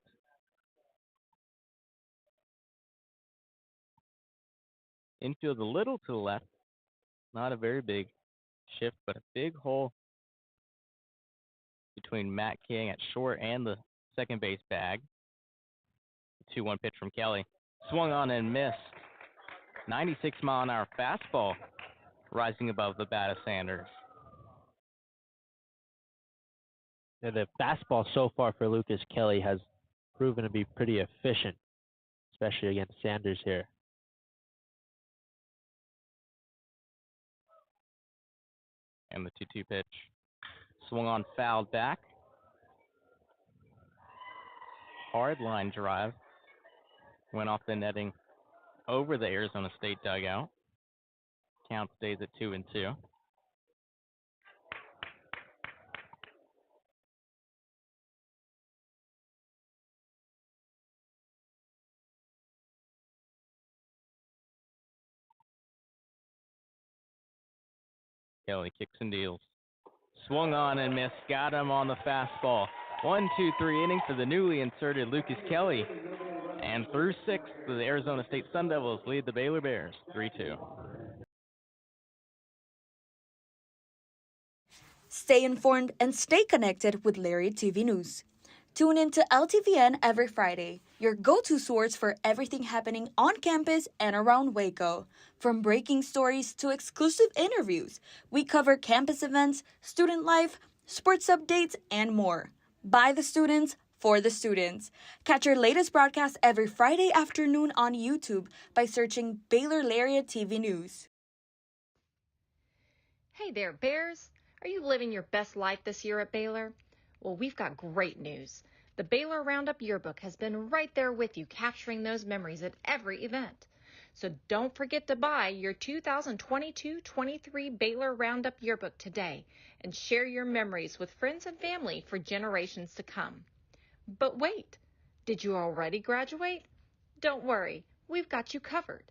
Infield a little to the left. Not a very big shift, but a big hole between Matt King at short and the second base bag. 2-1 pitch from Kelly. Swung on and missed. 96-mile-an-hour fastball rising above the bat of Sanders.
And the fastball so far for Lucas Kelly has proven to be pretty efficient, especially against Sanders here.
And the 2-2 pitch. Swung on, fouled back. Hard line drive. Went off the netting over the Arizona State dugout. Count stays at 2-2. Kelly kicks and deals. Swung on and missed. Got him on the fastball. 1, 2, 3 inning for the newly inserted Lucas Kelly. And through 6, the Arizona State Sun Devils lead the Baylor Bears 3-2.
Stay informed and stay connected with Lariat TV News. Tune in to LTVN every Friday, your go-to source for everything happening on campus and around Waco. From breaking stories to exclusive interviews, we cover campus events, student life, sports updates, and more. By the students, for the students. Catch our latest broadcast every Friday afternoon on YouTube by searching Baylor Lariat TV News.
Hey there, Bears. Are you living your best life this year at Baylor? Well, we've got great news. The Baylor Roundup Yearbook has been right there with you, capturing those memories at every event. So don't forget to buy your 2022-23 Baylor Roundup Yearbook today and share your memories with friends and family for generations to come. But wait, did you already graduate? Don't worry, we've got you covered.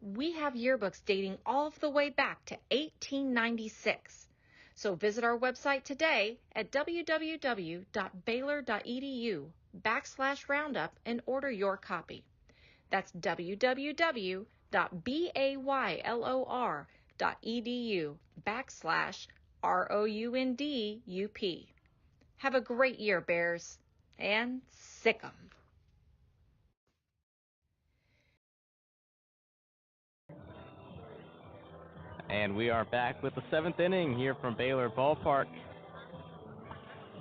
We have yearbooks dating all the way back to 1896. So visit our website today at www.baylor.edu/roundup and order your copy. That's www.baylor.edu/ROUNDUP. Have a great year, Bears, and sick 'em.
And we are back with the 7th inning here from Baylor Ballpark.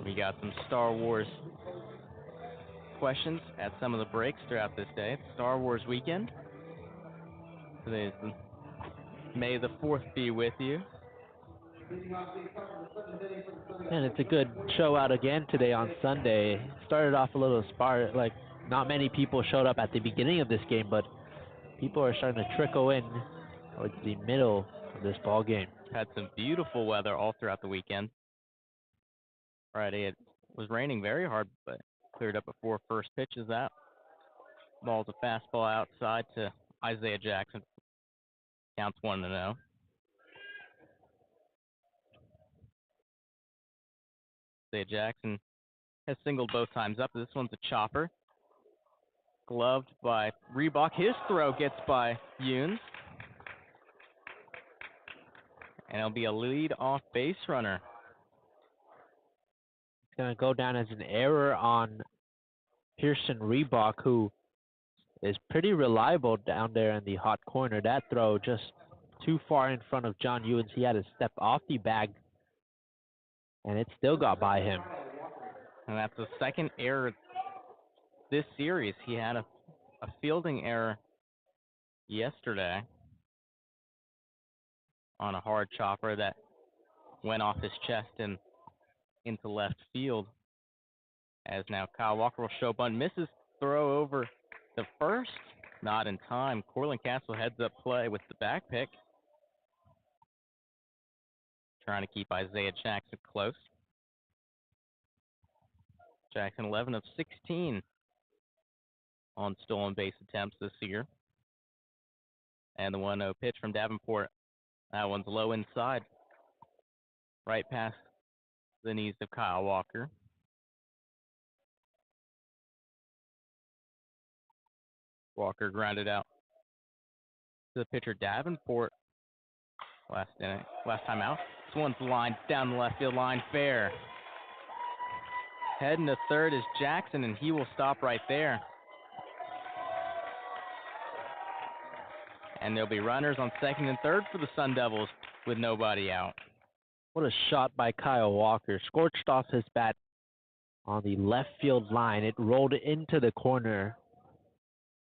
We got some Star Wars questions at some of the breaks throughout this day. It's Star Wars weekend. May the 4th be with you.
And it's a good show out again today on Sunday. Started off a little sparse, like not many people showed up at the beginning of this game, but people are starting to trickle in towards the middle of this ball game.
Had some beautiful weather all throughout the weekend. Friday it was raining very hard, but cleared up before first pitch is out. Ball's a fastball outside to Isaiah Jackson. Counts 1-0. Isaiah Jackson has singled both times up. This one's a chopper. Gloved by Reebok. His throw gets by Younes. And it'll be a lead-off base runner.
It's going to go down as an error on Pearson Reebok, who is pretty reliable down there in the hot corner. That throw just too far in front of John Younes. He had to step off the bag, and it still got by him.
And that's the second error this series. He had a fielding error yesterday on a hard chopper that went off his chest and into left field. As now Kyle Walker will show bunt, misses throw over the first, not in time. Cortland Castle heads up play with the back pick, trying to keep Isaiah Jackson close. Jackson 11 of 16 on stolen base attempts this year. And the 1-0 pitch from Davenport. That one's low inside, right past the knees of Kyle Walker. Walker grounded out to the pitcher Davenport last time out. This one's lined down the left field line, fair. Heading to third is Jackson, and he will stop right there. And there'll be runners on second and third for the Sun Devils with nobody out.
What a shot by Kyle Walker. Scorched off his bat on the left field line. It rolled into the corner.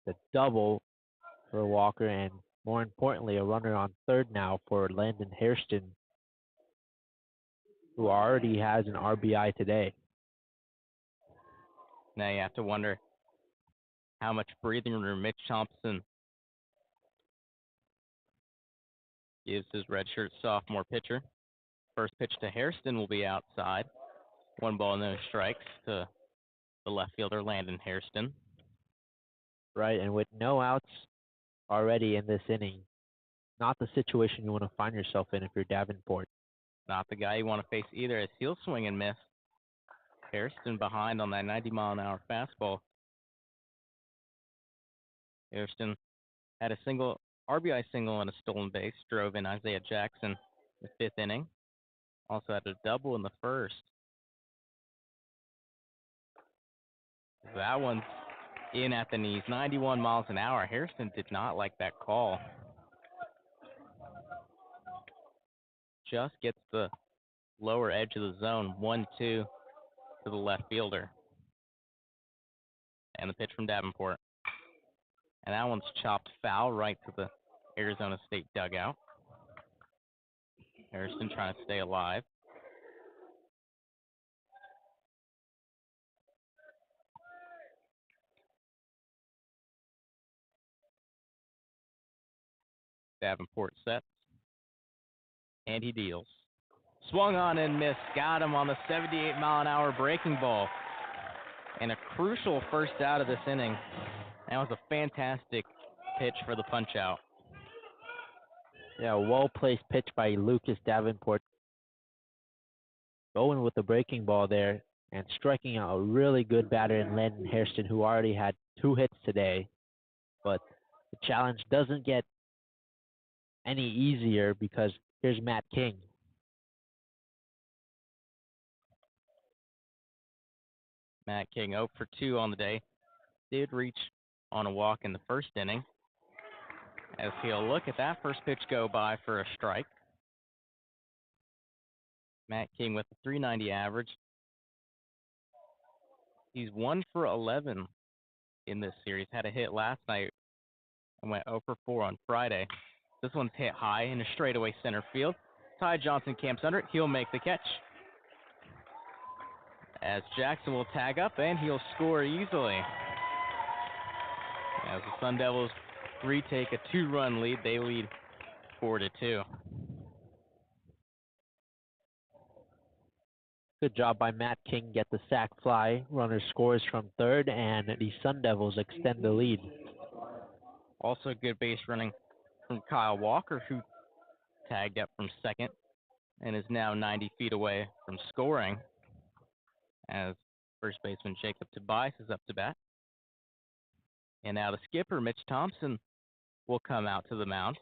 The double for Walker, and more importantly, a runner on third now for Landon Hairston, who already has an RBI today.
Now you have to wonder how much breathing room Mitch Thompson gives his redshirt sophomore pitcher. First pitch to Hairston will be outside. 1 ball, no strikes to the left fielder, Landon Hairston.
Right, and with no outs already in this inning, not the situation you want to find yourself in if you're Davenport.
Not the guy you want to face either, as he'll swing and miss. Hairston behind on that 90-mile-an-hour fastball. Hairston had a RBI single and a stolen base, drove in Isaiah Jackson the 5th inning. Also had a double in the first. That one's in at the knees, 91 miles an hour. Hairston did not like that call. Just gets the lower edge of the zone, 1-2 to the left fielder. And the pitch from Davenport. And that one's chopped foul right to the Arizona State dugout. Hairston trying to stay alive. Davenport sets. And he deals. Swung on and missed. Got him on the 78-mile-an-hour breaking ball. And a crucial first out of this inning. That was a fantastic pitch for the punch-out.
Yeah, well-placed pitch by Lucas Davenport. Going with the breaking ball there and striking out a really good batter in Landon Hairston, who already had 2 hits today. But the challenge doesn't get any easier because here's Matt King.
Matt King 0 for 2 on the day. Did reach on a walk in the first inning. As he'll look at that first pitch go by for a strike. Matt King with a .390 average. He's 1 for 11 in this series. Had a hit last night and went 0 for 4 on Friday. This one's hit high in a straightaway center field. Ty Johnson camps under it. He'll make the catch. As Jackson will tag up and he'll score easily. As the Sun Devils retake a 2-run lead, they lead 4-2.
Good job by Matt King, get the sac fly. Runner scores from third, and the Sun Devils extend the lead.
Also good base running from Kyle Walker, who tagged up from second and is now 90 feet away from scoring, as first baseman Jacob Tobias is up to bat. And now the skipper, Mitch Thompson, will come out to the mound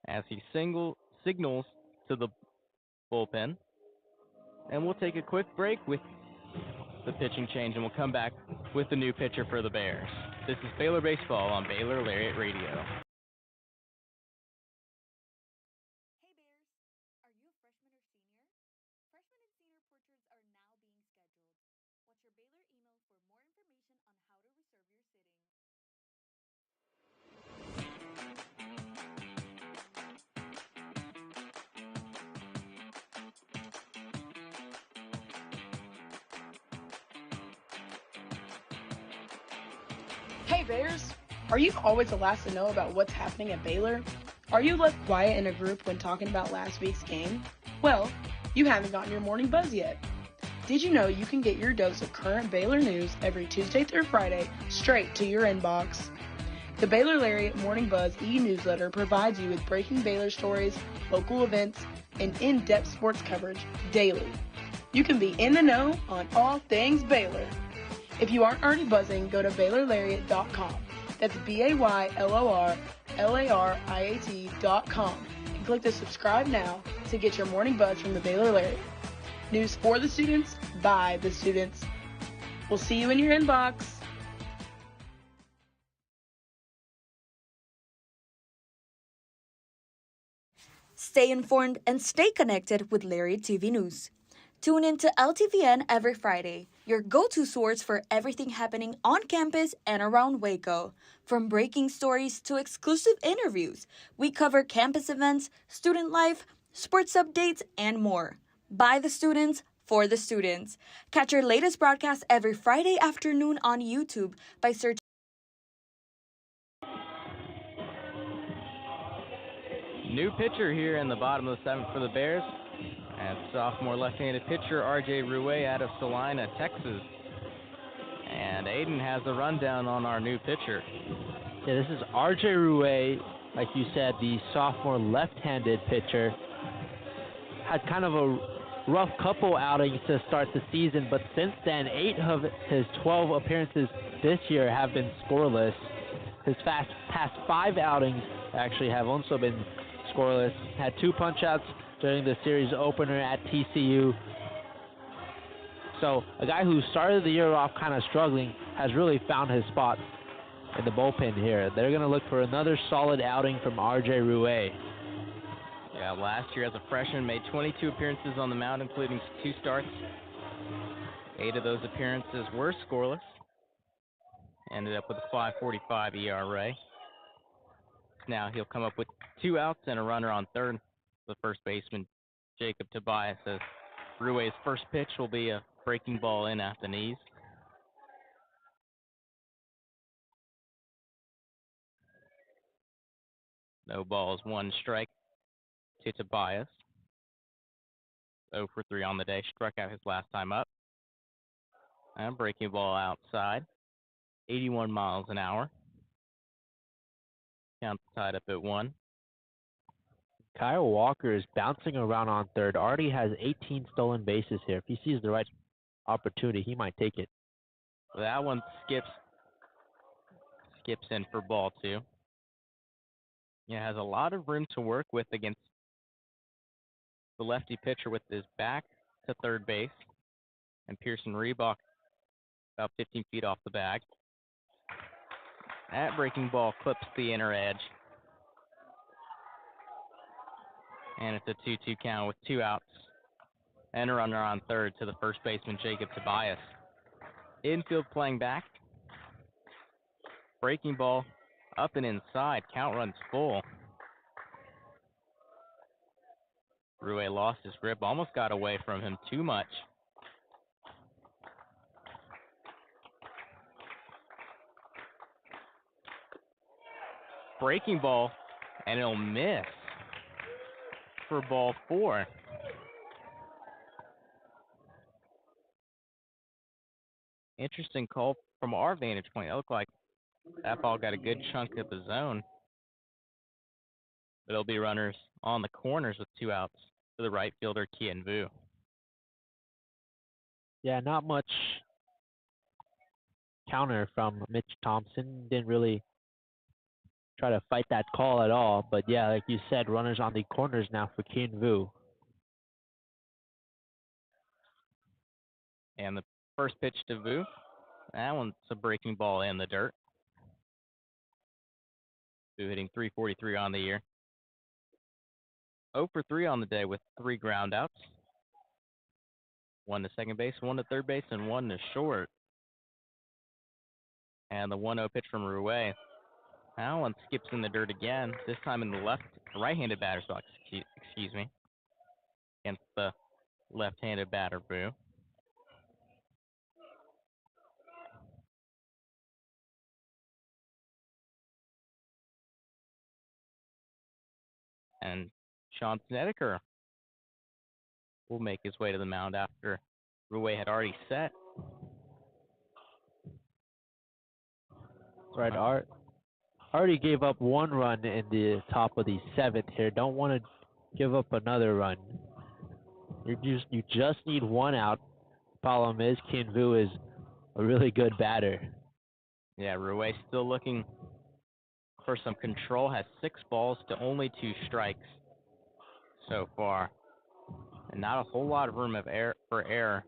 as he signals to the bullpen. And we'll take a quick break with the pitching change, and we'll come back with the new pitcher for the Bears. This is Baylor Baseball on Baylor Lariat Radio.
Hey Bears, are you always the last to know about what's happening at Baylor? Are you left quiet in a group when talking about last week's game? Well, you haven't gotten your morning buzz yet. Did you know you can get your dose of current Baylor news every Tuesday through Friday straight to your inbox? The Baylor Lariat Morning Buzz e-newsletter provides you with breaking Baylor stories, local events, and in-depth sports coverage daily. You can be in the know on all things Baylor. If you aren't already buzzing, go to BaylorLariat.com. That's BaylorLariat.com and click the subscribe now to get your morning buzz from the Baylor Lariat. News for the students, by the students. We'll see you in your inbox.
Stay informed and stay connected with Lariat TV News. Tune in to LTVN every Friday, your go-to source for everything happening on campus and around Waco. From breaking stories to exclusive interviews, we cover campus events, student life, sports updates, and more. By the students, for the students. Catch our latest broadcast every Friday afternoon on YouTube by searching.
New pitcher here in the bottom of the seventh for the Bears. And sophomore left-handed pitcher R.J. Rouet out of Salina, Texas. And Aidan has a rundown on our new pitcher.
Yeah, this is R.J. Rouet, like you said, the sophomore left-handed pitcher. Had kind of a rough couple outings to start the season, but since then, 8 of his 12 appearances this year have been scoreless. His past 5 outings actually have also been scoreless. Had 2 punch-outs during the series opener at TCU. So a guy who started the year off kind of struggling has really found his spot in the bullpen here. They're going to look for another solid outing from R.J. Rouet.
Yeah, last year as a freshman made 22 appearances on the mound, including 2 starts. 8 of those appearances were scoreless. Ended up with a 5.45 ERA. Now he'll come up with 2 outs and a runner on third. The first baseman, Jacob Tobias, says Rouet's first pitch will be a breaking ball in at the knees. No balls, 1 strike to Tobias. 0 for 3 on the day, struck out his last time up. And breaking ball outside, 81 miles an hour. Count tied up at 1.
Kyle Walker is bouncing around on third. Already has 18 stolen bases here. If he sees the right opportunity, he might take it.
That one skips in for ball 2. Yeah, has a lot of room to work with against the lefty pitcher with his back to third base. And Pearson Reebok about 15 feet off the bag. That breaking ball clips the inner edge. And it's a 2-2 count with 2 outs and a runner on third to the first baseman, Jacob Tobias. Infield playing back. Breaking ball up and inside. Count runs full. Rouet lost his grip. Almost got away from him too much. Breaking ball, and it'll miss for ball 4. Interesting call from our vantage point. It looked like that ball got a good chunk of the zone. But it'll be runners on the corners with 2 outs for the right fielder, Kian Vu.
Yeah, not much counter from Mitch Thompson. Didn't really try to fight that call at all. But yeah, like you said, runners on the corners now for Kian Vu.
And the first pitch to Vu. That one's a breaking ball in the dirt. Vu hitting .343 on the year. 0 for 3 on the day with 3 ground outs. 1 to second base, 1 to third base, and 1 to short. And the 1-0 pitch from Rouet. That one skips in the dirt again, this time in the right-handed batter's box, excuse me, against the left-handed batter, Vu. And Sean Snedeker will make his way to the mound after Rouet had already set.
Right, already gave up 1 run in the top of the 7th here. Don't want to give up another run. You just need 1 out. Problem is, Kian Vu is a really good batter.
Yeah, Rouet still looking for some control. Has 6 balls to only 2 strikes so far. and not a whole lot of room for error.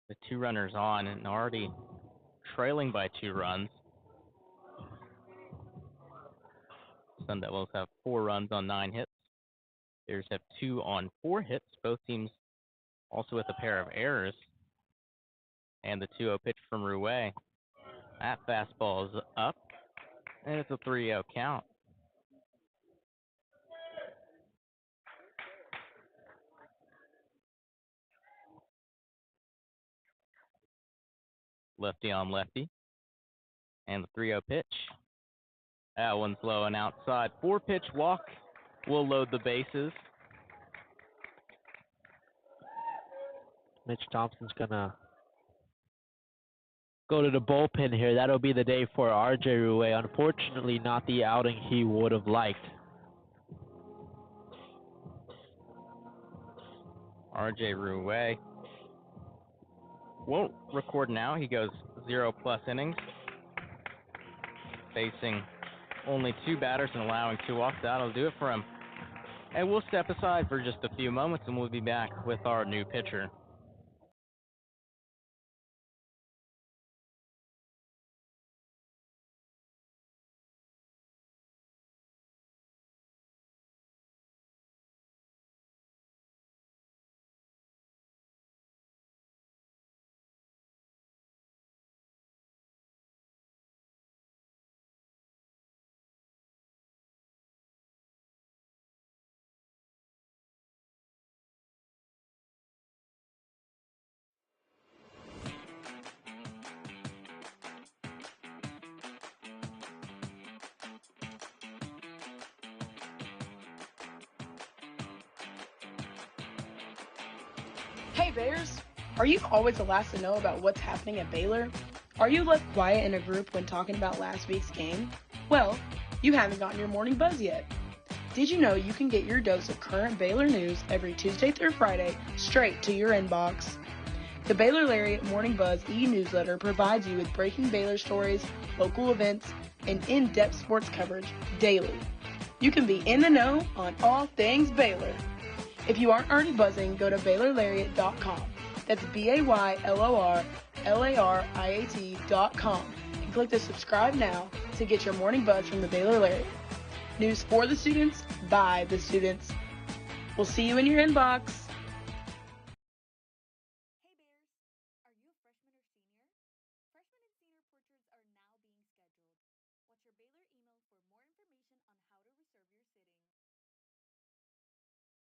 The 2 runners on and already trailing by 2 runs. Sun Devils have 4 runs on 9 hits. Bears have 2 on 4 hits. Both teams also with a pair of errors. And the 2-0 pitch from Rouet. That fastball is up, and it's a 3-0 count. Lefty on lefty. And the 3-0 pitch. That one's low and outside. 4-pitch walk will load the bases.
Mitch Thompson's going to go to the bullpen here. That'll be the day for R.J. Rouet. Unfortunately, not the outing he would have liked.
R.J. Rouet won't record now. He goes 0+ innings, facing only 2 batters and allowing 2 walks. That'll do it for him. And we'll step aside for just a few moments, and we'll be back with our new pitcher.
Hey Bears, are you always the last to know about what's happening at Baylor? Are you left quiet in a group when talking about last week's game? Well, you haven't gotten your morning buzz yet. Did you know you can get your dose of current Baylor news every Tuesday through Friday straight to your inbox? The Baylor Lariat Morning Buzz e-newsletter provides you with breaking Baylor stories, local events, and in-depth sports coverage daily. You can be in the know on all things Baylor. If you aren't already buzzing, go to BaylorLariat.com. That's BaylorLariat.com and click the subscribe now to get your morning buzz from the Baylor Lariat. News for the students, by the students. We'll see you in your inbox.
Hey Bears, are you a freshman or senior? Freshman and senior portraits are now being scheduled. Watch your Baylor email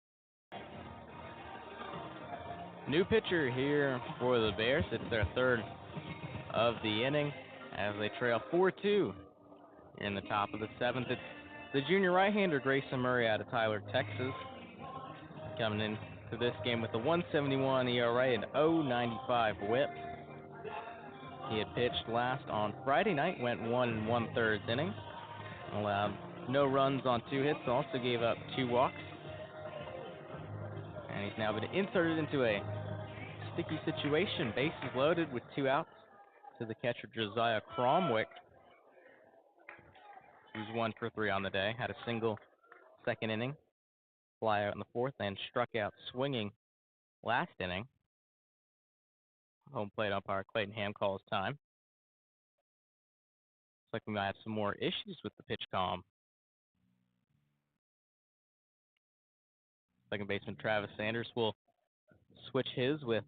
for more information on how to reserve your sitting.
New pitcher here for the Bears. It's their 3rd of the inning as they trail 4-2 in the top of the 7th. It's the junior right-hander Grayson Murray out of Tyler, Texas, coming into this game with a 1.71 ERA and 0.95 WHIP. He had pitched last on Friday night, went 1 1/3 innings, allowed no runs on 2 hits, also gave up 2 walks. And he's now been inserted into a sticky situation. Bases loaded with 2 outs to the catcher Josiah Cromwick, who's 1 for 3 on the day. Had a single 2nd inning, fly out in the 4th, and struck out swinging last inning. Home plate umpire Clayton Ham calls time. Looks like we might have some more issues with the pitch column. Second baseman Travis Sanders will switch his with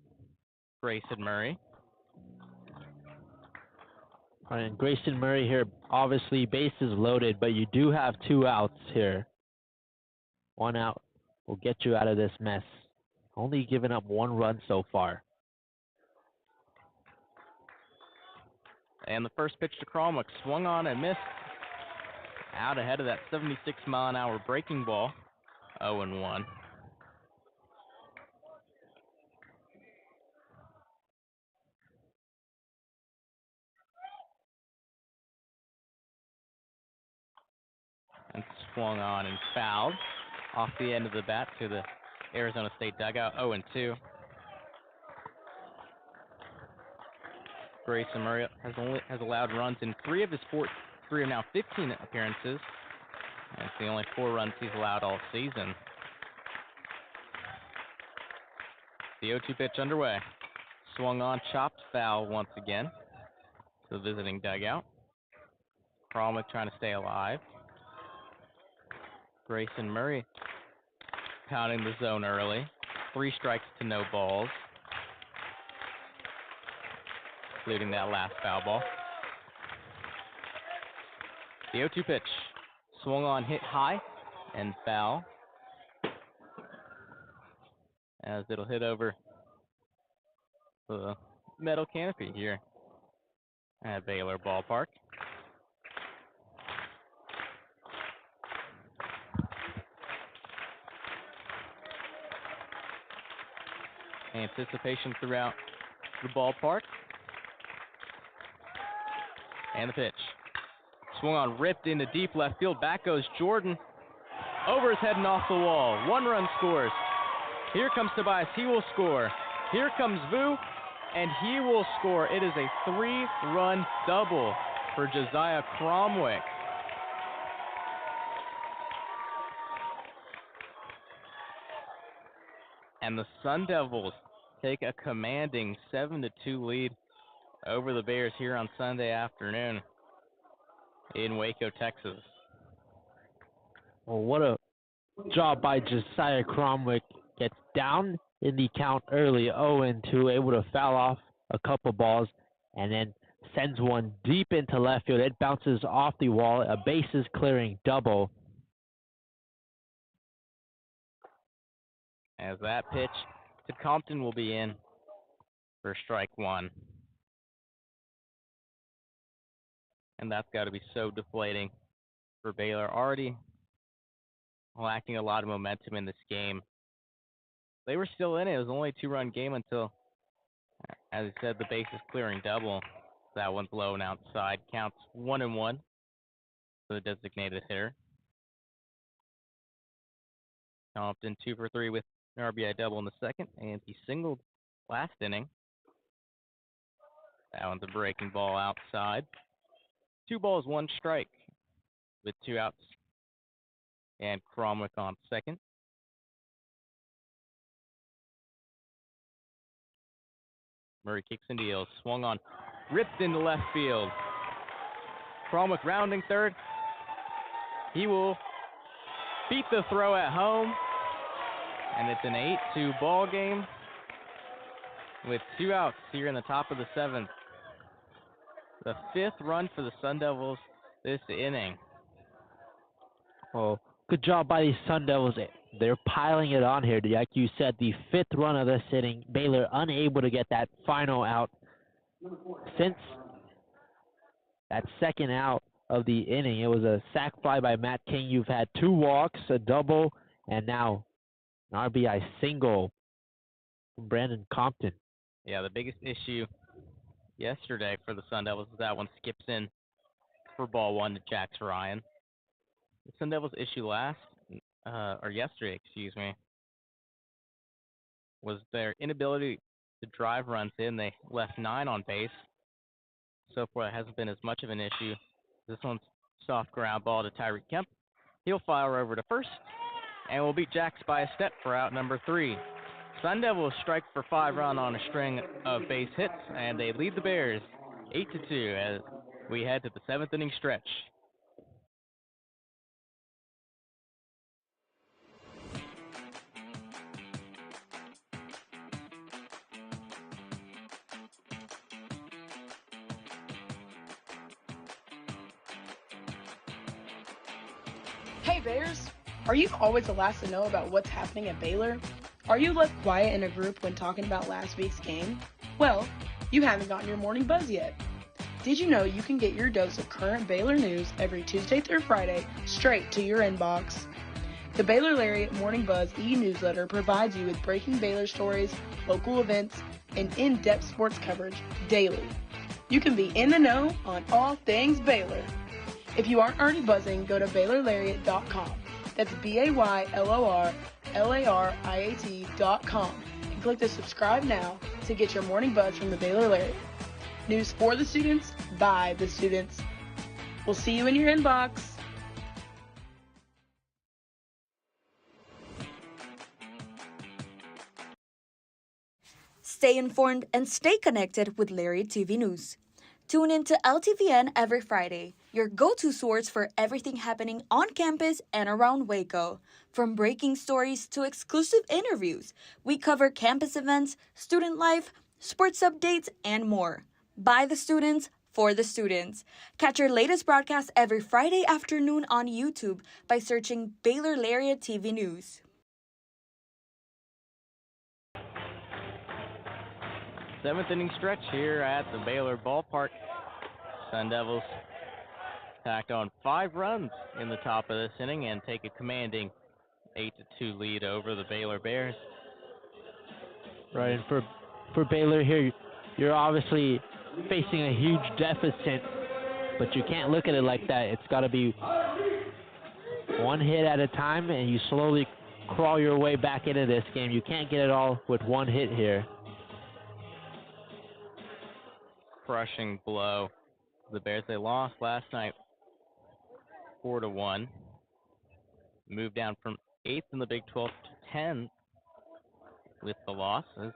Grayson Murray.
All right, and Grayson Murray here, obviously bases loaded, but you do have 2 outs here. 1 out will get you out of this mess. Only giving up 1 run so far.
And the first pitch to Cromwick swung on and missed. Out ahead of that 76-mile-an-hour breaking ball. 0-1. And swung on and fouled off the end of the bat to the Arizona State dugout. 0-2. Grayson Murray has allowed runs in 3 of his 3 of now 15 appearances. And it's the only 4 runs he's allowed all season. The 0-2 pitch underway. Swung on, chopped, foul once again to the visiting dugout. Cromwell trying to stay alive. Grayson Murray pounding the zone early. 3 strikes to no balls, including that last foul ball. The 0-2 pitch. Swung on, hit high, and foul, as it'll hit over the metal canopy here at Baylor Ballpark. Anticipation throughout the ballpark. And the pitch. Swung on, ripped into deep left field. Back goes Jordan. Over his head and off the wall. 1 run scores. Here comes Tobias. He will score. Here comes Vu, and he will score. It is a 3-run double for Josiah Cromwick. And the Sun Devils take a commanding 7-2 lead over the Bears here on Sunday afternoon in Waco, Texas.
Well, what a job by Josiah Cromwick. Gets down in the count early, 0-2, able to foul off a couple balls, and then sends one deep into left field. It bounces off the wall, a bases clearing double.
As that pitch to Compton will be in for strike 1. And that's got to be so deflating for Baylor. Already lacking a lot of momentum in this game. They were still in it. It was only a 2-run game until, as I said, the bases clearing double. That one's low and outside. Counts 1-1 for the designated hitter. Compton 2 for 3 with an RBI double in the second, and he singled last inning. That one's a breaking ball outside. 2 balls, 1 strike with 2 outs. And Cromwick on second. Murray kicks and deals. Swung on, ripped into left field. Cromwick rounding third. He will beat the throw at home. And it's an 8-2 ball game with 2 outs here in the top of the 7th. The 5th run for the Sun Devils this inning.
Well, good job by the Sun Devils. They're piling it on here. Like you said, the 5th run of this inning, Baylor unable to get that final out. Since that second out of the inning, it was a sac fly by Matt King. You've had 2 walks, a double, and now an RBI single from Brandon Compton.
Yeah, the biggest issue yesterday for the Sun Devils is that one skips in for ball 1 to Jax Ryan. The Sun Devils' issue yesterday, was their inability to drive runs in. They left 9 on base. So far, it hasn't been as much of an issue. This one's soft ground ball to Tyreek Kemp. He'll fire over to first, and will beat Jax by a step for out number 3. Sun Devils strike for 5 run on a string of base hits, and they lead the Bears 8-2 as we head to the 7th inning stretch.
Hey Bears, are you always the last to know about what's happening at Baylor? Are you left quiet in a group when talking about last week's game? Well, you haven't gotten your morning buzz yet. Did you know you can get your dose of current Baylor news every Tuesday through Friday straight to your inbox? The Baylor Lariat Morning Buzz e-newsletter provides you with breaking Baylor stories, local events, and in-depth sports coverage daily. You can be in the know on all things Baylor. If you aren't already buzzing, go to BaylorLariat.com. That's BaylorLariat.com and click the subscribe now to get your morning buzz from the Baylor Lariat. News for the students, by the students. We'll see you in your inbox.
Stay informed and stay connected with Lariat TV News. Tune in to LTVN every Friday, your go-to source for everything happening on campus and around Waco. From breaking stories to exclusive interviews, we cover campus events, student life, sports updates, and more. By the students, for the students. Catch our latest broadcast every Friday afternoon on YouTube by searching Baylor Lariat TV News.
Seventh inning stretch here at the Baylor Ballpark. Sun Devils tacked on 5 runs in the top of this inning and take a commanding 8-2 lead over the Baylor Bears.
Right, and for Baylor here, you're obviously facing a huge deficit, but you can't look at it like that. It's got to be one hit at a time, and you slowly crawl your way back into this game. You can't get it all with one hit here.
Crushing blow. The Bears, they lost last night 4-1. Moved down from 8th in the Big 12 to 10th with the loss. As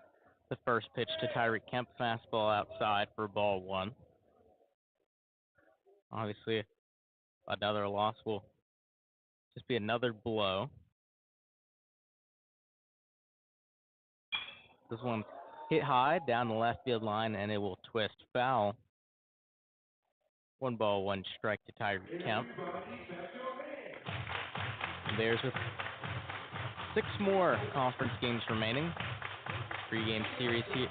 the first pitch to Tyreek Kemp, fastball outside for ball 1. Obviously, another loss will just be another blow. This one hit high down the left field line, and it will twist foul. 1 ball, 1 strike to Tyreek Kemp. Bears with 6 more conference games remaining. 3-game series here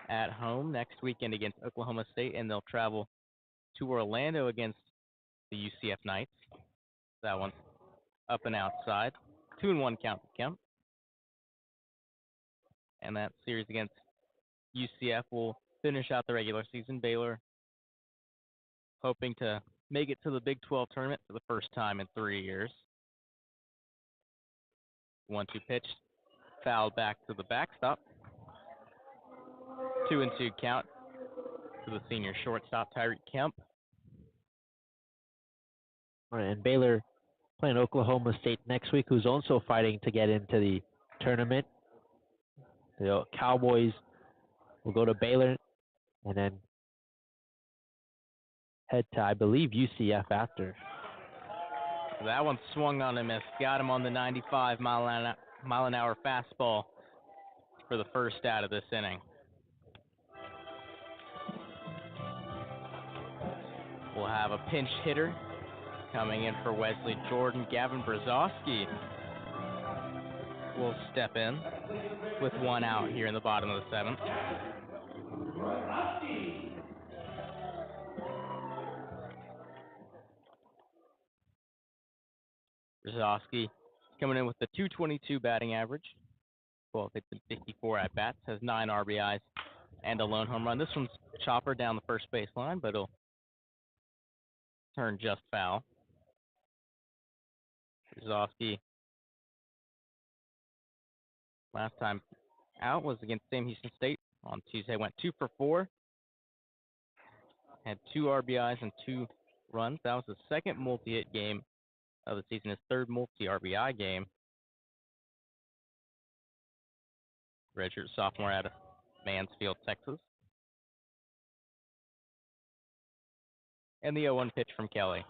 at home next weekend against Oklahoma State, and they'll travel to Orlando against the UCF Knights. That one's up and outside. 2-1 count to Kemp. And that series against UCF will finish out the regular season. Baylor hoping to make it to the Big 12 tournament for the first time in 3 years. 1-2 pitch, foul back to the backstop. 2-2 count to the senior shortstop, Tyreek Kemp.
All right, and Baylor playing Oklahoma State next week, who's also fighting to get into the tournament. The Cowboys will go to Baylor and then head to, I believe, UCF after.
That one swung on and missed. Got him on the 95 mile an hour fastball for the first out of this inning. We'll have a pinch hitter coming in for Wesley Jordan. Gavin Brzezowski will step in with 1 out here in the bottom of the 7th. Brzezowski coming in with the .222 batting average. 12 hits and 54 at-bats, has 9 RBIs and a lone home run. This one's chopper down the first base line, but it'll turn just foul. Brzezowski, last time out was against Sam Houston State on Tuesday. Went 2 for 4. Had 2 RBIs and 2 runs. That was the second multi-hit game of the season, his 3rd multi-RBI game. Redshirt sophomore out of Mansfield, Texas. And the 0-1 pitch from Kelly.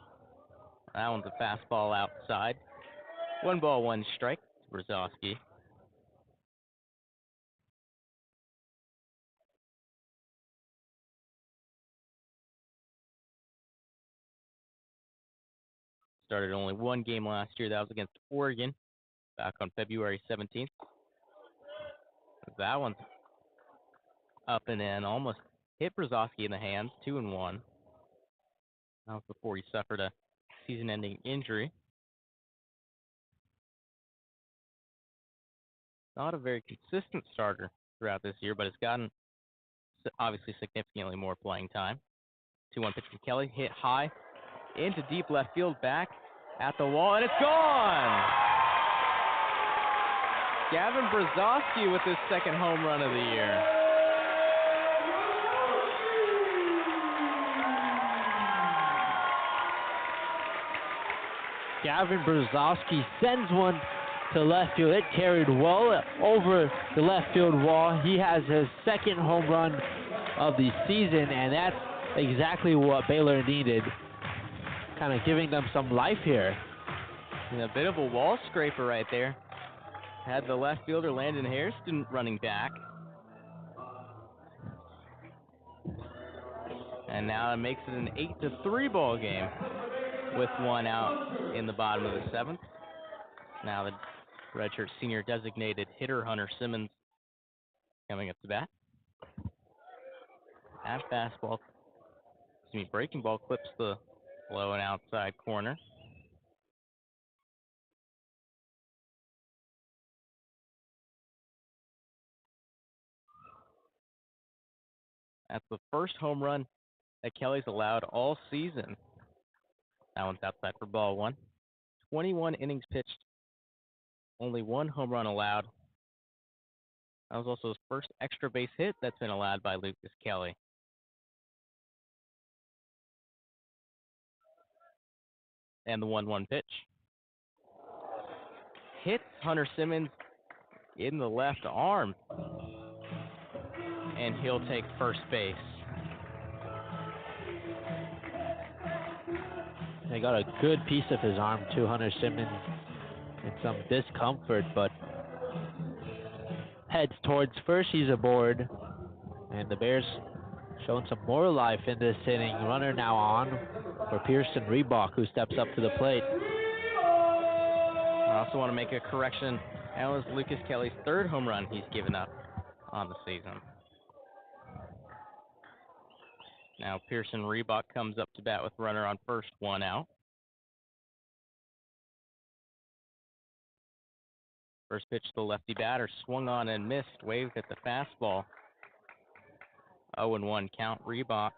That one's a fastball outside. 1 ball, 1 strike to Brzezowski. Started only 1 game last year. That was against Oregon back on February 17th. That one's up and in. Almost hit Brzezowski in the hands. 2-1. That was before he suffered a season-ending injury. Not a very consistent starter throughout this year, but has gotten obviously significantly more playing time. 2-1 pitch from Kelly. Hit high into deep left field, back at the wall, and it's gone! Gavin Brzezowski with his 2nd home run of the year.
Gavin Brzezowski sends one to left field. It carried well over the left field wall. He has his second home run of the season, and that's exactly what Baylor needed. Kind of giving them some life here.
And a bit of a wall scraper right there. Had the left fielder Landon Hairston running back. And now it makes it an 8-3 ball game with one out in the bottom of the seventh. Now the redshirt senior designated hitter Hunter Simmons coming up to bat. At fastball, breaking ball clips the low and outside corner. That's the first home run that Kelly's allowed all season. That one's outside for ball one. 21 innings pitched, only one home run allowed. That was also his first extra base hit that's been allowed by Lucas Kelly. And the 1-1 pitch. Hits Hunter Simmons in the left arm. And he'll take first base.
They got a good piece of his arm too, Hunter Simmons, in some discomfort, but heads towards first. He's aboard, and the Bears showing some more life in this inning. Runner now on for Pearson Reebok, who steps up to the plate.
I also want to make a correction. That was Lucas Kelly's third home run he's given up on the season. Now Pearson Reebok comes up to bat with runner on first, one out. First pitch to the lefty batter, swung on and missed, waved at the fastball. 0-1 count, Reebok.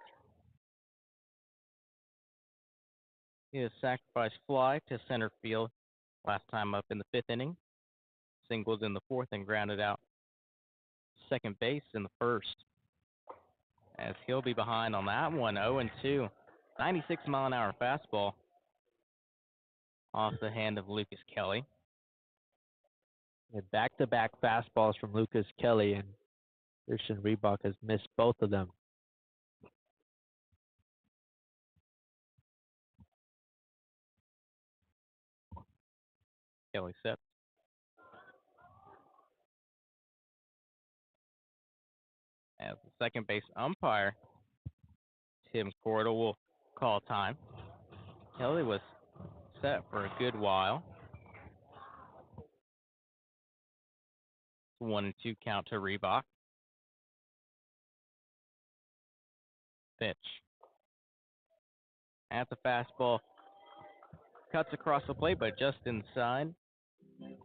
He has sacrifice fly to center field last time up in the fifth inning. Singles in the fourth and grounded out second base in the first. As he'll be behind on that one, 0-2. 96-mile-an-hour fastball off the hand of Lucas Kelly.
Back-to-back fastballs from Lucas Kelly, and Christian Reebok has missed both of them.
Kelly sets. As the second base umpire, Tim Cordell, will call time. Kelly was set for a good while. 1-2 count to Reebok. Pitch. At the fastball. Cuts across the plate, but just inside.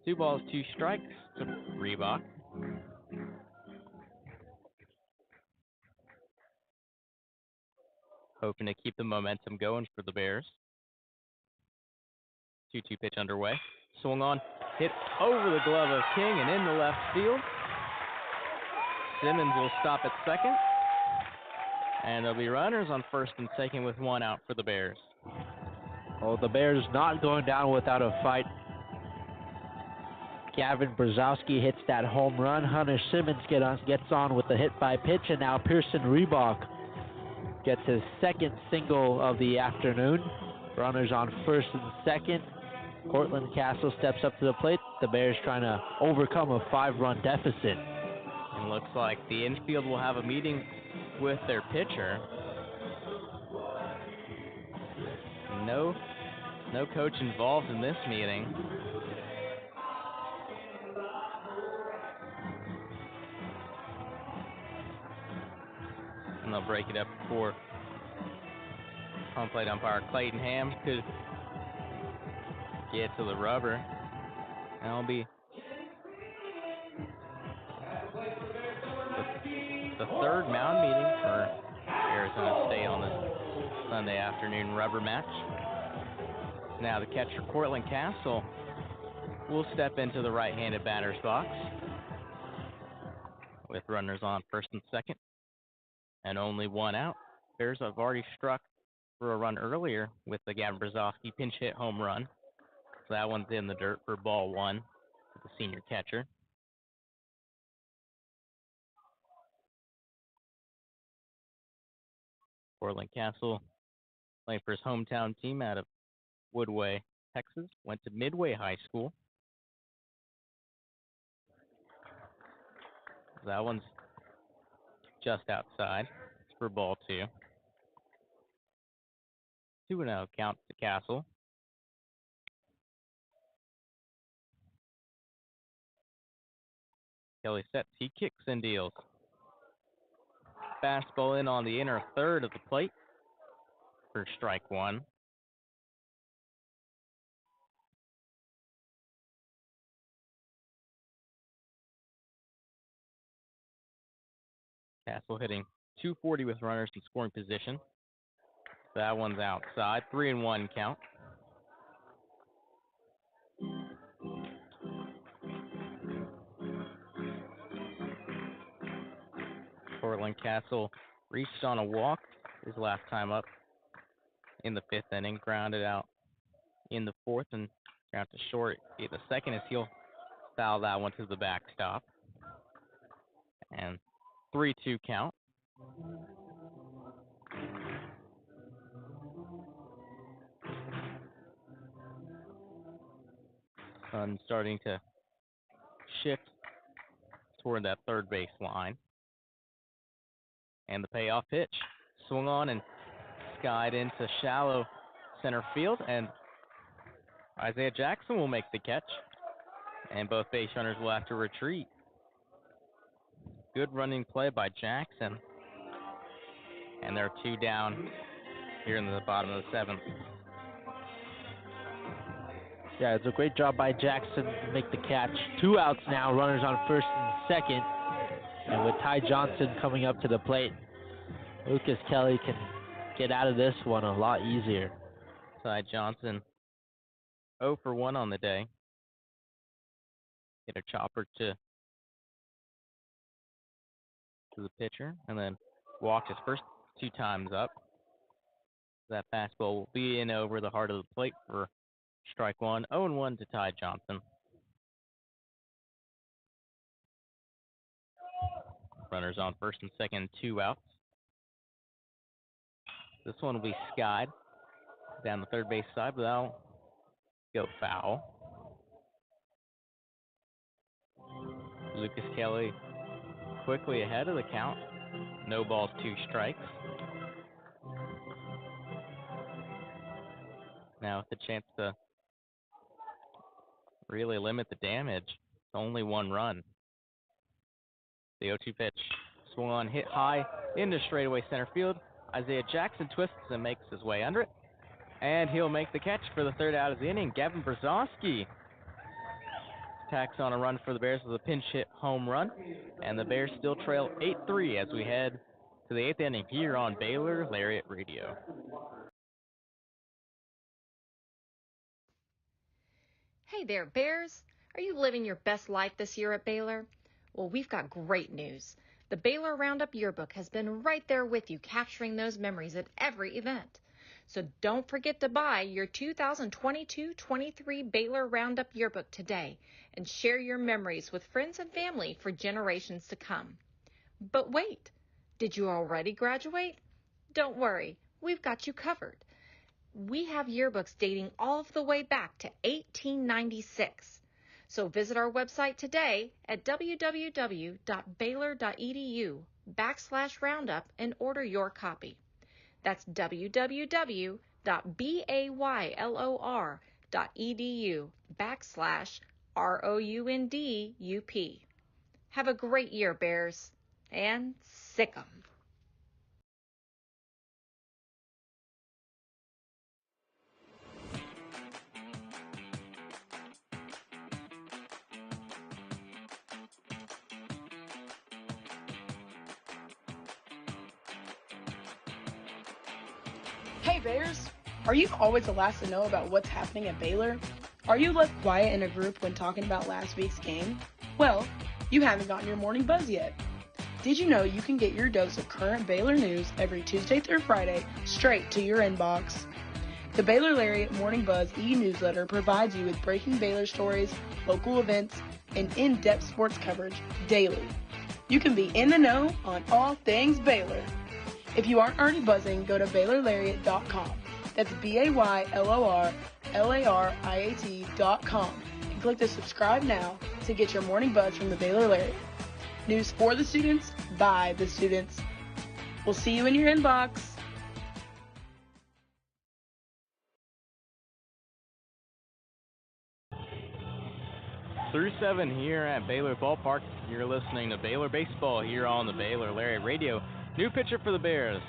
2 balls, 2 strikes to Reebok. Hoping to keep the momentum going for the Bears. 2-2 pitch underway. Swung on, hit over the glove of King and into left field. Simmons will stop at second. And there'll be runners on first and second with one out for the Bears.
Oh, the Bears not going down without a fight. Gavin Brzezowski hits that home run. Hunter Simmons gets on with the hit by pitch, and now Pearson Reebok gets his second single of the afternoon. Runners on first and second. Cortland Castle steps up to the plate. The Bears trying to overcome a 5-run deficit.
And looks like the infield will have a meeting with their pitcher. No coach involved in this meeting. And they'll break it up for home plate umpire Clayton Ham. Could get to the rubber. And it'll be the third mound meeting for Arizona State on this Sunday afternoon rubber match. Now the catcher Cortland Castle will step into the right-handed batter's box with runners on first and second and only one out. Bears have already struck for a run earlier with the Gavin Brzezowski pinch hit home run. So that one's in the dirt for ball one. the senior catcher. Portland Castle playing for his hometown team out of Woodway, Texas. Went to Midway High School. That one's just outside. It's for ball 2. 2-0 count to Castle. Kelly sets. He kicks and deals. Fastball in on the inner third of the plate for strike 1. Castle hitting .240 with runners in scoring position. That one's outside. 3-1 count. Portland Castle reached on a walk his last time up in the 5th inning, grounded out in the 4th and ground to short. The second is he'll foul that one to the backstop. And 3-2 count. Sun starting to shift toward that third base line. And the payoff pitch. Swung on and skied into shallow center field. And Isaiah Jackson will make the catch. And both base runners will have to retreat. Good running play by Jackson. And there are 2 down here in the bottom of the 7th.
Yeah, it's a great job by Jackson to make the catch. 2 outs now, runners on first and second. And with Ty Johnson coming up to the plate, Lucas Kelly can get out of this one a lot easier.
Ty Johnson 0 for 1 on the day. Hit a chopper to the pitcher and then walked his first 2 times up. That fastball will be in over the heart of the plate for strike 1. 0-1 to Ty Johnson. Runners on first and second, 2 outs. This one will be skied down the third base side, but that'll go foul. Lucas Kelly quickly ahead of the count. No balls, 2 strikes. Now with the chance to really limit the damage. It's only 1 run. The 0-2 pitch swung on, hit high into straightaway center field. Isaiah Jackson twists and makes his way under it. And he'll make the catch for the 3rd out of the inning. Gavin Brzezowski tacks on a run for the Bears with a pinch hit home run. And the Bears still trail 8-3 as we head to the 8th inning here on Baylor Lariat Radio.
Hey there, Bears. Are you living your best life this year at Baylor? Well, we've got great news. The Baylor Roundup Yearbook has been right there with you, capturing those memories at every event. So don't forget to buy your 2022-23 Baylor Roundup Yearbook today and share your memories with friends and family for generations to come. But wait, did you already graduate? Don't worry, we've got you covered. We have yearbooks dating all the way back to 1896. So visit our website today at www.baylor.edu/roundup and order your copy. That's www.baylor.edu/ROUNDUP. Have a great year, Bears, and sick 'em.
Hey Bears! Are you always the last to know about what's happening at Baylor? Are you left quiet in a group when talking about last week's game? Well, you haven't gotten your morning buzz yet. Did you know you can get your dose of current Baylor news every Tuesday through Friday straight to your inbox? The Baylor Lariat Morning Buzz e-newsletter provides you with breaking Baylor stories, local events, and in-depth sports coverage daily. You can be in the know on all things Baylor. If you aren't already buzzing, go to BaylorLariat.com. That's BaylorLariat.com and click the subscribe now to get your morning buzz from the Baylor Lariat. News for the students, by the students. We'll see you in your inbox.
Through 7 here at Baylor Ballpark. You're listening to Baylor Baseball here on the Baylor Lariat Radio. New pitcher for the Bears.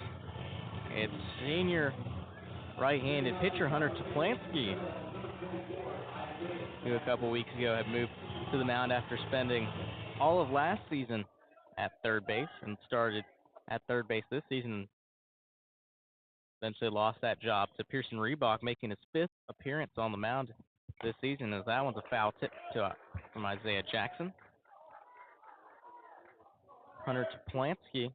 It's senior right-handed pitcher Hunter Toplansky, who a couple weeks ago had moved to the mound after spending all of last season at third base and started at third base this season. Eventually lost that job to Pearson Reebok, making his 5th appearance on the mound this season, as that one's a foul tip from Isaiah Jackson. Hunter Toplansky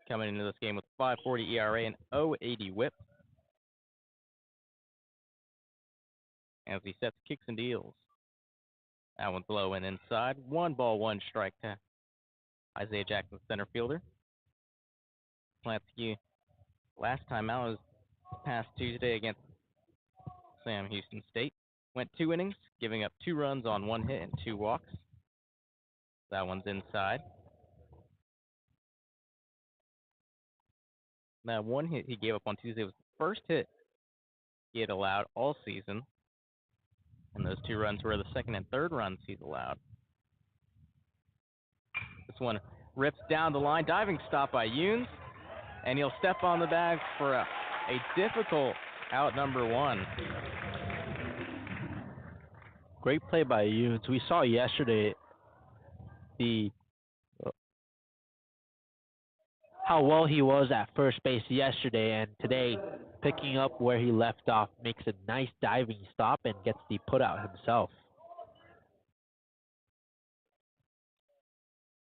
coming into this game with 5.40 ERA and 0.80 WHIP, as he sets kicks and deals. That one's low and inside. 1 ball, 1 strike to Isaiah Jackson, center fielder. Toplansky last time out was past Tuesday against Sam Houston State. Went 2 innings, giving up 2 runs on 1 hit and 2 walks. That one's inside. That 1 hit he gave up on Tuesday was the first hit he had allowed all season. And those 2 runs were the second and third runs he's allowed. This one rips down the line, diving stop by Younes, and he'll step on the bag for a difficult out number 1.
Great play by Younes. We saw yesterday how well he was at first base yesterday, and today picking up where he left off, makes a nice diving stop and gets the put out himself.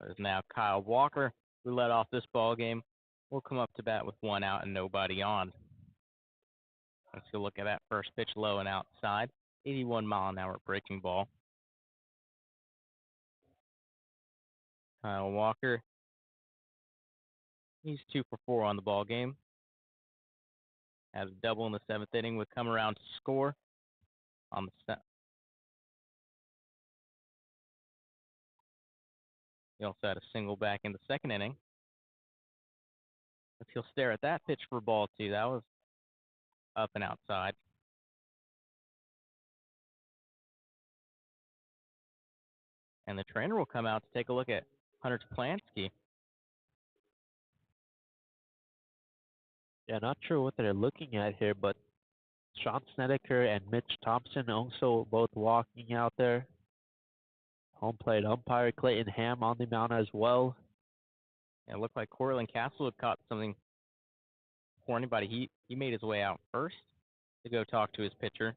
There's now Kyle Walker, who led off this ball game. Will come up to bat with 1 out and nobody on. Let's go look at that first pitch, low and outside. 81-mile-an-hour breaking ball. Kyle Walker, he's 2 for 4 on the ball game. Had a double in the 7th inning, would come around to score on the set. He also had a single back in the 2nd inning. But he'll stare at that pitch for ball 2. That was up and outside. And the trainer will come out to take a look at Hunter Toplansky.
Yeah, not sure what they're looking at here, but Sean Snedeker and Mitch Thompson also both walking out there. Home plate umpire Clayton Pham on the mound as well.
It looked like Cortland Castle had caught something before anybody. He made his way out first to go talk to his pitcher.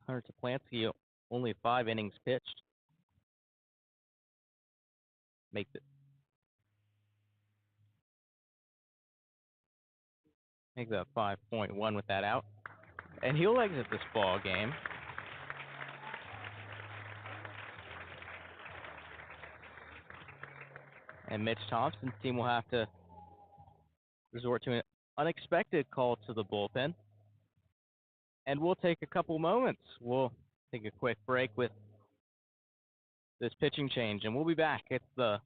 Hunter Toplansky, only 5 innings pitched. Makes that 5.1 with that out. And he'll exit this ball game. And Mitch Thompson's team will have to resort to an unexpected call to the bullpen. And we'll take a couple moments. We'll take a quick break with this pitching change, and we'll be back. It's the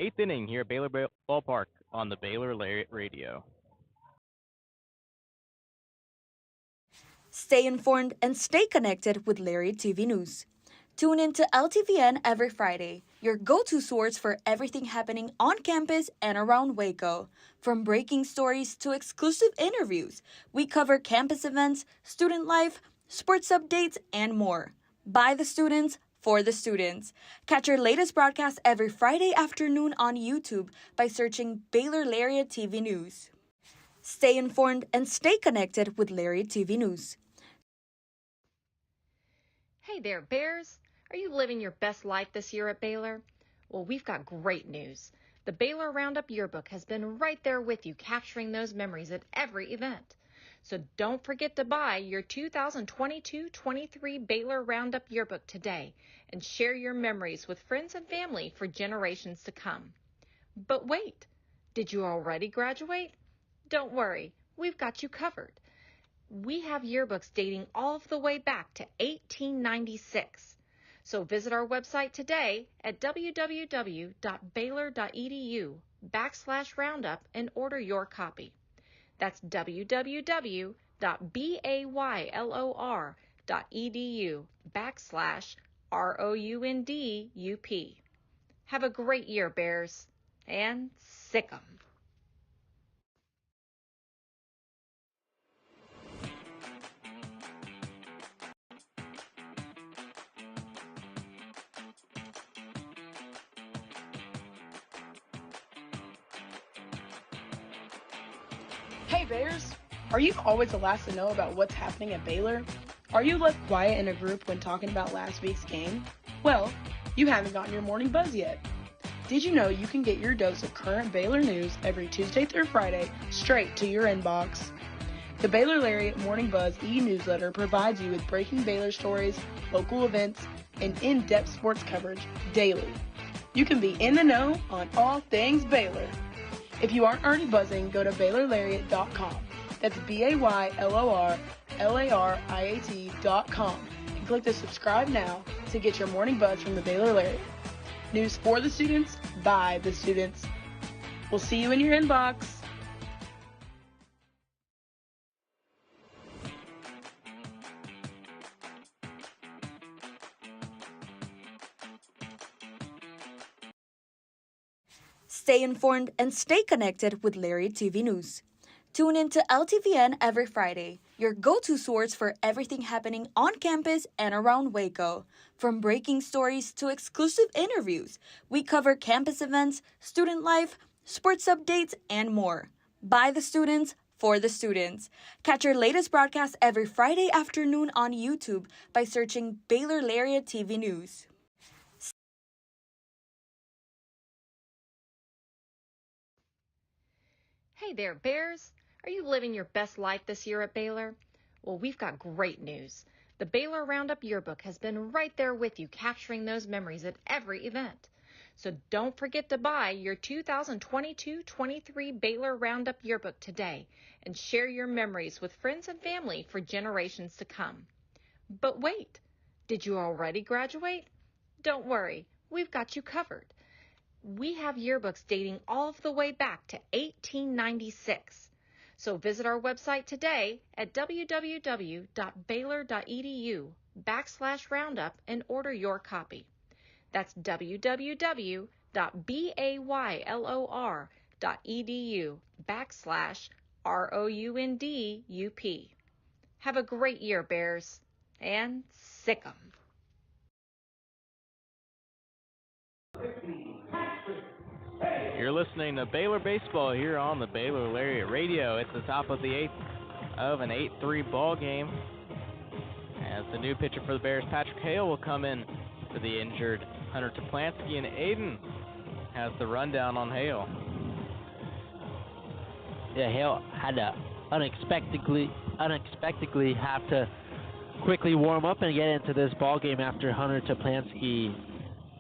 8th inning here at Baylor Ballpark on the Baylor Lariat Radio.
Stay informed and stay connected with Lariat TV News. Tune in to LTVN every Friday, your go-to source for everything happening on campus and around Waco. From breaking stories to exclusive interviews, we cover campus events, student life, sports updates, and more. By the students, for the students. Catch our latest broadcast every Friday afternoon on YouTube by searching Baylor Lariat TV News. Stay informed and stay connected with Lariat TV News.
Hey there, Bears. Are you living your best life this year at Baylor? Well, we've got great news. The Baylor Roundup Yearbook has been right there with you, capturing those memories at every event. So don't forget to buy your 2022-23 Baylor Roundup Yearbook today and share your memories with friends and family for generations to come. But wait, did you already graduate? Don't worry, we've got you covered. We have yearbooks dating all the way back to 1896. So visit our website today at www.baylor.edu/roundup and order your copy. That's www.baylor.edu/ROUNDUP. Have a great year, Bears, and sick 'em.
Hey Bears! Are you always the last to know about what's happening at Baylor? Are you left quiet in a group when talking about last week's game? Well, you haven't gotten your morning buzz yet. Did you know you can get your dose of current Baylor news every Tuesday through Friday straight to your inbox? The Baylor Lariat Morning Buzz e-newsletter provides you with breaking Baylor stories, local events, and in-depth sports coverage daily. You can be in the know on all things Baylor. If you aren't already buzzing, go to BaylorLariat.com. That's BaylorLariat.com and click the subscribe now to get your morning buzz from the Baylor Lariat. News for the students, by the students. We'll see you in your inbox.
Stay informed and stay connected with Lariat TV News. Tune in to LTVN every Friday, your go-to source for everything happening on campus and around Waco. From breaking stories to exclusive interviews, we cover campus events, student life, sports updates, and more. By the students, for the students. Catch our latest broadcast every Friday afternoon on YouTube by searching Baylor Lariat TV News.
Hey there, Bears. Are you living your best life this year at Baylor? Well, we've got great news. The Baylor Roundup Yearbook has been right there with you, capturing those memories at every event. So don't forget to buy your 2022-23 Baylor Roundup Yearbook today and share your memories with friends and family for generations to come. But wait, did you already graduate? Don't worry, we've got you covered. We have yearbooks dating all the way back to 1896. So visit our website today at www.baylor.edu/roundup and order your copy. That's www.baylor.edu/ROUNDUP. Have a great year, Bears, and sick 'em.
You're listening to Baylor Baseball here on the Baylor Lariat Radio. It's the top of the eighth of an 8-3 ball game. As the new pitcher for the Bears, Patrick Hale, will come in for the injured Hunter Toplansky, and Aidan has the rundown on Hale.
Yeah, Hale had to unexpectedly have to quickly warm up and get into this ball game after Hunter Toplansky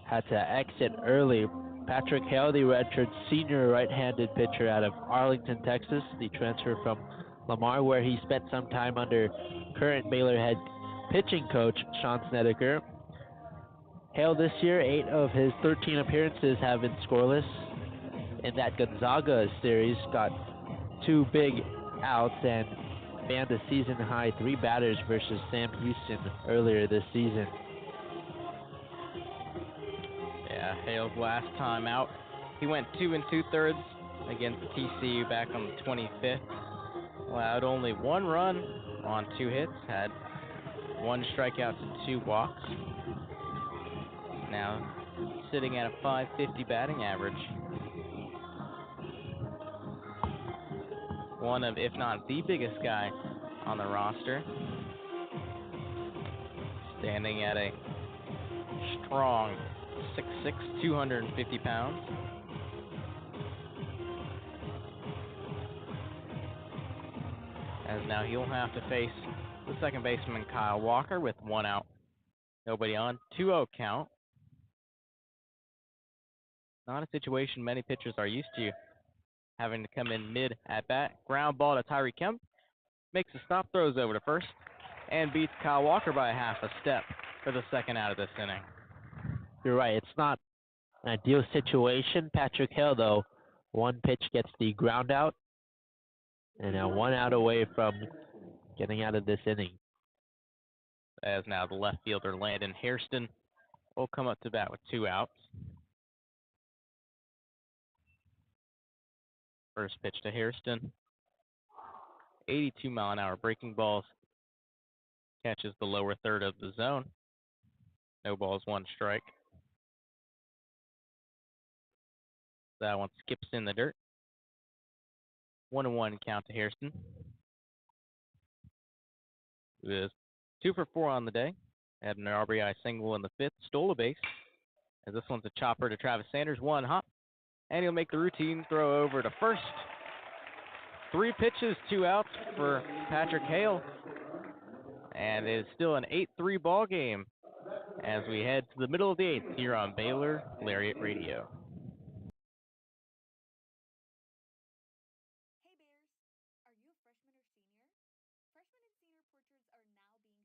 had to exit early. Patrick Hale, the redshirt senior right-handed pitcher out of Arlington, Texas, the transfer from Lamar, where he spent some time under current Baylor head pitching coach Sean Snedeker. Hale this year, 8 of his 13 appearances have been scoreless. In that Gonzaga series, got 2 big outs and fanned a season-high 3 batters versus Sam Houston earlier this season.
Yeah, Hale's last time out, he went 2 2/3 against TCU back on the 25th. Allowed only 1 run on 2 hits, had 1 strikeout to 2 walks. Now sitting at a .550 batting average. One of, if not the biggest guy on the roster. Standing at a strong 6'6", 250 pounds. as now he'll have to face the second baseman Kyle Walker with 1 out, nobody on, 2-0 count. Not a situation many pitchers are used to, having to come in mid at bat. Ground ball to Tyree Kemp, makes a stop, throws over to first, and beats Kyle Walker by half a step for the second out of this inning.
You're right. It's not an ideal situation. Patrick Hale, though, one pitch gets the ground out, and now 1 out away from getting out of this inning.
As now the left fielder Landon Hairston will come up to bat with 2 outs. First pitch to Hairston. 82-mile-an-hour breaking balls. Catches the lower third of the zone. No balls, 1 strike. That one skips in the dirt. 1-1 count to Hairston. It is 2 for 4 on the day. Had an RBI single in the 5th. Stole a base. As this one's a chopper to Travis Sanders. 1 hop. And he'll make the routine throw over to first. 3 pitches, 2 outs for Patrick Hale. And it is still an 8-3 ball game as we head to the middle of the 8th here on Baylor Lariat Radio.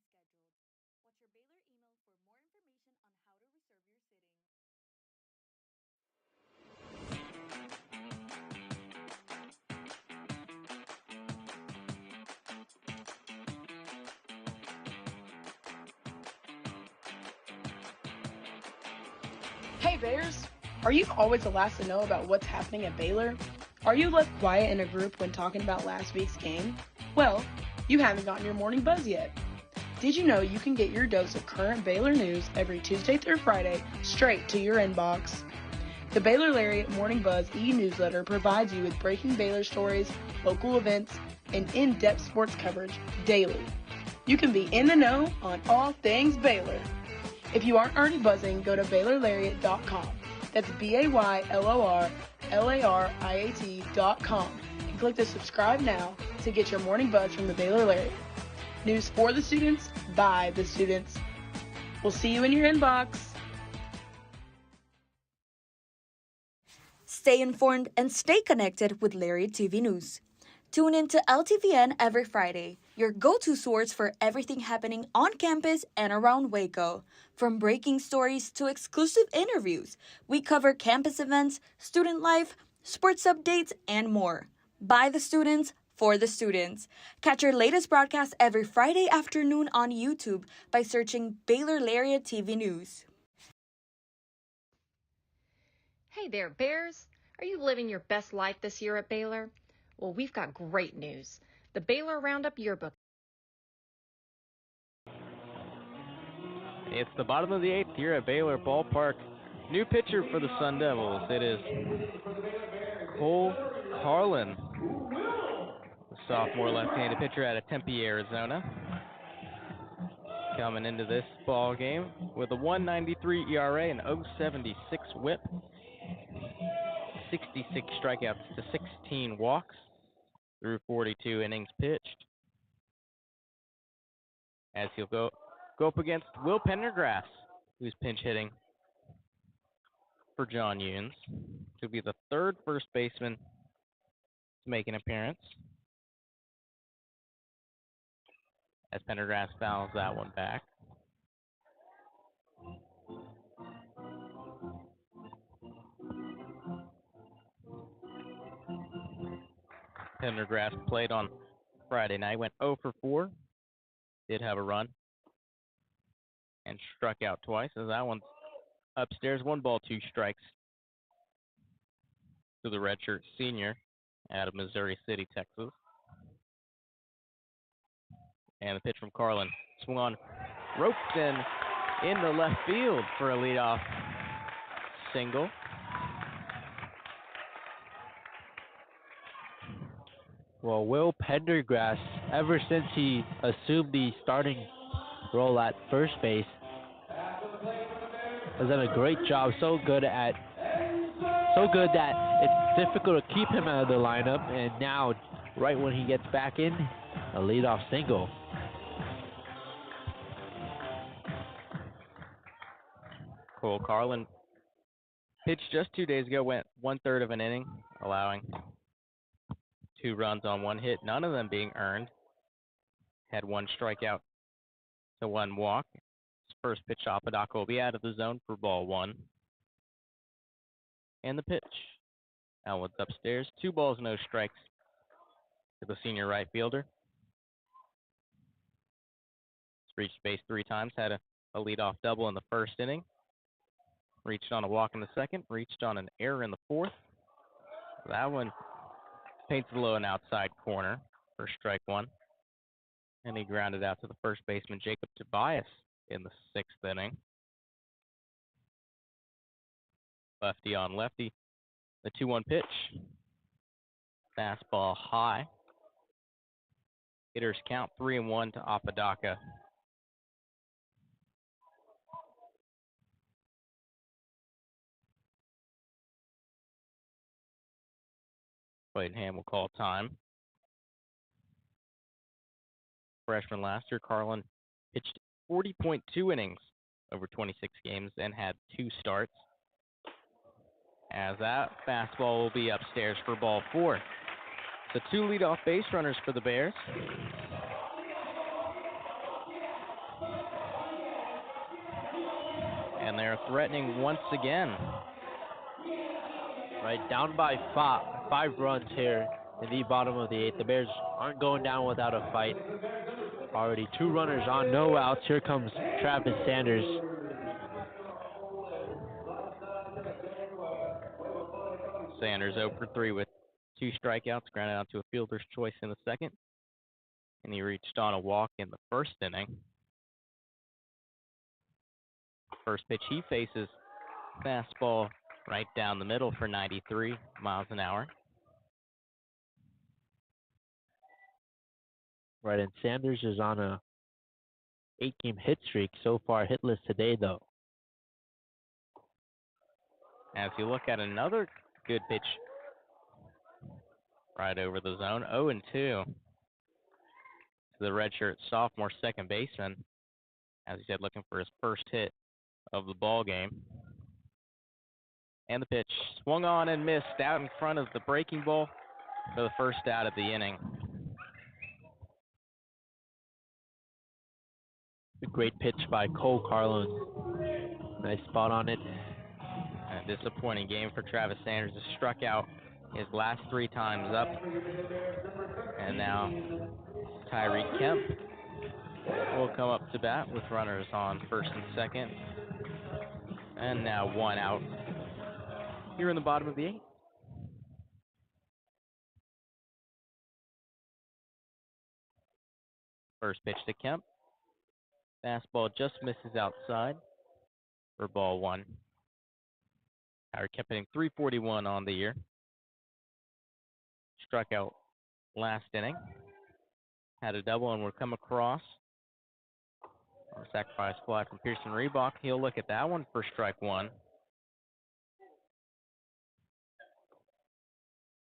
Hey Bears, are you a freshman or senior? Freshman and senior portraits are now being scheduled. Watch your Baylor email for more information on how to reserve your sitting.
Hey Bears, are you always the last to know about what's happening at Baylor? Are you left quiet in a group when talking about last week's game? Well, you haven't gotten your morning buzz yet. Did you know you can get your dose of current Baylor news every Tuesday through Friday straight to your inbox? The Baylor Lariat Morning Buzz e-newsletter provides you with breaking Baylor stories, local events, and in-depth sports coverage daily. You can be in the know on all things Baylor. If you aren't already buzzing, go to BaylorLariat.com. That's BaylorLariat.com and click the subscribe now to get your morning buzz from the Baylor Lariat. News for the students, by the students. We'll see you in your inbox.
Stay informed and stay connected with Lariat TV News. Tune in to LTVN every Friday, your go-to source for everything happening on campus and around Waco. From breaking stories to exclusive interviews, we cover campus events, student life, sports updates, and more. By the students, for the students. Catch our latest broadcast every Friday afternoon on YouTube by searching Baylor Lariat TV News.
Hey there, Bears. Are you living your best life this year at Baylor? Well, we've got great news. The Baylor Roundup Yearbook.
It's the bottom of the 8th here at Baylor Ballpark. New pitcher for the Sun Devils. It is Cole Carlin, the sophomore left-handed pitcher out of Tempe, Arizona. Coming into this ball game with a 1.93 ERA and 0.76 WHIP. 66 strikeouts to 16 walks through 42 innings pitched. As he'll go up against Will Pendergrass, who's pinch hitting for John Yunes. He'll be the 3rd first baseman to make an appearance, as Pendergrass fouls that one back. Pendergrass played on Friday night, went 0 for 4, did have a run, and struck out twice, as that one's upstairs. 1 ball, 2 strikes to the redshirt senior out of Missouri City, Texas. And the pitch from Carlin swung on, roped in the left field for a leadoff single.
Well, Will Pendergrass, ever since he assumed the starting role at first base, has done a great job. So good that it's difficult to keep him out of the lineup. And now, right when he gets back in, a leadoff single.
Cole Carlin pitched just 2 days ago, went 1/3 of an inning, allowing 2 runs on 1 hit, none of them being earned. Had 1 strikeout to 1 walk. His first pitch, Apodaca will be out of the zone for ball 1. And the pitch. Elwood's upstairs. 2 balls, no strikes to the senior right fielder. He's reached base 3 times, had a leadoff double in the first inning. Reached on a walk in the second, reached on an error in the fourth. That one painted low and outside corner for strike 1. And he grounded out to the first baseman, Jacob Tobias, in the 6th inning. Lefty on lefty. The 2-1 pitch. Fastball high. Hitters count 3-1 to Apodaca. Ham will call time. Freshman last year, Carlin pitched 40.2 innings over 26 games and had 2 starts. As that fastball will be upstairs for ball 4. So 2 leadoff base runners for the Bears. And they're threatening once again.
Right, down by 5 runs here in the bottom of the 8th. The Bears aren't going down without a fight. Already 2 runners on, no outs. Here comes Travis Sanders.
Sanders 0 for 3 with 2 strikeouts, grounded out to a fielder's choice in the second. And he reached on a walk in the first inning. First pitch he faces, fastball right down the middle for 93 miles an hour.
Right, and Sanders is on a 8-game hit streak, so far hitless today, though.
As you look at another good pitch right over the zone, 0-2 to the redshirt sophomore second baseman. As he said, looking for his first hit of the ball game. And the pitch swung on and missed out in front of the breaking ball for the first out of the inning.
A great pitch by Cole Carlin. Nice spot on it.
A disappointing game for Travis Sanders. He struck out his last 3 times up. And now Tyreek Kemp will come up to bat with runners on first and second. And now 1 out here in the bottom of the 8th. First pitch to Kemp. Fastball just misses outside for ball 1. Howard kept hitting .341 on the year. Struck out last inning. Had a double and would come across. A sacrifice fly from Pearson Reebok. He'll look at that one for strike 1.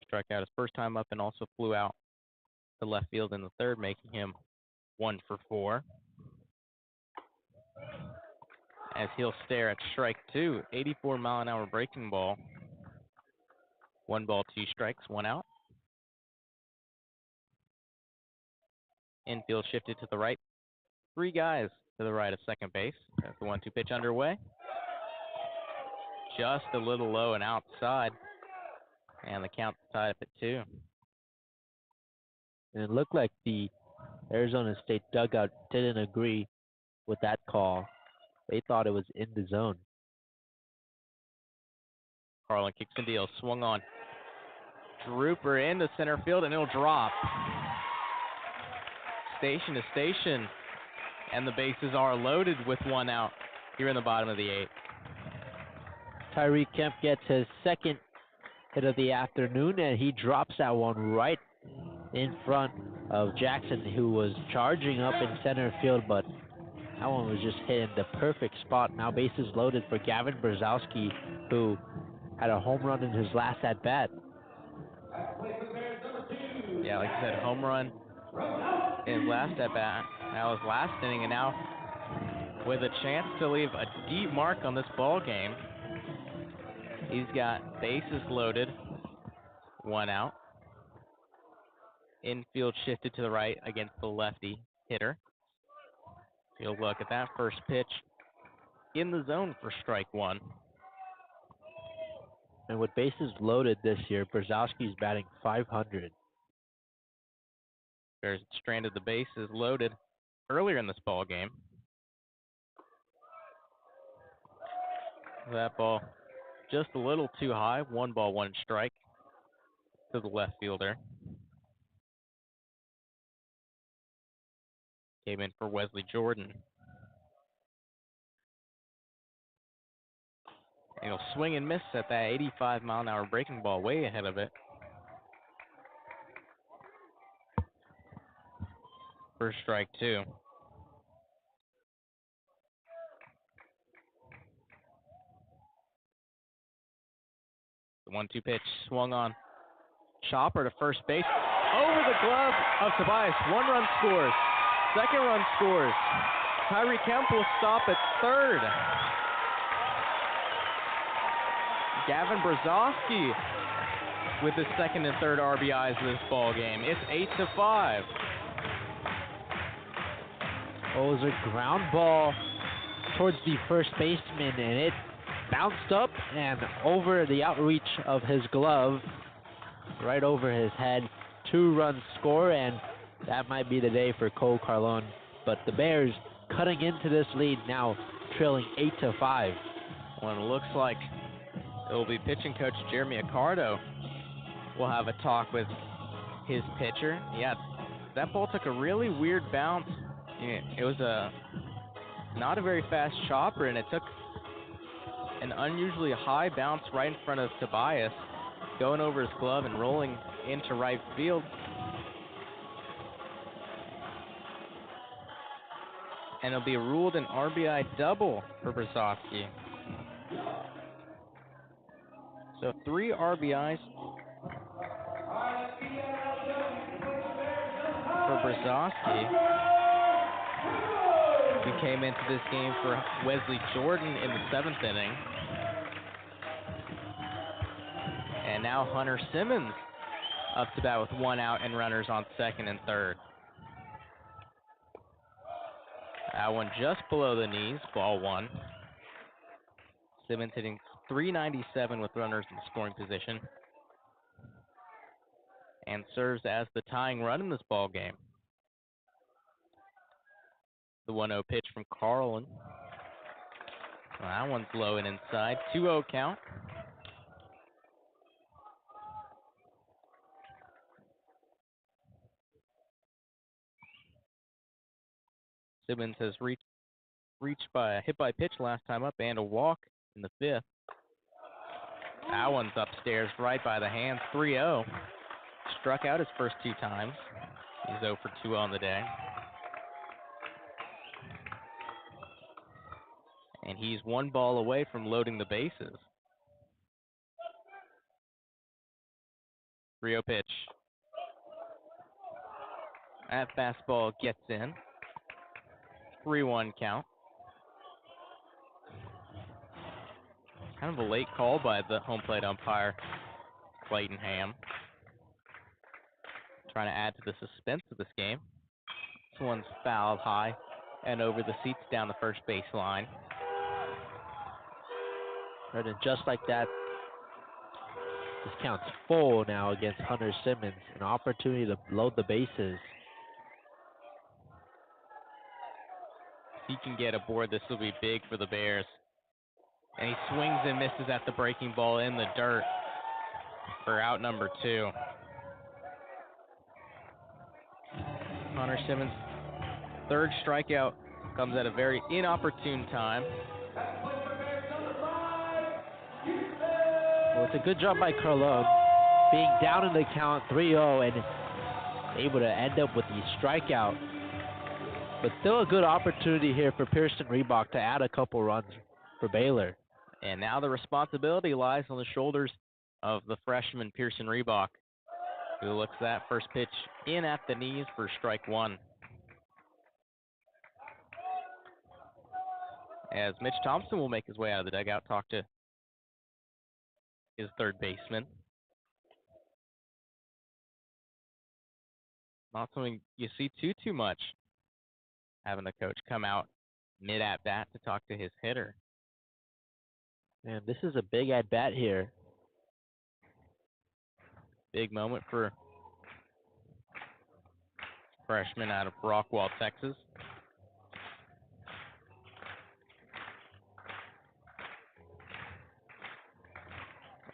Struck out his first time up and also flew out to left field in the 3rd, making him 1 for 4. As he'll stare at strike 2, 84-mile-an-hour breaking ball. 1 ball, 2 strikes, 1 out. Infield shifted to the right. 3 guys to the right of second base. That's the 1-2 pitch underway. Just a little low and outside. And the count tied up at 2.
And it looked like the Arizona State dugout didn't agree with that call. They thought it was in the zone.
Carlin kicks and deals. Swung on. Drooper into center field, and it'll drop. Station to station. And the bases are loaded with 1 out here in the bottom of the 8th.
Tyreek Kemp gets his second hit of the afternoon, and he drops that one right in front of Jackson, who was charging up in center field, but that one was just hit in the perfect spot. Now bases loaded for Gavin Brzezowski, who had a home run in his last at-bat.
Yeah, like I said, home run in his last at bat. That was last inning, and now with a chance to leave a deep mark on this ball game. He's got bases loaded, 1 out. Infield shifted to the right against the lefty hitter. Field look at that first pitch in the zone for strike 1.
And with bases loaded this year, Brzezowski's batting .500.
Bears stranded the bases loaded earlier in this ball game. That ball just a little too high. 1 ball, 1 strike to the left fielder. Came in for Wesley Jordan. And he'll swing and miss at that 85-mile-an-hour breaking ball way ahead of it. First strike 2. The 1-2 pitch swung on. Chopper to first base. Over the glove of Tobias. 1 run scores. 2nd run scores. Tyree Kemp will stop at 3rd. Gavin Brzezowski with his 2nd and 3rd RBIs of this ball game. It's 8-5.
Oh, it was a ground ball towards the first baseman, and it bounced up and over the outreach of his glove, right over his head. 2-run score, and that might be the day for Cole Carlone. But the Bears cutting into this lead now, trailing 8-5.
Well, it looks like it will be pitching coach Jeremy Accardo. We'll have a talk with his pitcher. Yeah, that ball took a really weird bounce. It was not a very fast chopper, and it took an unusually high bounce right in front of Tobias, going over his glove and rolling into right field. And it'll be ruled an RBI double for Brzezowski. So 3 RBIs for Brzezowski. We came into this game for Wesley Jordan in the 7th inning. And now Hunter Simmons up to bat with 1 out and runners on 2nd and 3rd. That one just below the knees, ball 1. Simmons hitting .397 with runners in scoring position. And serves as the tying run in this ball game. The 1-0 pitch from Carlin. Well, that one's low and inside. 2-0 count. Simmons has hit by pitch last time up and a walk in the 5th. That one's upstairs right by the hands. 3-0. Struck out his first 2 times. He's 0 for 2 on the day. And he's 1 ball away from loading the bases. 3-0 pitch. That fastball gets in. 3-1 count. Kind of a late call by the home plate umpire, Clayton Pham. Trying to add to the suspense of this game. This one's fouled high and over the seats down the first baseline.
Right, and just like that, this counts full now against Hunter Simmons. An opportunity to load the bases.
If he can get aboard, this will be big for the Bears. And he swings and misses at the breaking ball in the dirt for out number 2. Hunter Simmons' 3rd strikeout comes at a very inopportune time.
Well, it's a good job by Carlone, being down in the count 3-0 and able to end up with the strikeout. But still a good opportunity here for Pearson Reebok to add a couple runs for Baylor.
And now the responsibility lies on the shoulders of the freshman Pearson Reebok, who looks that first pitch in at the knees for strike 1. as Mitch Thompson will make his way out of the dugout, talk to his third baseman. Not something you see too much, having the coach come out mid-at-bat to talk to his hitter.
Man, this is a big at-bat here.
Big moment for freshman out of Rockwall, Texas.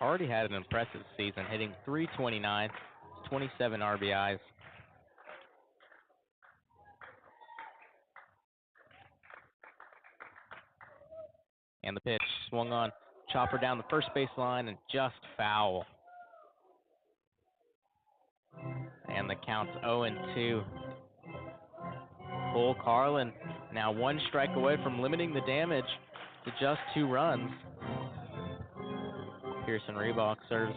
Already had an impressive season, hitting .329, 27 RBIs. And the pitch swung on, chopper down the first base line and just foul. And the count's 0-2. Cole Carlin now one strike away from limiting the damage to just 2 runs. Pearson Reebok serves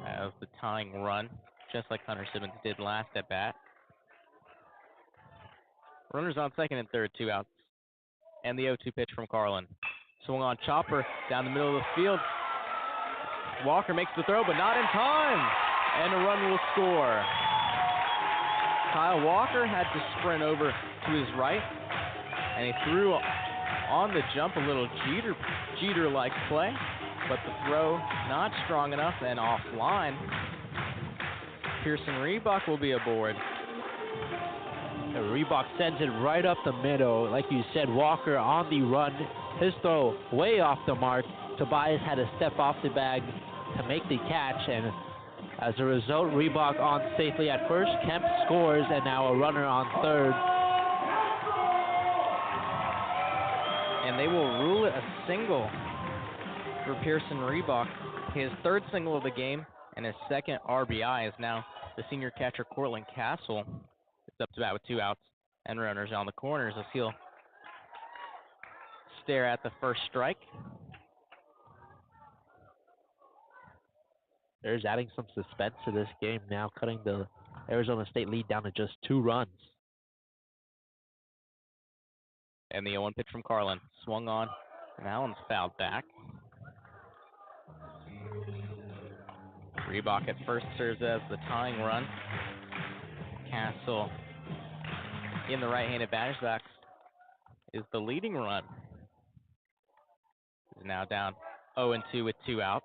as the tying run, just like Hunter Simmons did last at bat. Runners on second and third, 2 outs. And the 0-2 pitch from Carlin. Swung on chopper down the middle of the field. Walker makes the throw, but not in time. And a run will score. Kyle Walker had to sprint over to his right, and he threw on the jump a little Jeter-like play, but the throw not strong enough and offline. Pearson Reebok will be aboard.
Reebok sends it right up the middle. Like you said, Walker on the run. His throw way off the mark. Tobias had to step off the bag to make the catch, and as a result, Reebok on safely at first. Kemp scores, and now a runner on third.
And they will rule it a single for Pearson Reebok. His third single of the game and his second RBI is now the senior catcher Cortland Castle. It's up to bat with 2 outs and runners on the corners as he'll stare at the first strike.
There's adding some suspense to this game now, cutting the Arizona State lead down to just 2 runs.
And the 0-1 pitch from Carlin. Swung on, and Allen's fouled back. Reebok at first serves as the tying run. Castle in the right-handed batter's box is the leading run. Is now down 0-2 with 2 outs.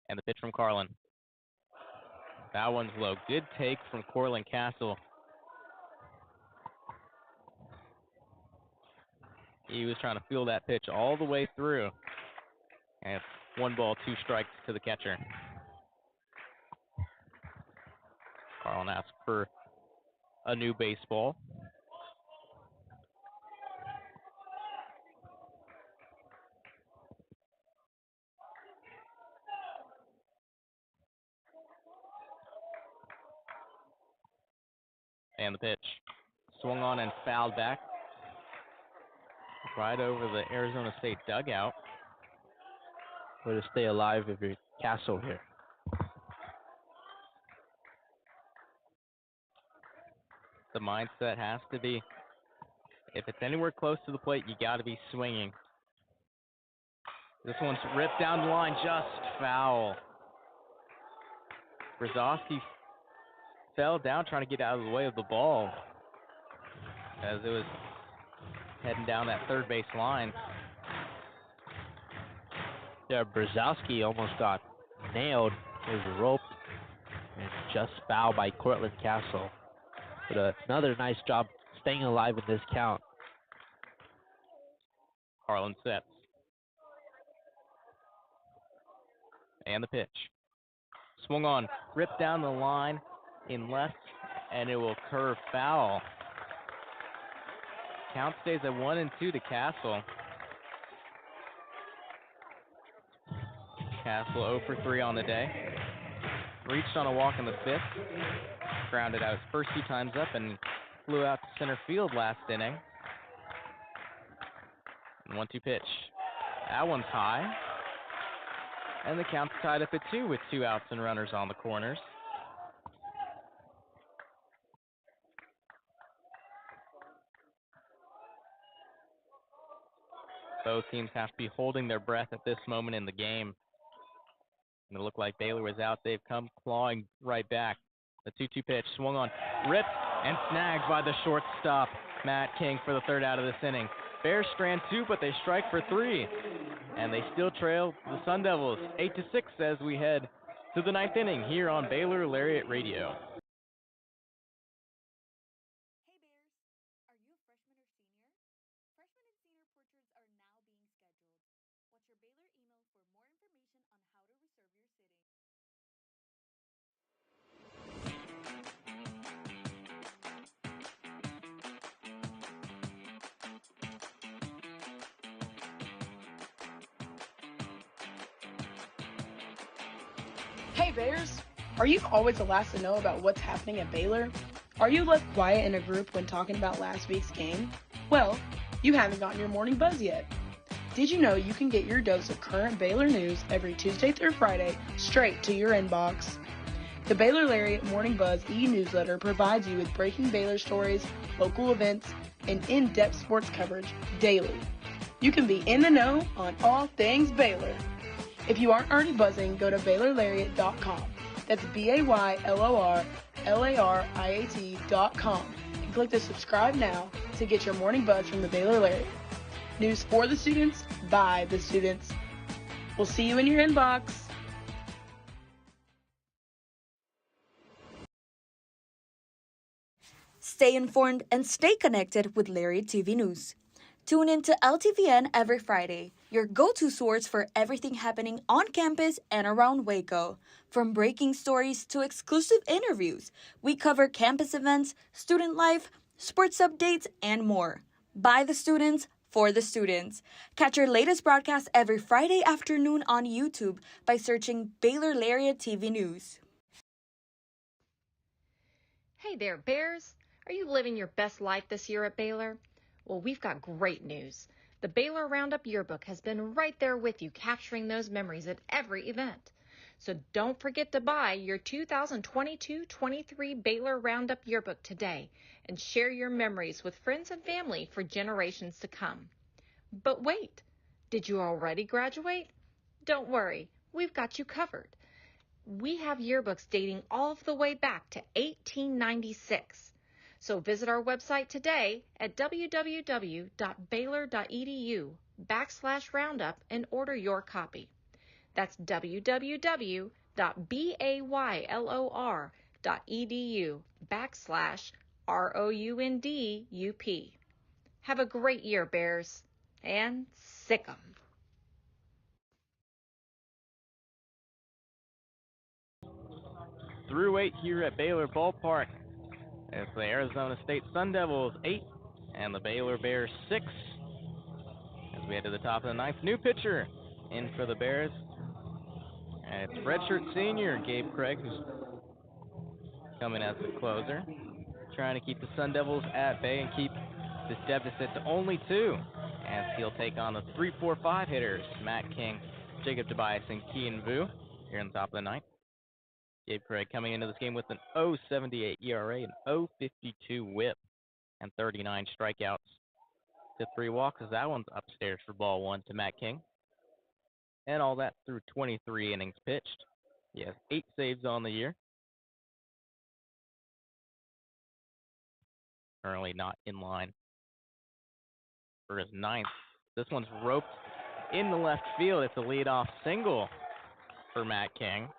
And the pitch from Carlin. That one's low. Good take from Cortland Castle. He was trying to feel that pitch all the way through. And it's 1 ball, 2 strikes to the catcher. Carlin asked for a new baseball. And the pitch. Swung on and fouled back. Right over the Arizona State dugout.
Way to stay alive if you're Castle here.
The mindset has to be, if it's anywhere close to the plate, you got to be swinging. This one's ripped down the line, just foul. Brzezowski fell down trying to get out of the way of the ball as it was heading down that third base line.
Yeah, Brzezowski almost got nailed. He was roped and just fouled by Cortland Castle. But another nice job staying alive in this count.
Carlin sets. And the pitch. Swung on, ripped down the line in left, and it will curve foul. Count stays at 1-2 to Castle. Castle 0 for 3 on the day. Reached on a walk in the 5th. Grounded out his first 2 times up and flew out to center field last inning. And 1-2 pitch. That one's high. And the count's tied up at 2 with 2 outs and runners on the corners. Both teams have to be holding their breath at this moment in the game. And it looked like Baylor was out. They've come clawing right back. The 2-2 pitch swung on, ripped, and snagged by the shortstop, Matt King, for the third out of this inning. Bears strand 2, but they strike for 3. And they still trail the Sun Devils 8-6 as we head to the 9th inning here on Baylor Lariat Radio.
Hey Bears, are you a freshman or senior? Freshman and senior portraits are now being scheduled. Watch your Baylor email for more information on how to reserve your sitting.
Hey Bears, are you always the last to know about what's happening at Baylor? Are you left quiet in a group when talking about last week's game? Well, you haven't gotten your morning buzz yet. Did you know you can get your dose of current Baylor news every Tuesday through Friday straight to your inbox? The Baylor Lariat Morning Buzz e-newsletter provides you with breaking Baylor stories, local events, and in-depth sports coverage daily. You can be in the know on all things Baylor. If you aren't already buzzing, go to BaylorLariat.com. That's BaylorLariat.com and click the subscribe now to get your morning buzz from the Baylor Lariat. News for the students, by the students. We'll see you in your inbox.
Stay informed and stay connected with Lariat TV News. Tune in to LTVN every Friday, your go-to source for everything happening on campus and around Waco. From breaking stories to exclusive interviews, we cover campus events, student life, sports updates, and more. By the students, for the students. Catch our latest broadcast every Friday afternoon on YouTube by searching Baylor Lariat TV News.
Hey there, Bears. Are you living your best life this year at Baylor? Well, we've got great news. The Baylor Roundup Yearbook has been right there with you, capturing those memories at every event. So don't forget to buy your 2022-23 Baylor Roundup Yearbook today and share your memories with friends and family for generations to come. But wait, did you already graduate? Don't worry, we've got you covered. We have yearbooks dating all the way back to 1896. So visit our website today at www.baylor.edu/roundup and order your copy. That's www.baylor.edu/ROUNDUP. Have a great year, Bears, and sick 'em.
Through 8 here at Baylor Ballpark. It's the Arizona State Sun Devils 8 and the Baylor Bears 6. As we head to the top of the 9th, new pitcher in for the Bears. And it's redshirt senior Gabe Craig, who's coming as the closer, trying to keep the Sun Devils at bay and keep this deficit to only 2. As he'll take on the 3-4-5 hitters, Matt King, Jacob Tobias, and Kean Vu here in the top of the 9th. Gabe Craig coming into this game with an 0.78 ERA and 0.52 WHIP and 39 strikeouts to 3 walks, as that one's upstairs for ball 1 to Matt King. And all that through 23 innings pitched. He has 8 saves on the year. Currently not in line for his 9th. This one's roped in the left field. It's a leadoff single for Matt King.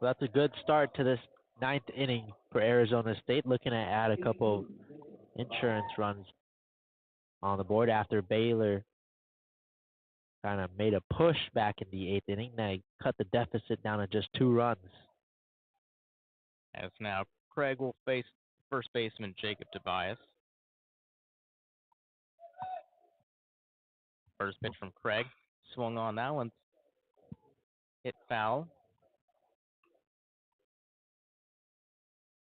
Well, that's a good start to this 9th inning for Arizona State, looking to add a couple of insurance runs on the board after Baylor kind of made a push back in the 8th inning. They cut the deficit down to just 2 runs.
As now Craig will face first baseman Jacob Tobias. First pitch from Craig. Swung on that one. Hit foul.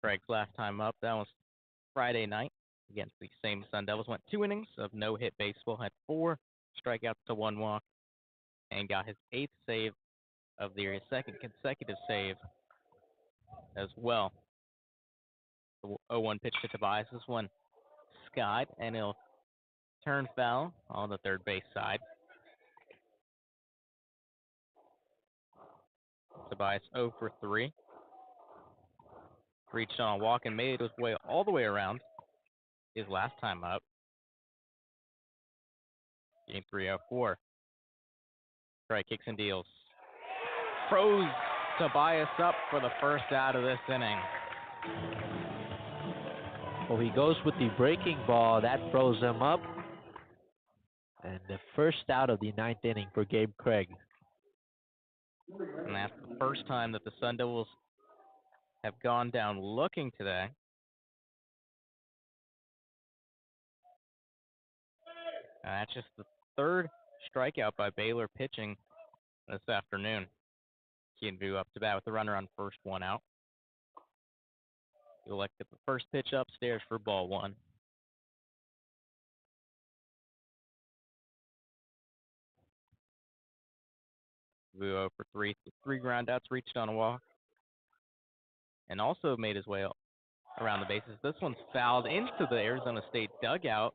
Craig's last time up, that was Friday night against the same Sun Devils. Went 2 innings of no-hit baseball, had 4 strikeouts to 1 walk, and got his 8th save of the year, 2nd consecutive save as well. The 0-1 pitch to Tobias. This one skied, and he'll turn foul on the third base side. Tobias 0 for 3. Reached on a walk and made his way all the way around his last time up. Game 304. Strike kicks and deals. Froze Tobias up for the first out of this inning.
Well, he goes with the breaking ball. That froze him up. And the first out of the ninth inning for Gabe Craig.
And that's the first time that the Sun Devils have gone down looking today. And that's just the third strikeout by Baylor pitching this afternoon. Kienvu up to bat with the runner on first, 1 out. He'll get the first pitch upstairs for ball 1. Vu 0 for 3. 3 ground outs, reached on a walk. And also made his way around the bases. This one's fouled into the Arizona State dugout.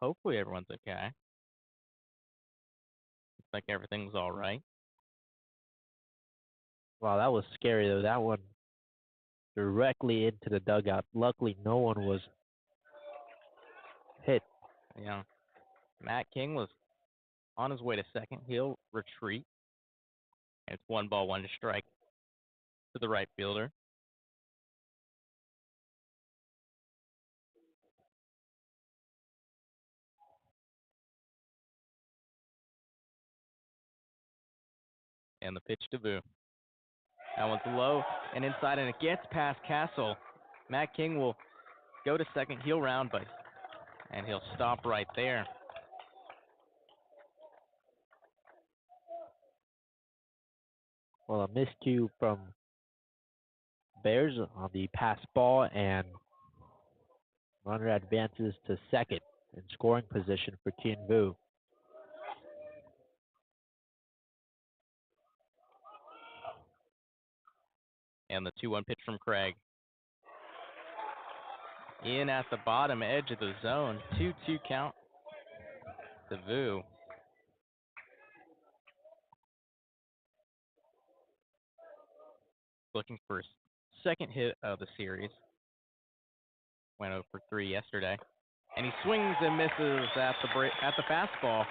Hopefully everyone's okay. Looks like everything's all right.
Wow, that was scary, though. That one directly into the dugout. Luckily, no one was hit.
Yeah. Matt King was on his way to second. He'll retreat. And it's 1 ball, 1 strike to the right fielder. And the pitch to Vu. That one's low and inside, and it gets past Castle. Matt King will go to second. He'll round, and he'll stop right there.
Well, a miscue from Bears on the pass ball, and runner advances to second in scoring position for Kienvu.
And the 2-1 pitch from Craig. In at the bottom edge of the zone. 2-2 count to Vu. Looking for his second hit of the series. Went 0 for 3 yesterday. And he swings and misses at the fastball.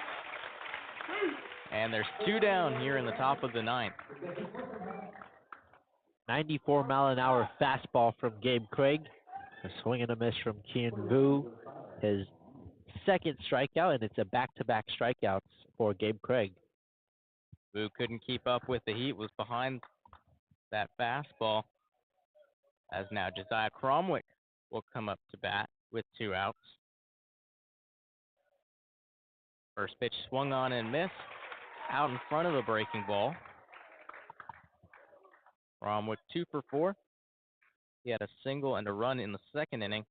And there's 2 down here in the top of the ninth.
94-mile-an-hour fastball from Gabe Craig. A swing and a miss from Kienvu. His second strikeout, and it's a back-to-back strikeouts for Gabe Craig.
Vu couldn't keep up with the heat, was behind that fastball. As now Josiah Cromwick will come up to bat with 2 outs. First pitch swung on and missed. Out in front of the breaking ball. Cromwick 2 for 4. He had a single and a run in the second inning,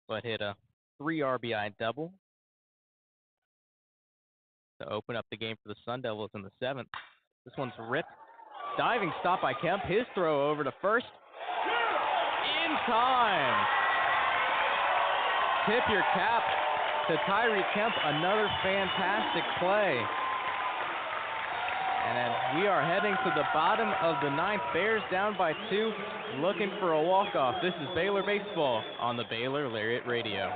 but hit a 3 RBI double to open up the game for the Sun Devils in the 7th. This one's ripped. Diving stop by Kemp. His throw over to first. In time. Tip your cap to Tyree Kemp. Another fantastic play. And then we are heading to the bottom of the ninth. Bears down by 2, looking for a walk-off. This is Baylor Baseball on the Baylor Lariat Radio.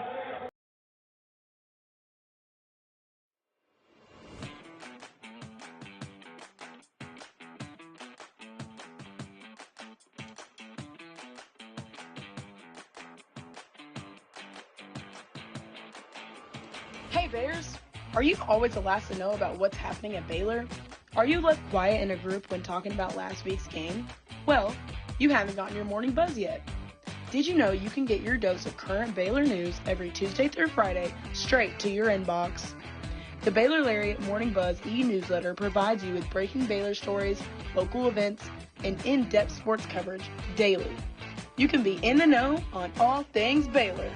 Hey Bears, are you always the last to know about what's happening at Baylor? Are you left quiet in a group when talking about last week's game? Well, you haven't gotten your morning buzz yet. Did you know you can get your dose of current Baylor news every Tuesday through Friday straight to your inbox? The Baylor Lariat Morning Buzz e-newsletter provides you with breaking Baylor stories, local events, and in-depth sports coverage daily. You can be in the know on all things Baylor.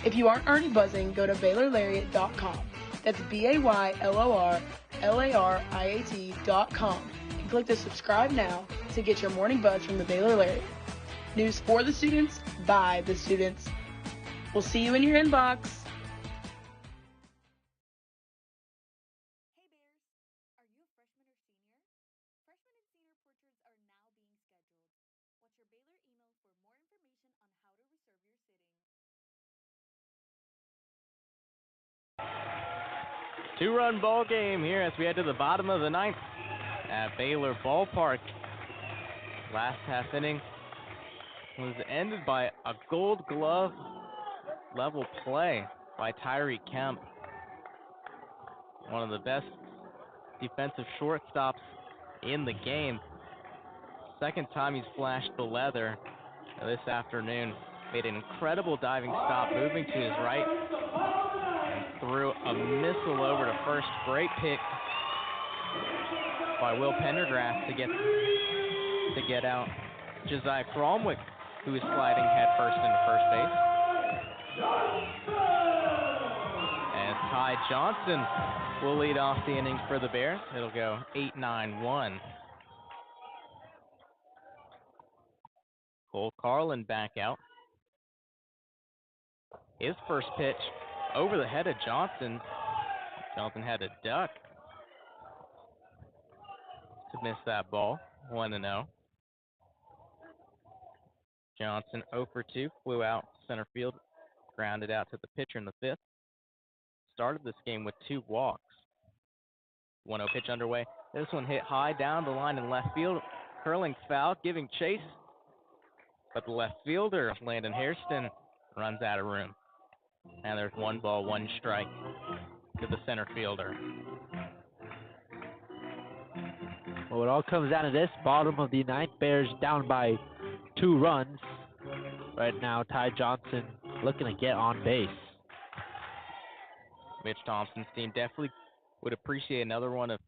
If you aren't already buzzing, go to BaylorLariat.com. That's BaylorLariat.com and click the subscribe now to get your morning buzz from the Baylor Lariat. News for the students, by the students. We'll see you in your inbox.
Hey Bears, are you a freshman or senior? Freshman and senior portraits are now being scheduled. Watch your Baylor email for more information on how to reserve your sitting.
Two-run ball game here as we head to the bottom of the ninth at Baylor Ballpark. Last half inning was ended by a Gold Glove level play by Tyree Kemp, one of the best defensive shortstops in the game. Second time he's flashed the leather this afternoon. Made an incredible diving stop, moving to his right, and threw a missile over to first. Great pick by Will Pendergrass to get out Josiah Cromwick, who is sliding headfirst into first base. As Ty Johnson will lead off the innings for the Bears. It'll go 8-9-1. Cole Carlin back out. His first pitch over the head of Johnson. Johnson had to duck to miss that ball. 1-0. Johnson 0 for 2, flew out center field, grounded out to the pitcher in the fifth. Started this game with 2 walks. 1-0 pitch underway. This one hit high down the line in left field. Curling foul, giving chase. But the left fielder, Landon Hairston, runs out of room. And there's 1 ball, 1 strike to the center fielder.
Well, it all comes down to this. Bottom of the ninth, Bears down by 2 runs. Right now, Ty Johnson looking to get on base.
Mitch Thompson's team definitely would appreciate another one of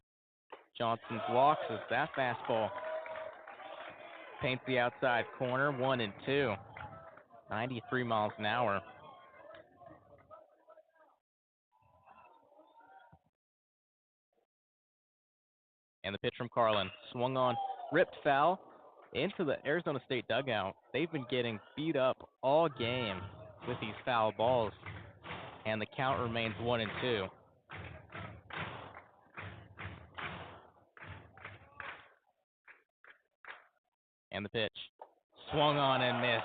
Johnson's walks as that fastball paints the outside corner. 1-2. 93 miles an hour. And the pitch from Carlin. Swung on, ripped foul into the Arizona State dugout. They've been getting beat up all game with these foul balls. And the count remains 1-2. And the pitch. Swung on and missed.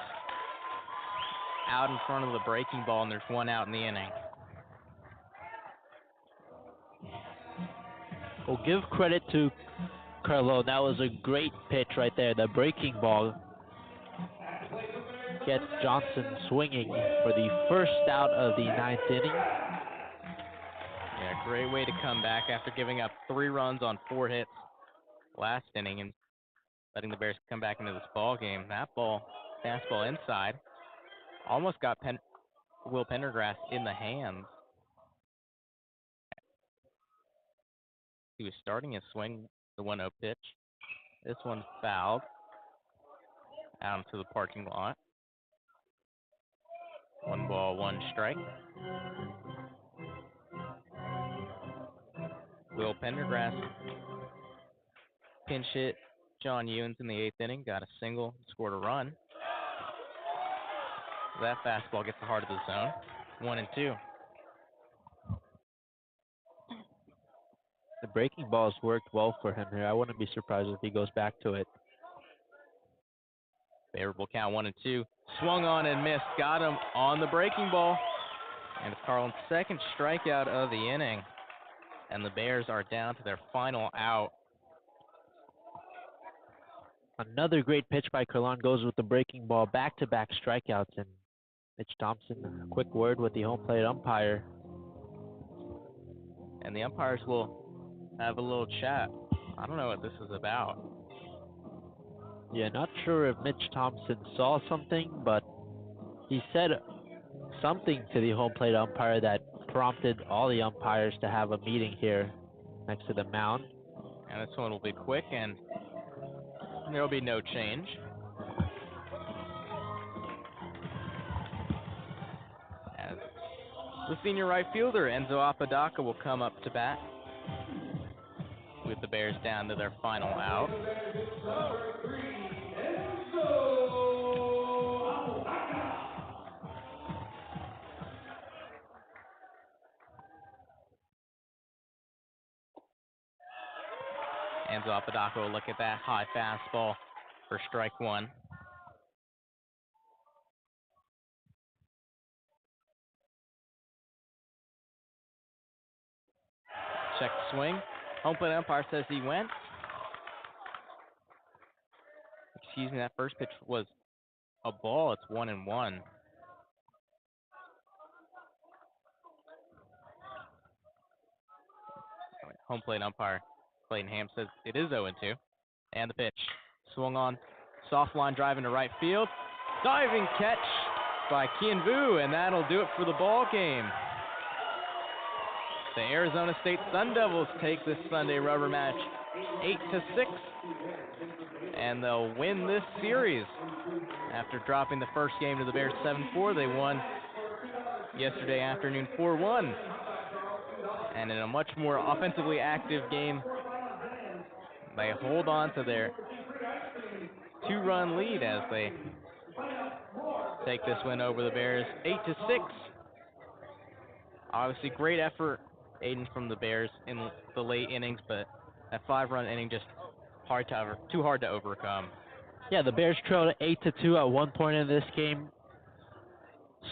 Out in front of the breaking ball, and there's 1 out in the inning.
Well, give credit to Carlo. That was a great pitch right there. The breaking ball gets Johnson swinging for the first out of the ninth inning.
Yeah, great way to come back after giving up 3 runs on 4 hits last inning and letting the Bears come back into this ball game. That ball, fastball inside, almost got Will Pendergrass in the hands. He was starting his swing, the 1-0 pitch. This one fouled out into the parking lot. 1 ball, 1 strike. Will Pendergrass pinch hit John Ewens in the 8th inning, got a single, scored a run. That fastball gets the heart of the zone. 1-2.
The breaking ball's worked well for him here. I wouldn't be surprised if he goes back to it.
Favorable count, 1-2. Swung on and missed. Got him on the breaking ball. And it's Carlin's second strikeout of the inning. And the Bears are down to their final out.
Another great pitch by Carlin goes with the breaking ball. Back-to-back strikeouts. And Mitch Thompson, a quick word with the home plate umpire.
And the umpires will have a little chat. I don't know what this is about.
Yeah, not sure if Mitch Thompson saw something, but he said something to the home plate umpire that prompted all the umpires to have a meeting here next to the mound.
And this one will be quick, and there will be no change. As the senior right fielder, Enzo Apodaca, will come up to bat with the Bears down to their final out. Hands off Padako. Look at that high fastball for strike one. Check the swing. Home plate umpire says he went. Excuse me, that first pitch was a ball. It's 1-1. Home plate umpire Clayton Ham says it is 0-2. And the pitch. Swung on. Soft line drive into right field. Diving catch by Kian Vu, and that'll do it for the ball game. The Arizona State Sun Devils take this Sunday rubber match 8-6, and they'll win this series. After dropping the first game to the Bears 7-4, they won yesterday afternoon 4-1. And in a much more offensively active game, they hold on to their 2-run lead as they take this win over the Bears 8-6. Obviously, great effort, Aidan, from the Bears in the late innings, but that 5-run inning just too hard to overcome.
Yeah, the Bears trailed 8-2 at one point in this game.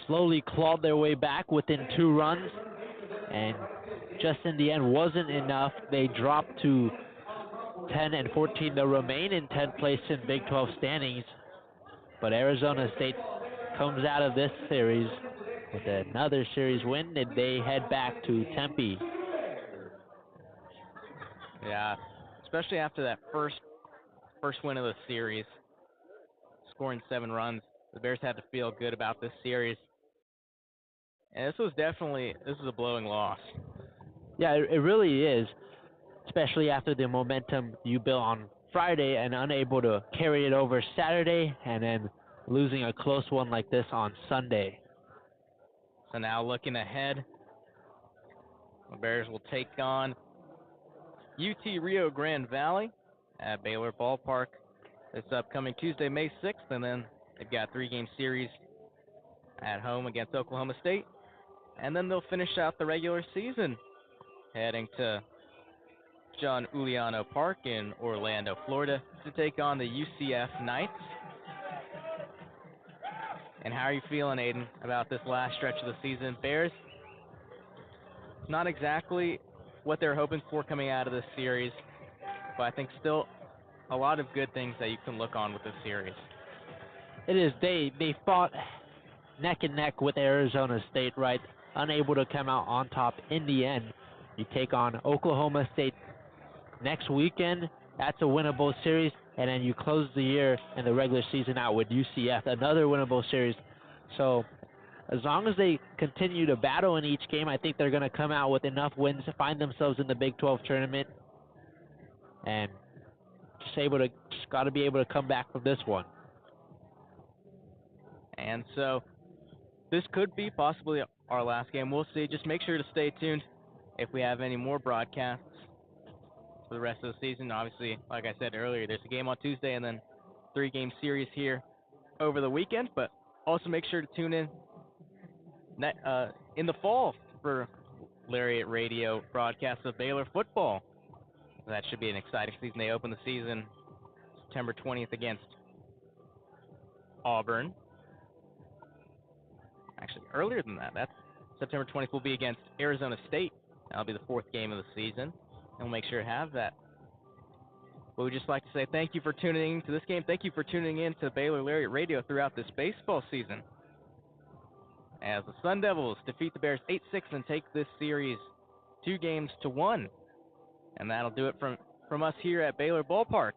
Slowly clawed their way back within 2 runs, and just in the end wasn't enough. They dropped to 10-14 to remain in 10th place in Big 12 standings. But Arizona State comes out of this series with another series win, and they head back to Tempe.
Yeah, especially after that first win of the series, scoring 7 runs, the Bears had to feel good about this series. And this was a blowing loss.
Yeah, it really is, especially after the momentum you built on Friday and unable to carry it over Saturday, and then losing a close one like this on Sunday.
So now looking ahead, the Bears will take on UT Rio Grande Valley at Baylor Ballpark this upcoming Tuesday, May 6th, and then they've got a 3-game series at home against Oklahoma State, and then they'll finish out the regular season heading to John Uliano Park in Orlando, Florida, to take on the UCF Knights. And how are you feeling, Aidan, about this last stretch of the season? Bears, not exactly what they're hoping for coming out of this series, but I think still a lot of good things that you can look on with this series.
It is. They fought neck and neck with Arizona State, right? Unable to come out on top in the end. You take on Oklahoma State next weekend. That's a winnable series. And then you close the year and the regular season out with UCF, another winnable series. So as long as they continue to battle in each game, I think they're going to come out with enough wins to find themselves in the Big 12 tournament. And just got to be able to come back from this one.
And so this could be possibly our last game. We'll see. Just make sure to stay tuned if we have any more broadcasts for the rest of the season. Obviously, like I said earlier, there's a game on Tuesday and then 3-game series here over the weekend. But also make sure to tune in the fall for Lariat Radio broadcasts of Baylor football. That should be an exciting season. They open the season September 20th against Auburn. Actually, earlier than that. That's September 20th will be against Arizona State. That'll be the 4th game of the season. And we'll make sure to have that. But we'd just like to say thank you for tuning in to this game. Thank you for tuning in to Baylor Lariat Radio throughout this baseball season, as the Sun Devils defeat the Bears 8-6 and take this series 2-1. And that'll do it from us here at Baylor Ballpark.